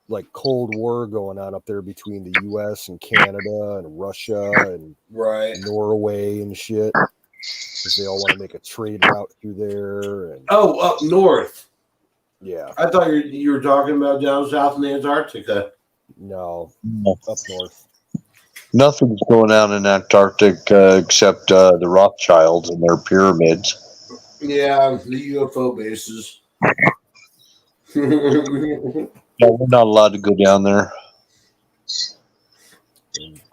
like Cold War going on up there between the US and Canada and Russia and Right. Norway and shit, because they all want to make a trade route through there. And Oh, up north. yeah, I thought you were talking about down south in Antarctica. no, up north. Nothing's going on in Antarctic except the Rothschilds and their pyramids. Yeah, the UFO bases. Yeah, we're not allowed to go down there.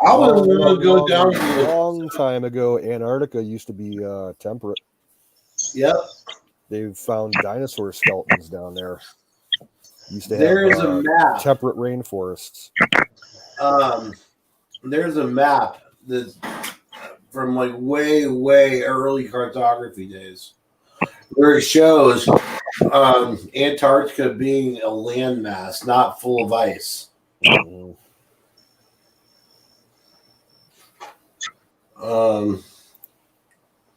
I wouldn't want to go down to a long time ago. Antarctica used to be temperate. Yep. They've found dinosaur skeletons down there. Used to There have is a map. temperate rainforests. There's a map that's from like way, way early cartography days where it shows Antarctica being a landmass, not full of ice. Mm-hmm.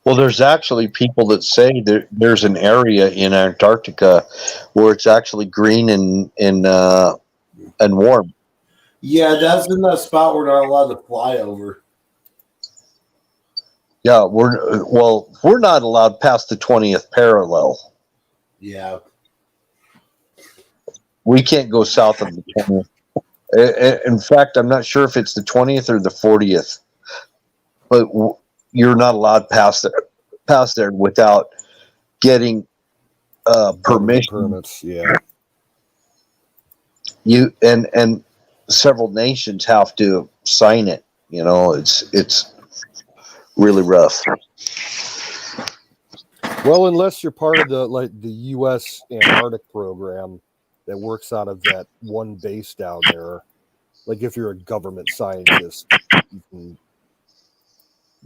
Well, there's actually people that say there's an area in Antarctica where it's actually green and warm. Yeah, that's in that spot we're not allowed to fly over. Yeah, we're not allowed past the 20th parallel. Yeah. We can't go south of the 20th. In fact, I'm not sure if it's the 20th or the 40th, but you're not allowed past there without getting permission. Permits, yeah. You and several nations have to sign it. You know, it's really rough. Well, unless you're part of the U.S. Antarctic program that works out of that one base down there, like if you're a government scientist, you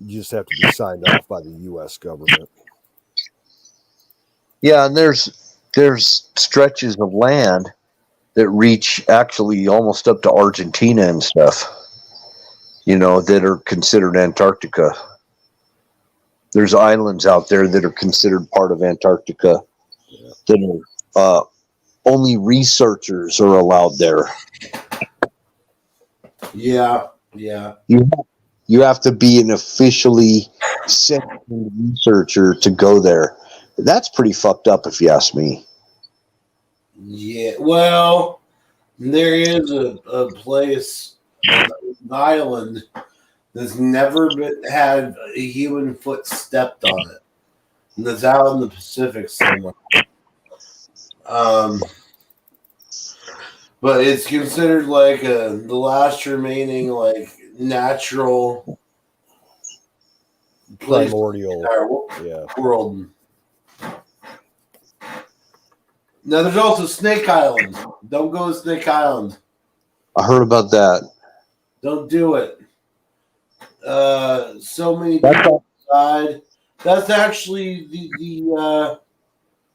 just have to be signed off by the U.S. government. Yeah, and there's stretches of land that reach actually almost up to Argentina and stuff, you know, that are considered Antarctica. There's islands out there that are considered part of Antarctica that are only researchers are allowed there. Yeah, yeah. You have to be an officially sent researcher to go there. That's pretty fucked up if you ask me. Yeah, well, there is a place, an island, that's never had a human foot stepped on it. And that's out in the Pacific somewhere. But it's considered like the last remaining like natural place Primordial, in our yeah. world. Now there's also Snake Island. Don't go to Snake Island. I heard about that. Don't do it. So many people died. That's actually the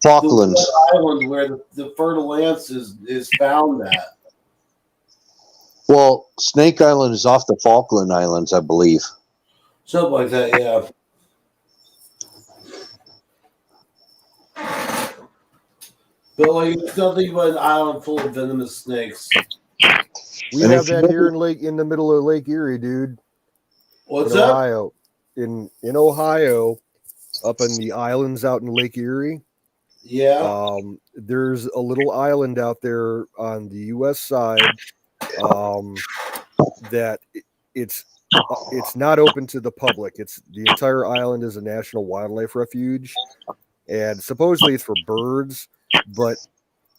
Falklands. the island where the fertile ants is found at. Well, Snake Island is off the Falkland Islands, I believe. Something like that, yeah. But like it's nothing but an island full of venomous snakes. We And have if you that here in the middle of Lake Erie, dude. What's in up? Ohio. In Ohio, up in the islands out in Lake Erie, Yeah. There's a little island out there on the U.S. side that it's not open to the public. It's the entire island is a national wildlife refuge, and supposedly it's for birds, but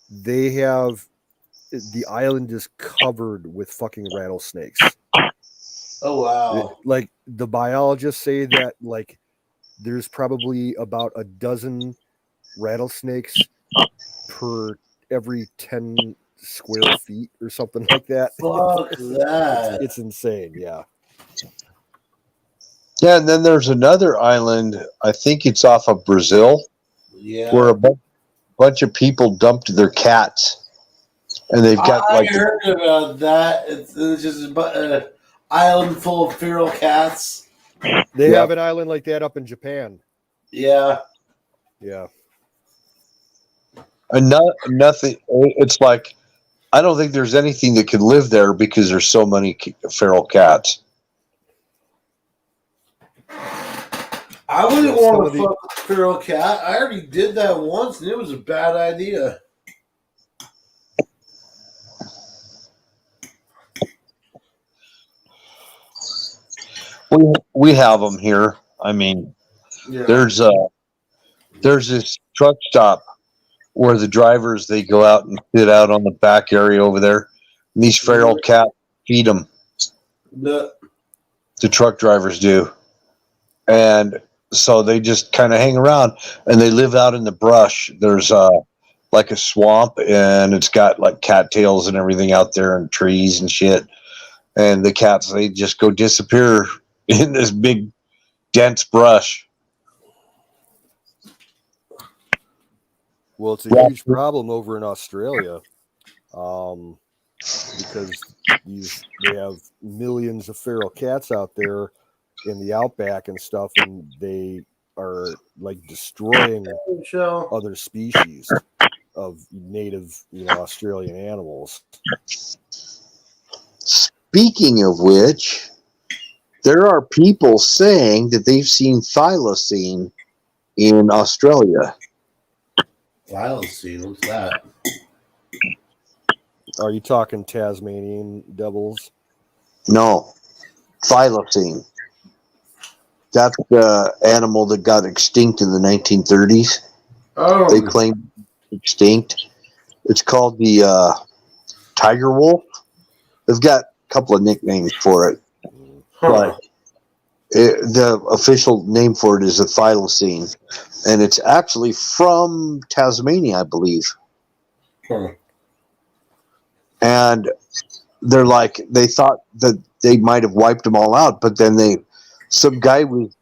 they have the island is covered with fucking rattlesnakes. Oh wow! Like the biologists say that like there's probably about a dozen rattlesnakes per every 10 square feet or something like that. Fuck that! It's insane. Yeah. Yeah, and then there's another island. I think it's off of Brazil, Yeah. where a bunch of people dumped their cats, and they've got I like heard about that. It's just an island full of feral cats. They have an island like that up in Japan. Yeah. Yeah. and nothing. It's like I don't think there's anything that could live there because there's so many feral cats. I wouldn't want to fuck a feral cat. I already did that once, and it was a bad idea. We have them here. I mean, Yeah. there's this truck stop where the drivers they go out and sit out on the back area over there. And these feral cats feed them. The truck drivers do, and so they just kind of hang around and they live out in the brush. There's like a swamp, and it's got like cattails and everything out there and trees and shit. And the cats, they just go disappear in this big dense brush. Well, it's a huge problem over in Australia, because they have millions of feral cats out there in the outback and stuff, and they are like destroying other species of native, Australian animals. Speaking of which, there are people saying that they've seen thylacine in Australia. Thylacine, what's that? Are you talking Tasmanian devils? No, thylacine. That's the animal that got extinct in the 1930s. Oh. They claim extinct. It's called the tiger wolf. They've got a couple of nicknames for it, but the official name for it is a thylacine, and it's actually from Tasmania, I believe. And they're like, they thought that they might have wiped them all out, but then some guy was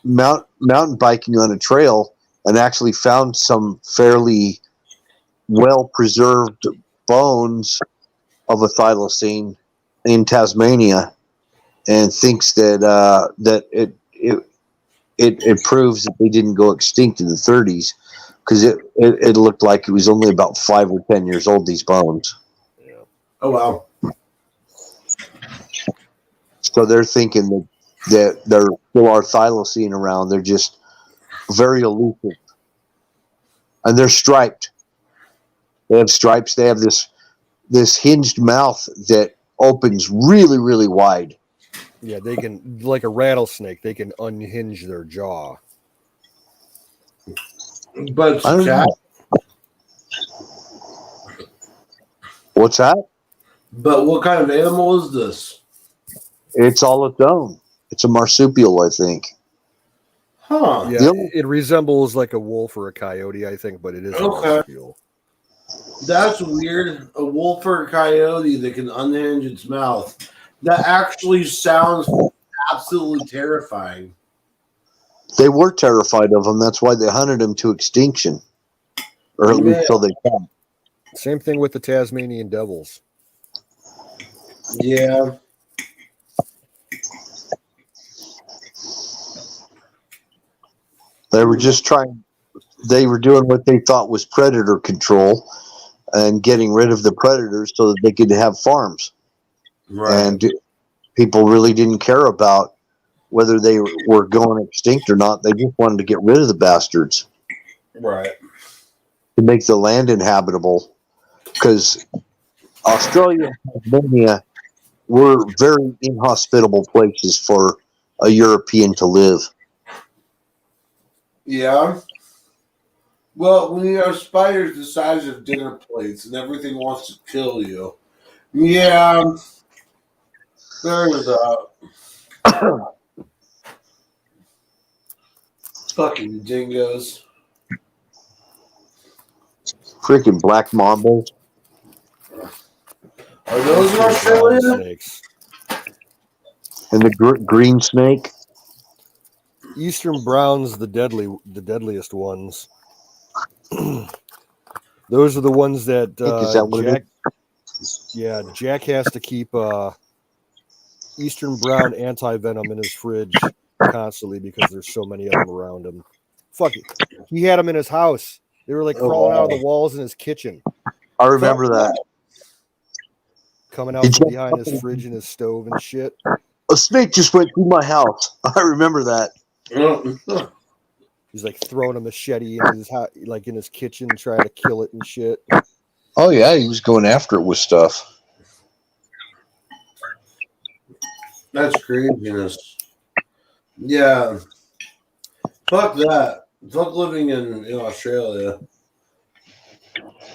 mountain biking on a trail and actually found some fairly well preserved bones of a thylacine in Tasmania, and thinks that it proves that they didn't go extinct in the 30s, because it looked like it was only about 5 or 10 years old, these bones. Yeah. Oh wow. So they're thinking that there still are thylacine around. They're just very elusive, and they're striped. They have stripes. They have this hinged mouth that opens really, really wide. Yeah, they can, like a rattlesnake, they can unhinge their jaw. But it's a cat. What's that? But what kind of animal is this? It's all its own. It's a marsupial, I think. Huh. Yeah, it resembles like a wolf or a coyote, I think, but it is a marsupial. That's weird. A wolf or a coyote that can unhinge its mouth. That actually sounds absolutely terrifying. They were terrified of them. That's why they hunted them to extinction, or at least till they come. Same thing with the Tasmanian devils. Yeah. They were just they were doing what they thought was predator control and getting rid of the predators so that they could have farms. Right. And people really didn't care about whether they were going extinct or not. They just wanted to get rid of the bastards. Right. to make the land inhabitable, because Australia and Tasmania were very inhospitable places for a European to live. Yeah. Well, when you have spiders the size of dinner plates and everything wants to kill you, yeah, there's fucking dingoes. Freaking black mambas. Are those in Brown Australia? snakes. And the green snake. Eastern browns, the deadliest ones. Those are the ones that, Is that what it Jack. Jack has to keep Eastern brown anti-venom in his fridge constantly because there's so many of them around him. Fuck it. He had them in his house. They were like crawling out of the walls in his kitchen, I remember that. coming out from behind his fridge and his stove and shit. A snake just went through my house. I remember that. He's like throwing a machete in his like in his kitchen, trying to kill it and shit. Oh yeah, he was going after it with stuff. That's craziness. Yeah. Fuck that. Fuck living in Australia.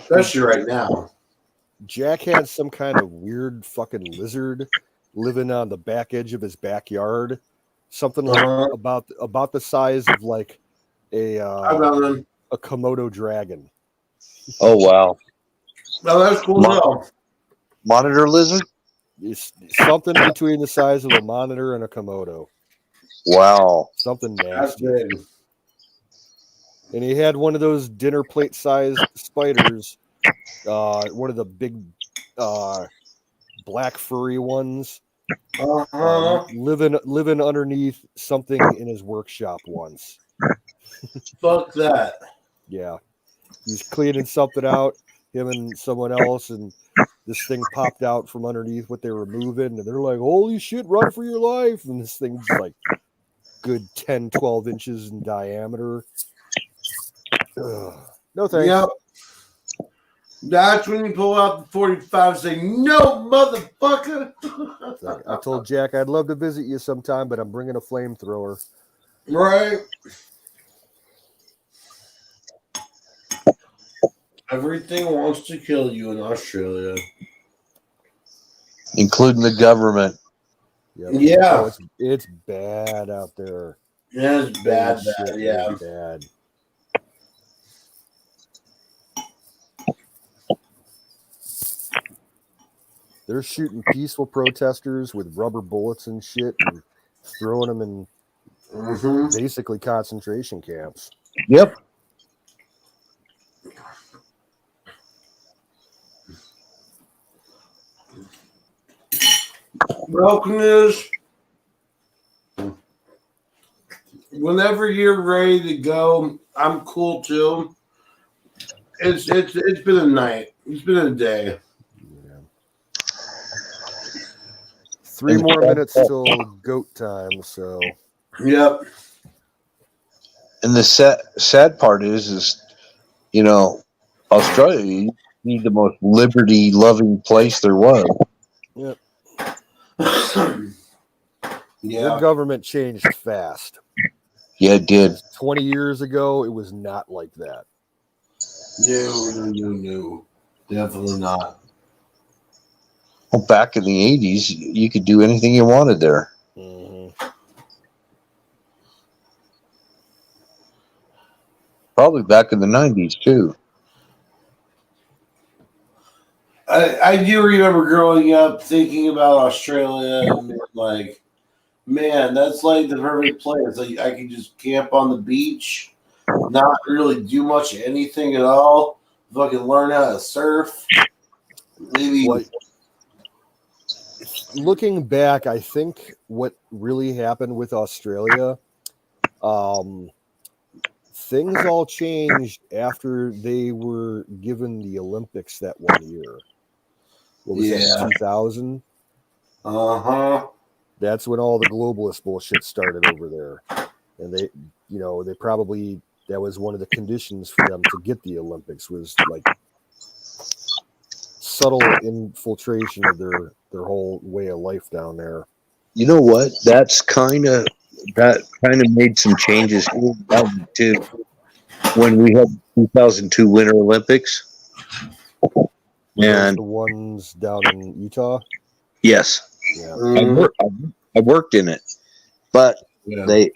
Especially right now. Jack had some kind of weird fucking lizard living on the back edge of his backyard. Something like about the size of like a Komodo dragon. Oh wow. No, that's cool though. Monitor lizard? It's something between the size of a monitor and a Komodo. Wow. Something That's nasty. big. And he had one of those dinner plate sized spiders, one of the big black furry ones, living underneath something in his workshop once. Fuck that. Yeah. He's cleaning something out, him and someone else, and this thing popped out from underneath what they were moving, and they're like, holy shit, run for your life. And this thing's like good 10, 12 inches in diameter. Ugh. No thanks. Yep. That's when you pull out the 45 and say, no, motherfucker. I told Jack I'd love to visit you sometime, but I'm bringing a flamethrower. Right. Everything wants to kill you in Australia. Including the government. Yep. Yeah. Oh, it's bad out there. Yeah, it's bad, Shit, bad. Yeah. it's bad. They're shooting peaceful protesters with rubber bullets and shit and throwing them in basically concentration camps. Yep. Broken news. Whenever you're ready to go, I'm cool too. It's been a night. It's been a day. Yeah. 3 more minutes till goat time. So. Yep. And the sad part is Australia, you need the most liberty-loving place there was. Yep. Yeah. Their government changed fast. Yeah, it did. 20 years ago, it was not like that. No. Definitely not. Well, back in the 80s, you could do anything you wanted there. Mm-hmm. Probably back in the 90s, too. I do remember growing up thinking about Australia and being like, man, that's like the perfect place. Like I can just camp on the beach, not really do much of anything at all. Fucking learn how to surf. Maybe. Looking back, I think what really happened with Australia, things all changed after they were given the Olympics that one year. What was that, 2000? Uh-huh. That's when all the globalist bullshit started over there. And they probably that was one of the conditions for them to get the Olympics, was like subtle infiltration of their whole way of life down there. You know what? That kind of made some changes here in 2002 when we had 2002 Winter Olympics. And the ones down in Utah. Yes, Yeah. I worked in it, but Yeah. they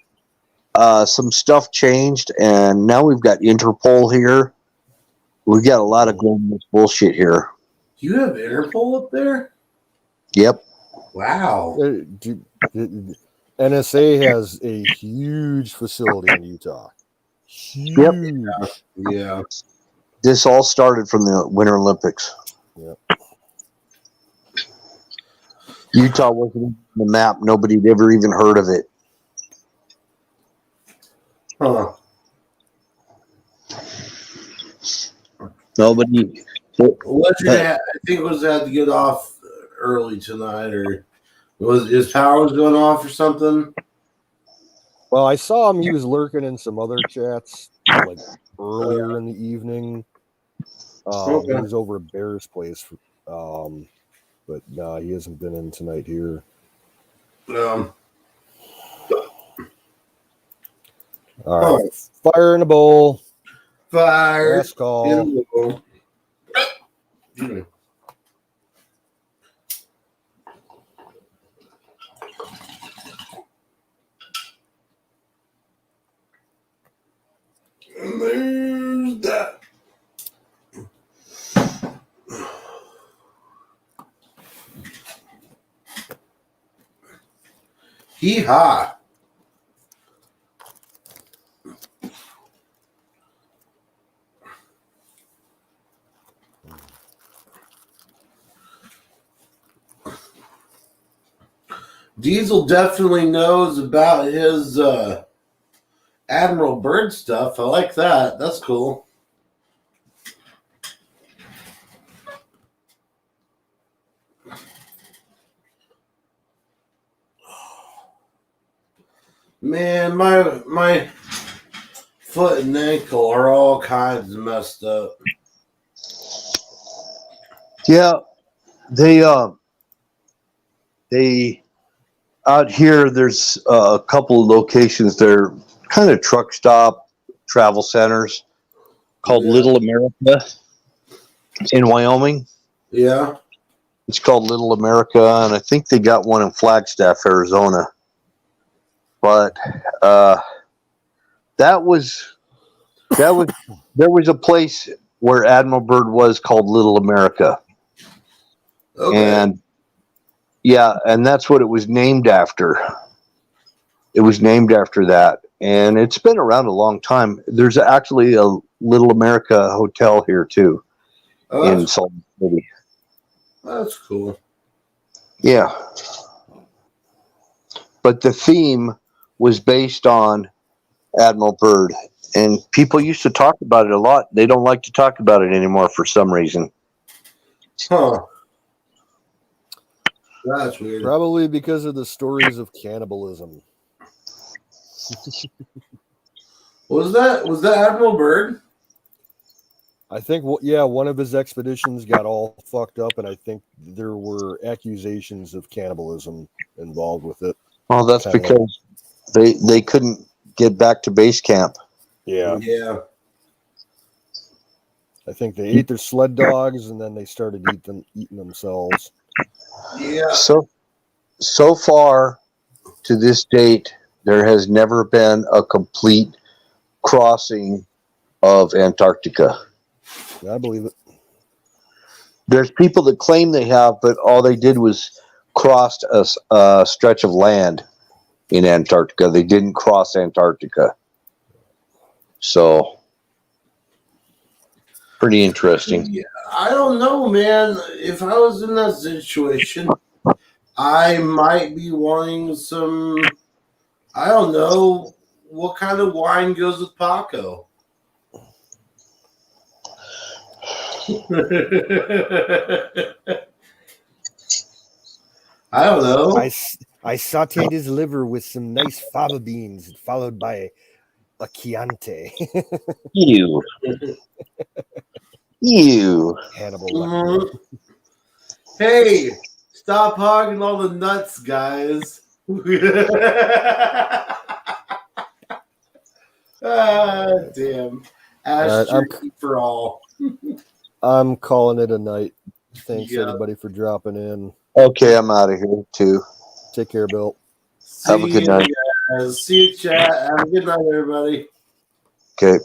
some stuff changed, and now we've got Interpol here. We've got a lot of global bullshit here. You have Interpol up there? Yep. Wow. NSA has a huge facility in Utah. Huge. Yeah. This all started from the Winter Olympics. Yep. Utah wasn't on the map. Nobody'd ever even heard of it. Huh. Nobody. What you I think it was had to get off early tonight, or was his power was going off or something? Well, I saw him. He was lurking in some other chats like earlier in the evening. Okay. He was over at Bear's place, but nah, he hasn't been in tonight here. All right, fire in a bowl. Fire. Last call. And there's that. Hee-haw. Diesel definitely knows about his Admiral Byrd stuff. I like that. That's cool. Man, my foot and ankle are all kinds of messed up. Yeah, they out here. There's a couple of locations. They're kind of truck stop travel centers called Little America in Wyoming. Yeah. It's called Little America, and I think they got one in Flagstaff, Arizona. But there was a place where Admiral Byrd was called Little America. Okay. And that's what it was named after. It was named after that, and it's been around a long time. There's actually a Little America hotel here too, in Salt Lake City. That's cool. Yeah, but the theme was based on Admiral Byrd, and people used to talk about it a lot. They don't like to talk about it anymore for some reason. Huh. That's weird. Probably because of the stories of cannibalism. Was that Admiral Byrd? I think, one of his expeditions got all fucked up, and I think there were accusations of cannibalism involved with it. Well, that's because they couldn't get back to base camp. Yeah. Yeah. I think they ate their sled dogs, and then they started eating themselves. Yeah. So far to this date, there has never been a complete crossing of Antarctica. I believe it. There's people that claim they have, but all they did was crossed a stretch of land in Antarctica. They didn't cross Antarctica. So, pretty interesting. Yeah, I don't know, man. If I was in that situation, I might be wanting some. I don't know what kind of wine goes with Paco. I don't know. I sauteed his liver with some nice fava beans, followed by a Chianti. You. You. Hannibal Lecter. Hey, stop hogging all the nuts, guys. Damn. Ash jerky for all. I'm calling it a night. Thanks Yeah. everybody for dropping in. Okay, I'm out of here too. Take care, Bill. Have a good night. See you, chat. Have a good night, everybody. Okay.